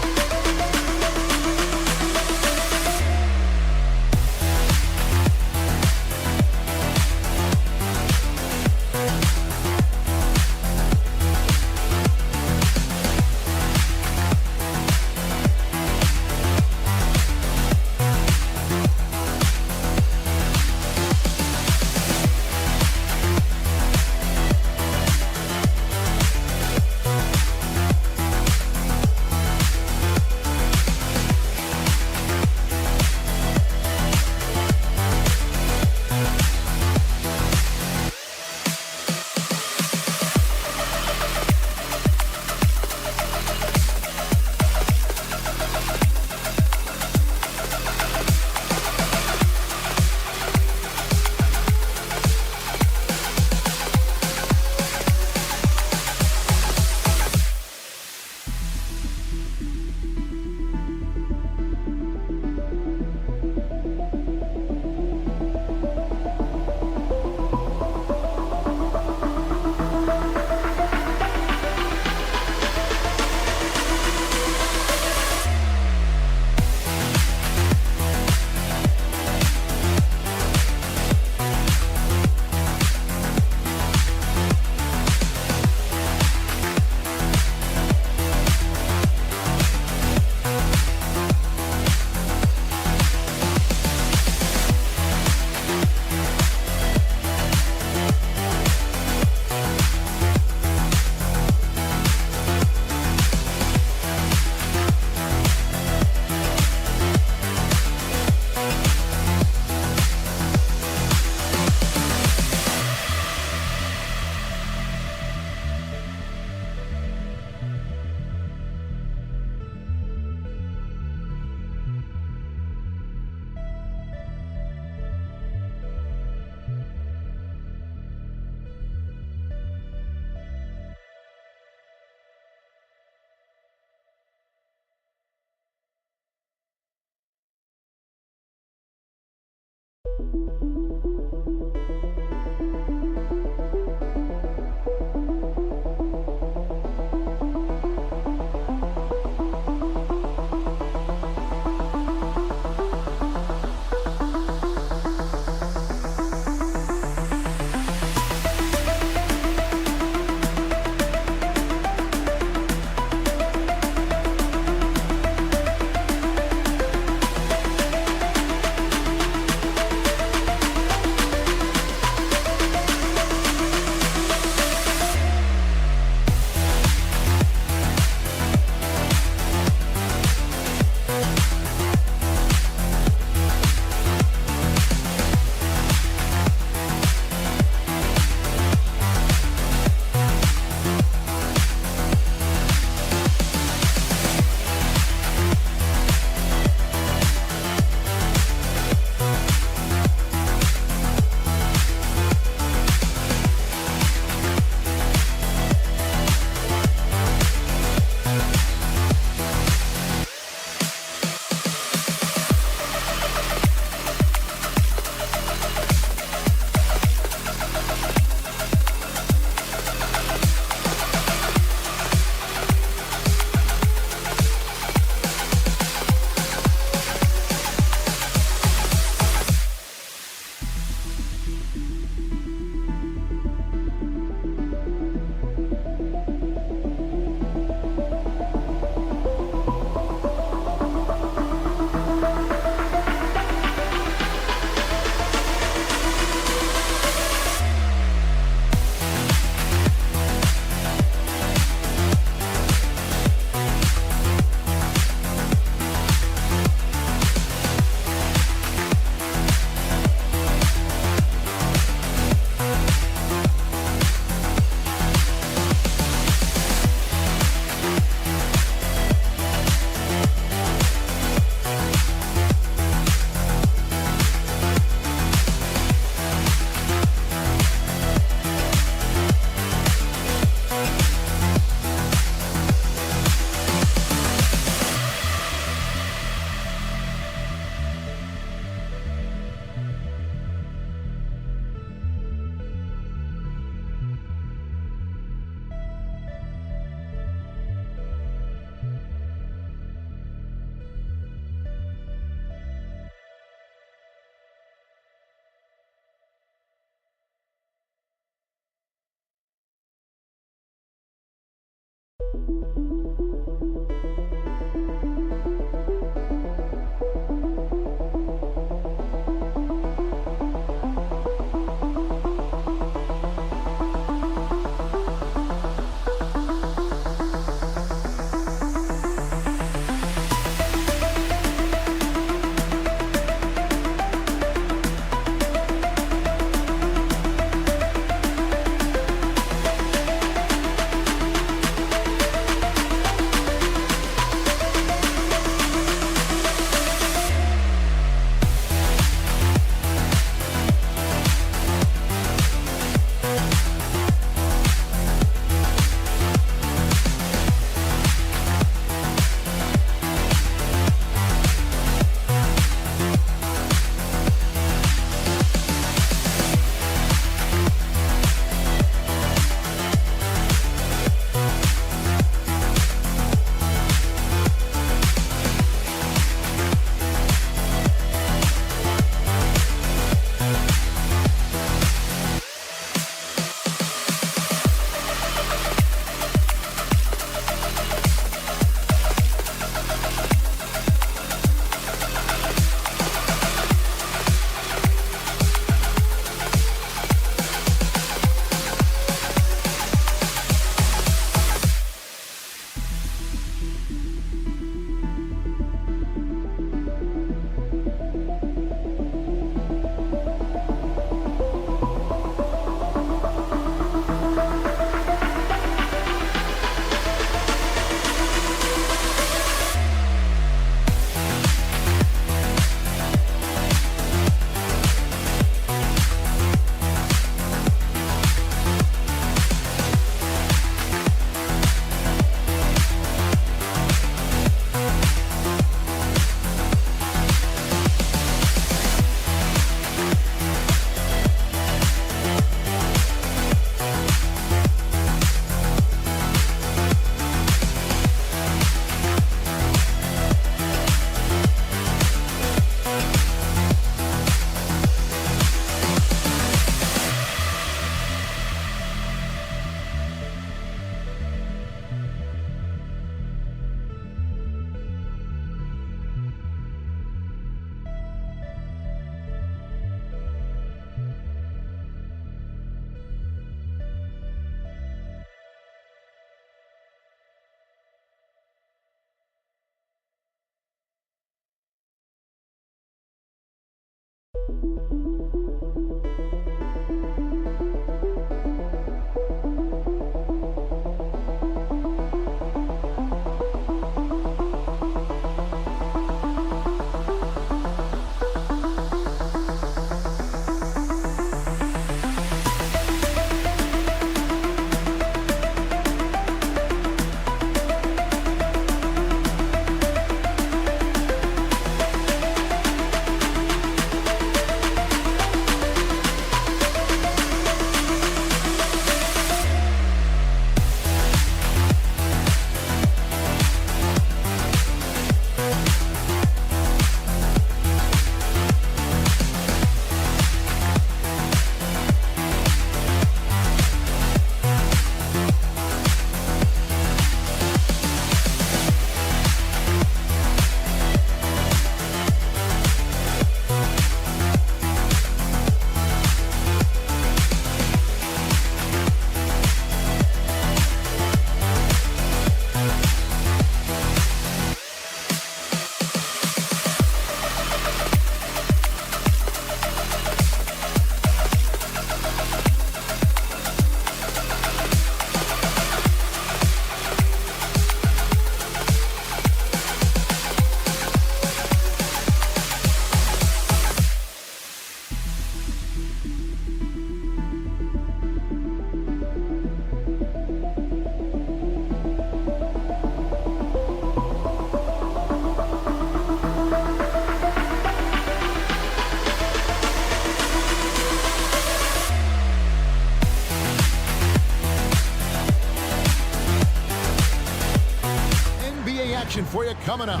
action for you coming up.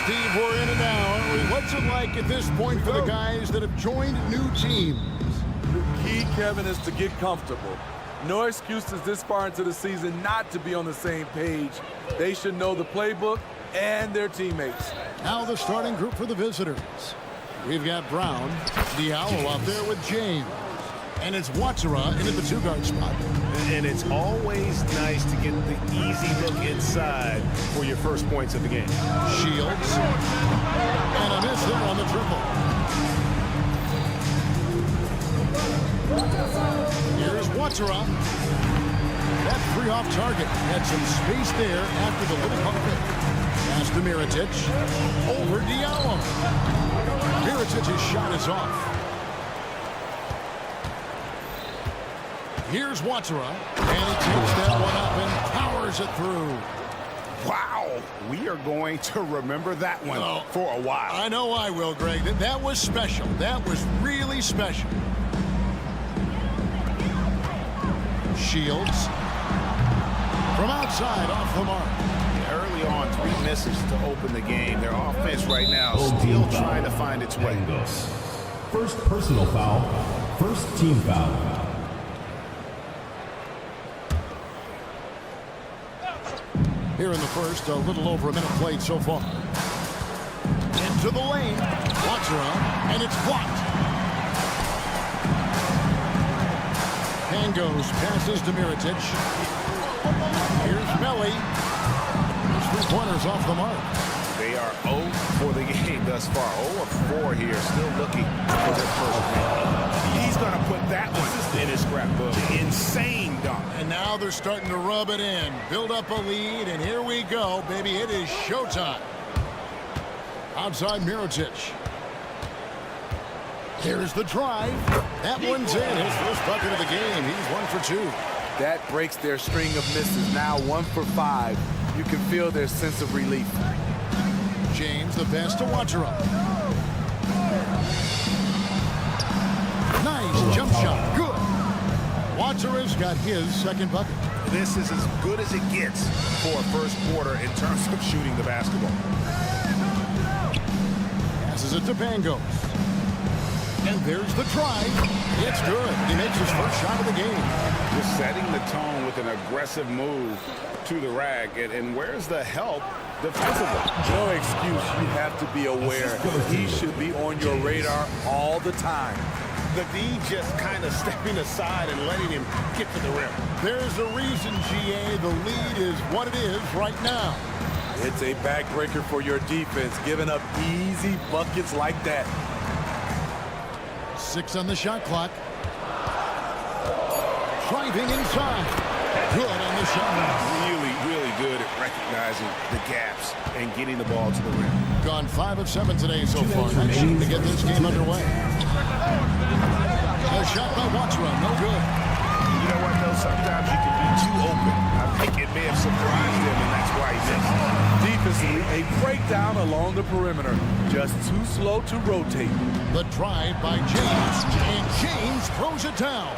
Steve, we're in it now, aren't we? What's it like at this point for the guys that have joined new teams? The key, Kevin, is to get comfortable. No excuses this far into the season not to be on the same page. They should know the playbook and their teammates. Now the starting group for the visitors. We've got Brown, Diallo out there with James. And it's Watsara into the two-guard spot. And it's always nice to get the easy look inside for your first points of the game. Shields. And a miss there on the triple. Here's Watsara. That three off target. Had some space there after the little pump fake. Pass to Mirotic. Over Diallo. Mirotic's shot is off. Here's Watsara, and he takes that one up and powers it through. Wow, we are going to remember that one for a while. I know I will, Greg. That was special. That was really special. Shields from outside off the mark. Early on, 3 misses to open the game. Their offense right now is still trying to find its way. First personal foul. First team foul. Here in the first, a little over a minute played so far. Into the lane. Watsara, and it's blocked. Pangos passes to Mirotic. Here's Melli. His 3 pointers off the mark. They are 0 for the game thus far. 0 of 4 here, still looking for their first win. He's going to put that one in his scrapbook. Insane dunk. And now they're starting to rub it in. Build up a lead, and here we go, baby. It is showtime. Outside Mirotic. Here's the drive. That one's in. His first bucket of the game. He's 1 for 2. That breaks their string of misses. Now 1 for 5. You can feel their sense of relief. James, the pass to Watsara. Nice jump shot. Good. Watsara's got his second bucket. This is as good as it gets for a first quarter in terms of shooting the basketball. Passes it to Pangos. And there's the drive. It's good. He makes his first shot of the game. Just setting the tone with an aggressive move to the rack. And where's the help defensively? No excuse. You have to be aware. He should be on your radar all the time. The D just kind of stepping aside and letting him get to the rim. There's a reason, GA. The lead is what it is right now. It's a backbreaker for your defense, giving up easy buckets like that. 6 on the shot clock. Driving inside. Good on the shot. Really good at recognizing the gaps and getting the ball to the rim. Gone 5 of 7 today so far. Nice to get this game underway. A shot by Watsara, no good. You know what, though? Sometimes you can be too open. I think it may have surprised him, and that's why he missed. Defensively, a breakdown along the perimeter. Just too slow to rotate. The drive by James, and James throws it down.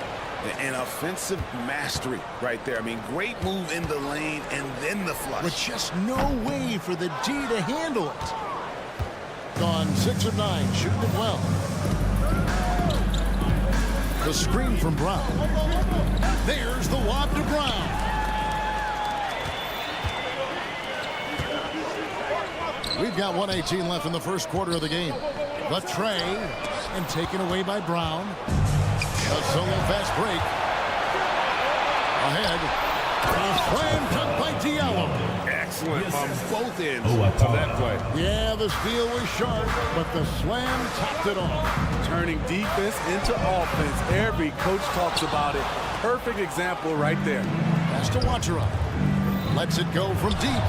An offensive mastery right there. I mean, great move in the lane and then the flush. With just no way for the D to handle it. Gone 6 of 9, shooting it well. The screen from Brown. There's the lob to Brown. We've got 1:18 left in the first quarter of the game. The tray, and taken away by Brown. A solo fast break. Ahead. A slam dunk by Diallo. Excellent on both ends of that play. Yeah, the steal was sharp, but the slam topped it off. Turning defense into offense. Every coach talks about it. Perfect example right there. Pass to Watsara. Lets it go from deep.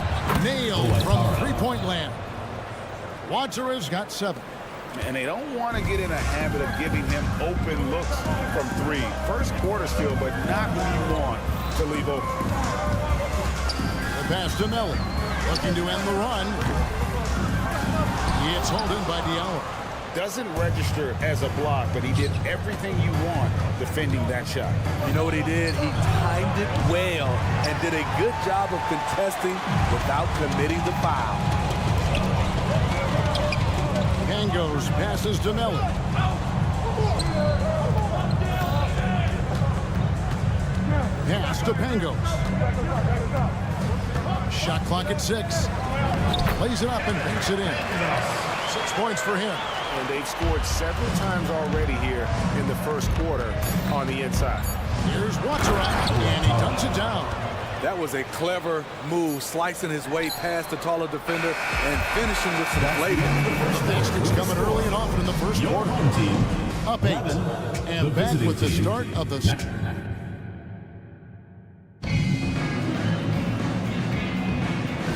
Nailed from three-point land. Watsara's got 7. And they don't want to get in a habit of giving him open looks from 3. First quarter still, but not who you want to leave open. The pass to Melli. Looking to end the run. It's held in by Diallo. Doesn't register as a block, but he did everything you want defending that shot. You know what he did? He timed it well and did a good job of contesting without committing the foul. Pangos passes to Melli. Pangos. Shot clock at 6. Plays it up and banks it in. 6 points for him. And they've scored several times already here in the first quarter on the inside. Here's Watera, and he dunks it down. That was a clever move, slicing his way past the taller defender and finishing with some flavor. Basket's coming early and often in the first quarter. Up 8, and back with the start of the...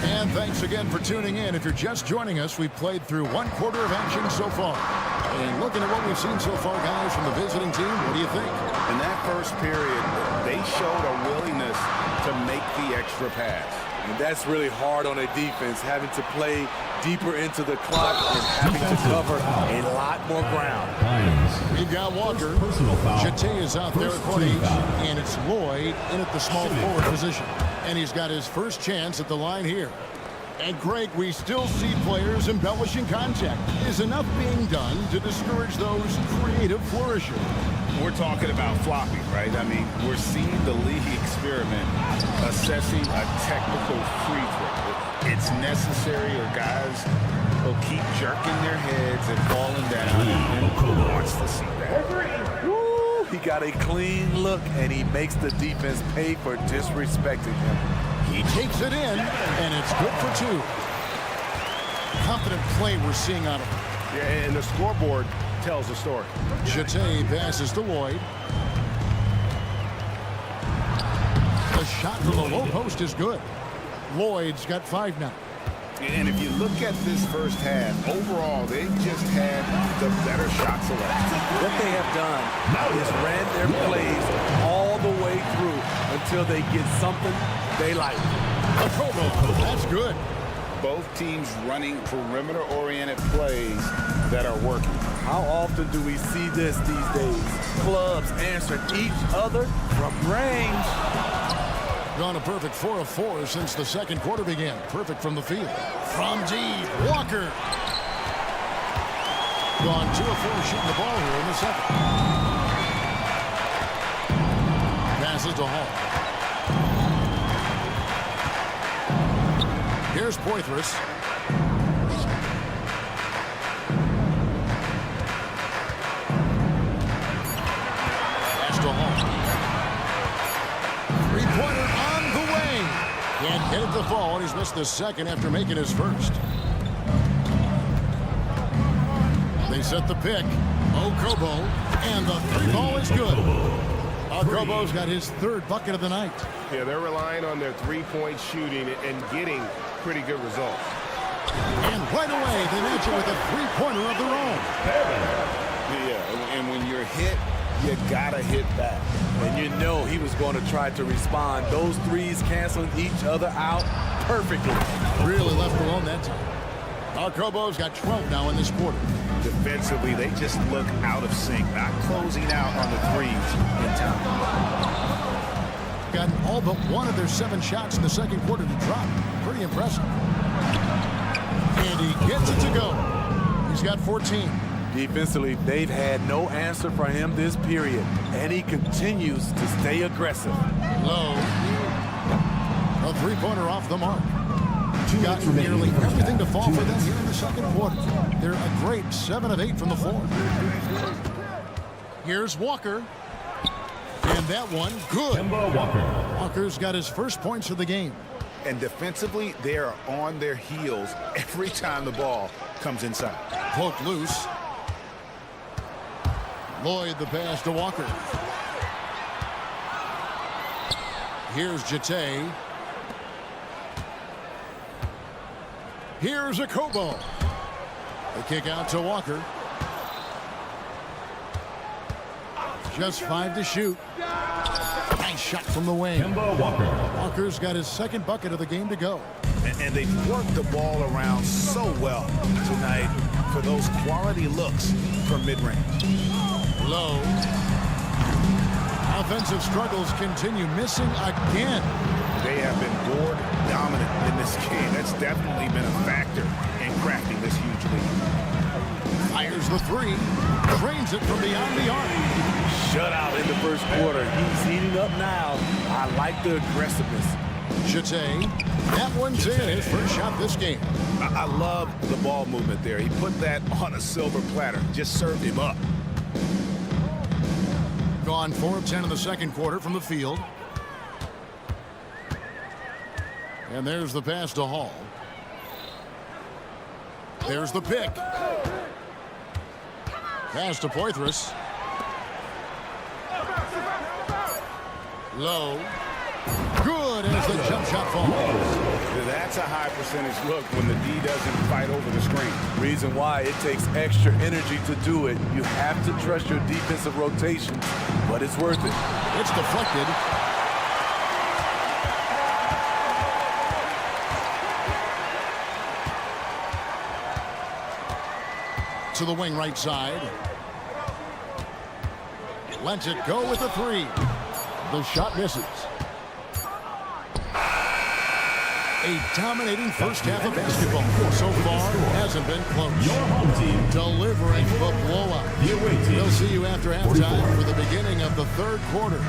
And thanks again for tuning in. If you're just joining us, we've played through 1 quarter of action so far. And looking at what we've seen so far, guys, from the visiting team, what do you think? In that first period, they showed a willingness to make the extra pass. And that's really hard on a defense, having to play deeper into the clock and having to cover a lot more ground. We've got Walker. Jete is out there at point H, and it's Lloyd in at the small forward position. And he's got his first chance at the line here. And Greg, we still see players embellishing contact. Is enough being done to discourage those creative flourishes? We're talking about flopping, right? I mean, we're seeing the league experiment assessing a technical free throw. It's necessary, or guys will keep jerking their heads and falling down. And who wants to see that? Woo, he got a clean look, and he makes the defense pay for disrespecting him. He takes it in, and it's good for 2. Confident play we're seeing out of him. Yeah, and the scoreboard tells the story. Jete passes to Lloyd. The shot from the low post is good. Lloyd's got 5 now. And if you look at this first half, overall, they just had the better shot selection. What they have done is ran their plays all the way through until they get something they like. That's good. Both teams running perimeter-oriented plays that are working. How often do we see this these days? Clubs answering each other from range. Gone a perfect 4 of 4 since the second quarter began. Perfect from the field. From deep, Walker. Gone 2 of 4 shooting the ball here in the second. Passes to Hall. Here's Poitras. Pass to Hall. Three-pointer on the way. Can't get it to fall. He's missed the second after making his first. They set the pick. Okobo. And the 3 ball is good. Okobo's got his 3rd bucket of the night. Yeah, they're relying on their 3-point shooting and getting pretty good results. And right away, they match it with a 3-pointer of their own. Yeah, and when you're hit, you gotta hit back. And you know he was going to try to respond. Those threes canceling each other out perfectly. Really left alone that time. Okobo's got 12 now in this quarter. Defensively, they just look out of sync, not closing out on the threes in time. Gotten all but 1 of their 7 shots in the second quarter to drop. Pretty impressive. And he gets it to go. He's got 14. Defensively, they've had no answer for him this period, and he continues to stay aggressive. Low. A 3-pointer off the mark. Got nearly everything to fall for them here in the second quarter. They're a great 7 of 8 from the floor. Here's Walker. And that one, good. Walker's got his first points of the game. And defensively, they are on their heels every time the ball comes inside. Poked loose. Lloyd the pass to Walker. Here's Jete. Here's Okobo. The kick out to Walker. Just 5 to shoot. Nice shot from the wing. Walker's got his 2nd bucket of the game to go. And they've worked the ball around so well tonight for those quality looks from mid-range. Low. Offensive struggles continue, missing again. They have been board dominant in this game. That's definitely been a factor in crafting this huge lead. Fires the 3. Drains it from beyond the arc. shutout in the first quarter. He's heating up now. I like the aggressiveness. Chate, that one's in his first shot this game. I love the ball movement there. He put that on a silver platter. Just served him up. Gone 4 of 10 in the second quarter from the field. And there's the pass to Hall. There's the pick. Pass to Poitras. Low. Good as the jump shot falls. That's a high percentage look when the D doesn't fight over the screen. Reason why it takes extra energy to do it. You have to trust your defensive rotation, but it's worth it. It's deflected. To the wing right side. Lets it go with the three. The shot misses. A dominating first half of basketball. So far, hasn't been close. Your home team Delivering the blowout. The away team. We'll see you after halftime for the beginning of the third quarter.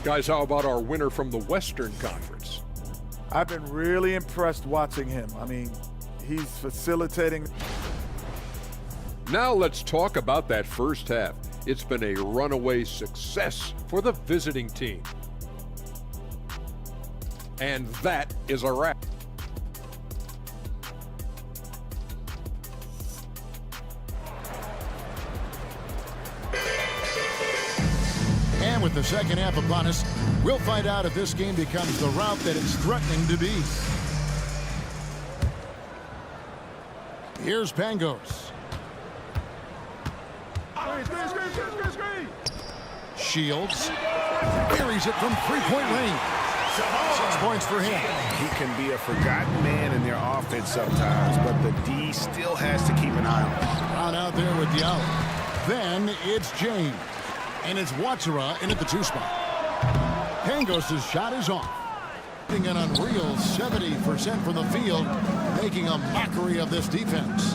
Guys, how about our winner from the Western Conference? I've been really impressed watching him. I mean, he's facilitating. Now let's talk about that first half. It's been a runaway success for the visiting team. And that is a wrap. And with the second half upon us, we'll find out if this game becomes the route that it's threatening to be. Here's Pangos. Shields carries it from three-point range. 6 points for him. He can be a forgotten man in their offense sometimes, but the D still has to keep an eye on him. Brown out there with Diallo. Then it's James. And it's Watsara in at the 2 spot. Pangos' shot is off. An unreal 70% from the field, making a mockery of this defense.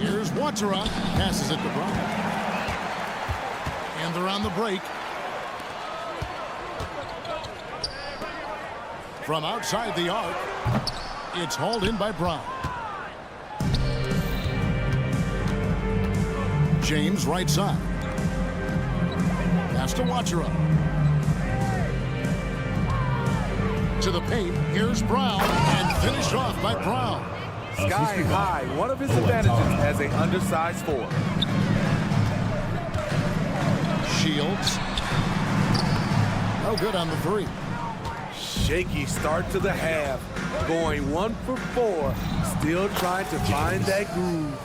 Here's Watsara. Passes it to Brown. And they're on the break. From outside the arc, it's hauled in by Brown. James right side. Pass to Watsara. To the paint. Here's Brown. And finished off by Brown. Sky high. One of his advantages as an undersized forward. Shields. No good on the three. Shaky start to the half. Going 1 for 4. Still trying to find that groove.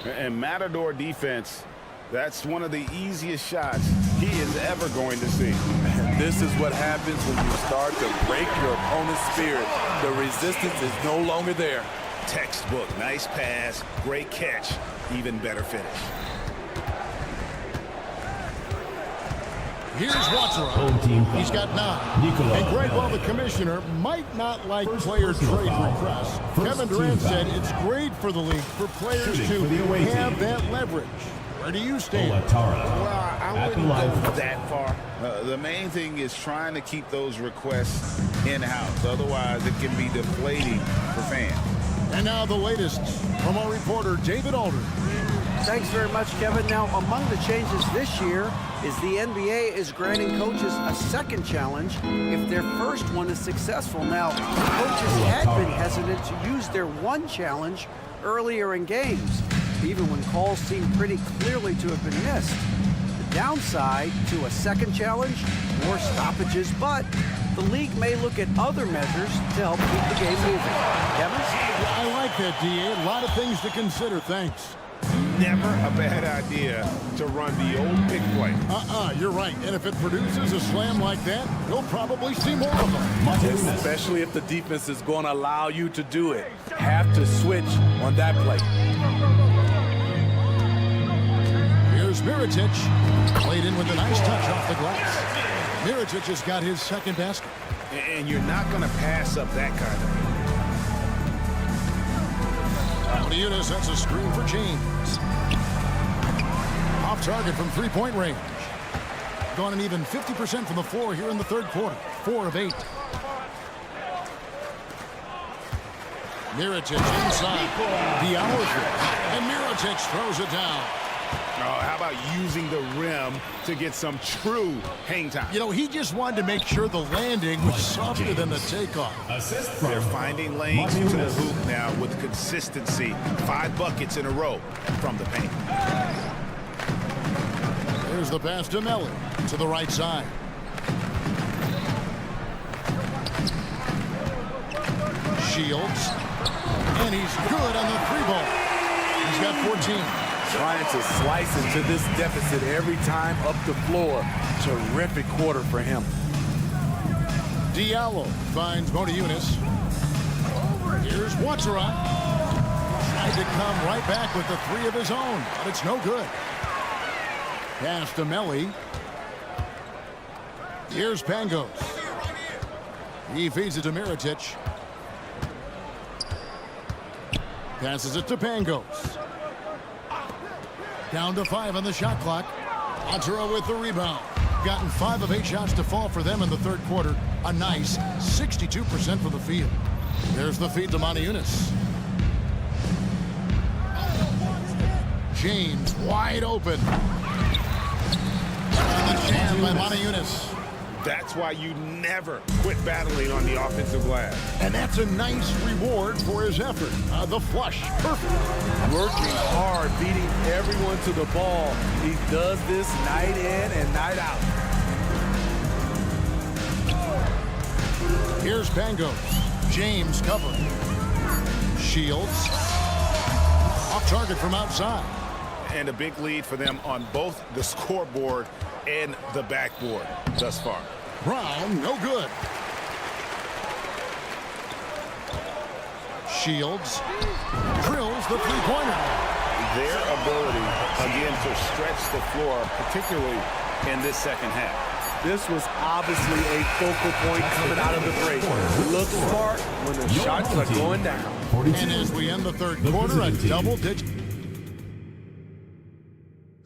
And Matador defense, that's one of the easiest shots he is ever going to see. And this is what happens when you start to break your opponent's spirit. The resistance is no longer there. Textbook, nice pass, great catch, even better finish. Here's Watsara. He's got 9. And Greg, while the commissioner might not like player trade requests, Kevin Durant said it's great for the league for players to have that leverage. Where do you stand? Well, I wouldn't go that far. The main thing is trying to keep those requests in-house. Otherwise, it can be deflating for fans. And now the latest from our reporter, David Aldridge. Thanks very much, Kevin. Now, among the changes this year is the NBA is granting coaches a second challenge if their first one is successful. Now, coaches had been hesitant to use their one challenge earlier in games, even when calls seemed pretty clearly to have been missed. The downside to a second challenge, more stoppages, but the league may look at other measures to help keep the game moving. Kevin? I like that, D.A. A lot of things to consider. Thanks. Never a bad idea to run the old pick play. You're right. And if it produces a slam like that, you'll probably see more of them. Especially if the defense is going to allow you to do it. Have to switch on that play. Here's Mirotic. Played in with a nice touch off the glass. Mirotic has got his second basket. And you're not going to pass up that kind of thing. Eunice sets a screen for James. Off target from three-point range. Gone an even 50% from the floor here in the third quarter. 4 of 8. Mirotic inside. Diallo, and Mirotic throws it down. Oh, how about using the rim to get some true hang time? You know, he just wanted to make sure the landing was softer than the takeoff. They're finding lanes to the hoop now with consistency. 5 buckets in a row from the paint. There's the pass to Melly to the right side. Shields. And he's good on the 3-ball. He's got 14. Trying to slice into this deficit every time up the floor. Terrific quarter for him. Diallo finds Motiejunas. Here's Watson. Tried to come right back with the 3 of his own, but it's no good. Pass to Melly. Here's Pangos. He feeds it to Mirotic. Passes it to Pangos. Down to 5 on the shot clock. Otero with the rebound. Gotten 5 of 8 shots to fall for them in the third quarter. A nice 62% from the field. There's the feed to Motiejunas. James wide open. And the jam by Motiejunas. That's why you never quit battling on the offensive glass. And that's a nice reward for his effort. The flush, perfect. Working hard, beating everyone to the ball. He does this night in and night out. Here's Pangos. James covering. Shields. Off target from outside. And a big lead for them on both the scoreboard and the backboard thus far. Brown, no good. Shields drills the three-pointer. Their ability, again, to stretch the floor, particularly in this second half. This was obviously a focal point coming out of the break. Look smart when the shots are going down. And as we end the third quarter, a double-digit.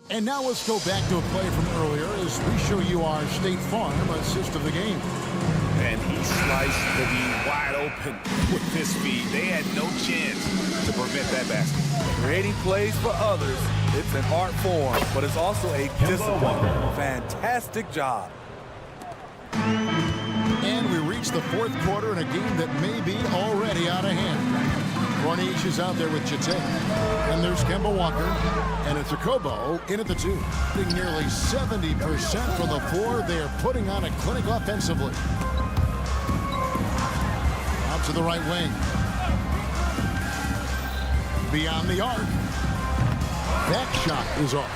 And now let's go back to a play from earlier as we show you our State Farm assist of the game. And he sliced the D wide open with his feed. They had no chance to prevent that basket. Creating plays for others, it's an art form, but it's also a discipline. Fantastic job. And we reach the fourth quarter in a game that may be already out of hand. Corniche is out there with Chite. And there's Kemba Walker. And it's Okobo in at the 2. Nearly 70% from the floor. They are putting on a clinic offensively. Out to the right wing. Beyond the arc. That shot is off.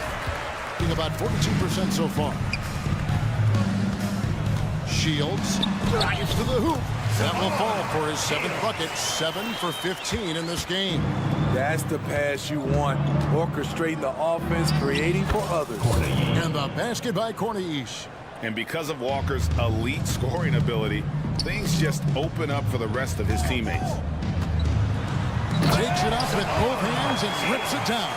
Being about 42% so far. Shields drives to the hoop. That will fall for his 7th bucket. 7 for 15 in this game. That's the pass you want. Orchestrating the offense, creating for others. And the basket by Corniche. And because of Walker's elite scoring ability, things just open up for the rest of his teammates. Takes it up with both hands and rips it down.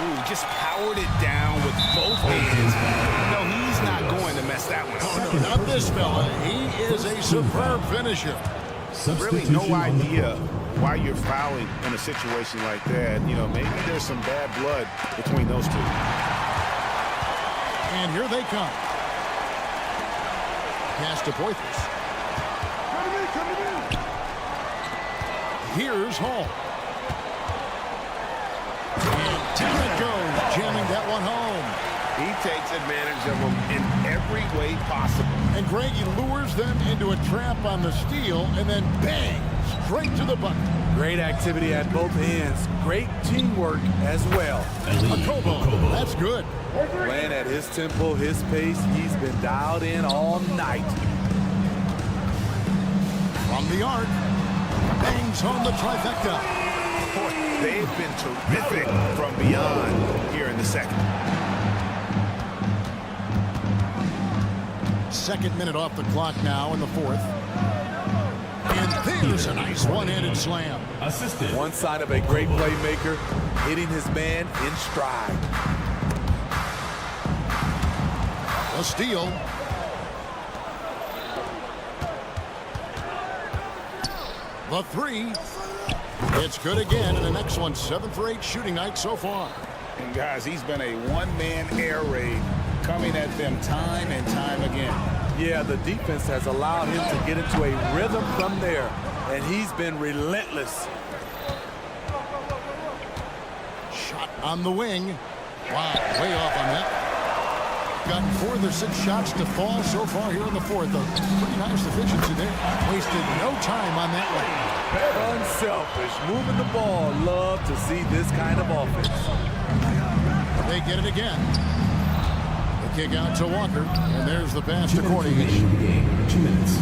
Ooh, just powered it down with both hands. No, he's not going to mess that one up. Oh, no, not this fella. He is a superb finisher. Really no idea why you're fouling in a situation like that. You know, maybe there's some bad blood between those two. And here they come. Pass to Poitras. Here's Hall. And down it goes, jamming that one home. He takes advantage of them in every way possible. And Greg, he lures them into a trap on the steal, and then bang, straight to the bucket. Great activity at both ends. Great teamwork as well. Okobo, that's good. Playing at his tempo, his pace. He's been dialed in all night. From the arc, bangs home the trifecta. Boy, they've been terrific from beyond here in the second. Second minute off the clock now in the fourth. And there's a nice one-handed slam. Assisted. One sign of a great playmaker, hitting his man in stride. A steal. The three. It's good again, and the next one 7 for 8 shooting night so far. And guys, he's been a one-man air raid coming at them time and time again. Yeah, the defense has allowed him to get into a rhythm from there, and he's been relentless. Shot on the wing. Wow, way off on that. Gotten 4 of their 6 shots to fall so far here in the fourth. A pretty nice efficiency there. Wasted no time on that one. Unselfish, moving the ball. Love to see this kind of offense. They get it again. The kick out to Walker, and there's the pass to Cordy. 2 minutes.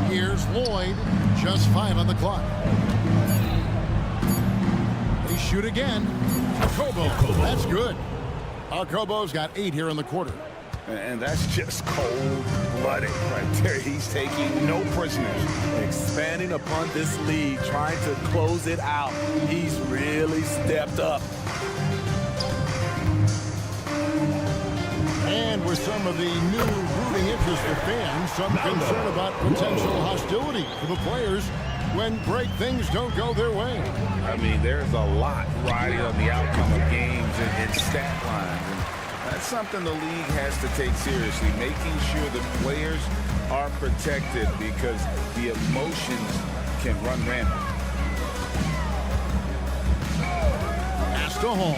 Here's Lloyd, just 5 on the clock. They shoot again. Kobo, that's good. Kobo's got 8 here in the quarter. And that's just cold-blooded right there. He's taking no prisoners. Expanding upon this lead, trying to close it out. He's really stepped up. And with some of the new rooting interest for fans, some concern about potential hostility for the players when great things don't go their way. I mean, there's a lot riding on the outcome of games and stat lines. And that's something the league has to take seriously, making sure the players are protected because the emotions can run rampant. Pass to Hall.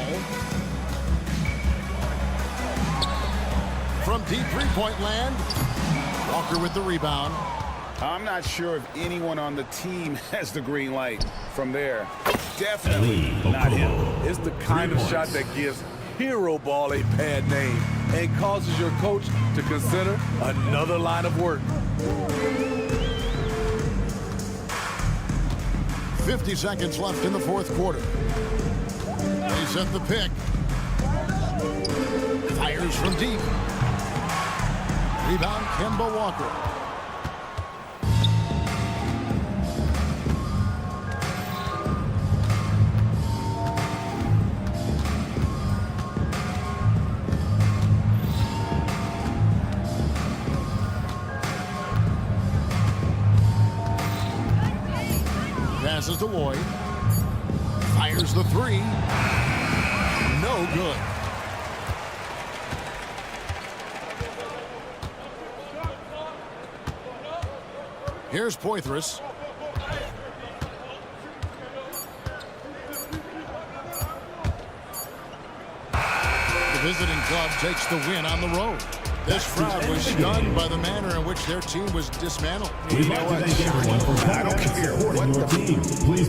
From deep three-point land, Walker with the rebound. I'm not sure if anyone on the team has the green light from there. Definitely not him. It's the kind of shot that gives hero ball a bad name and causes your coach to consider another line of work. 50 seconds left in the fourth quarter. They set the pick. Fires from deep. Rebound, Kemba Walker. Passes to Lloyd. Fires the three. No good. Here's Poitras. The visiting club takes the win on the road. This crowd was stunned by the manner in which their team was dismantled. We'd like to thank everyone for coming out and supporting your team. Please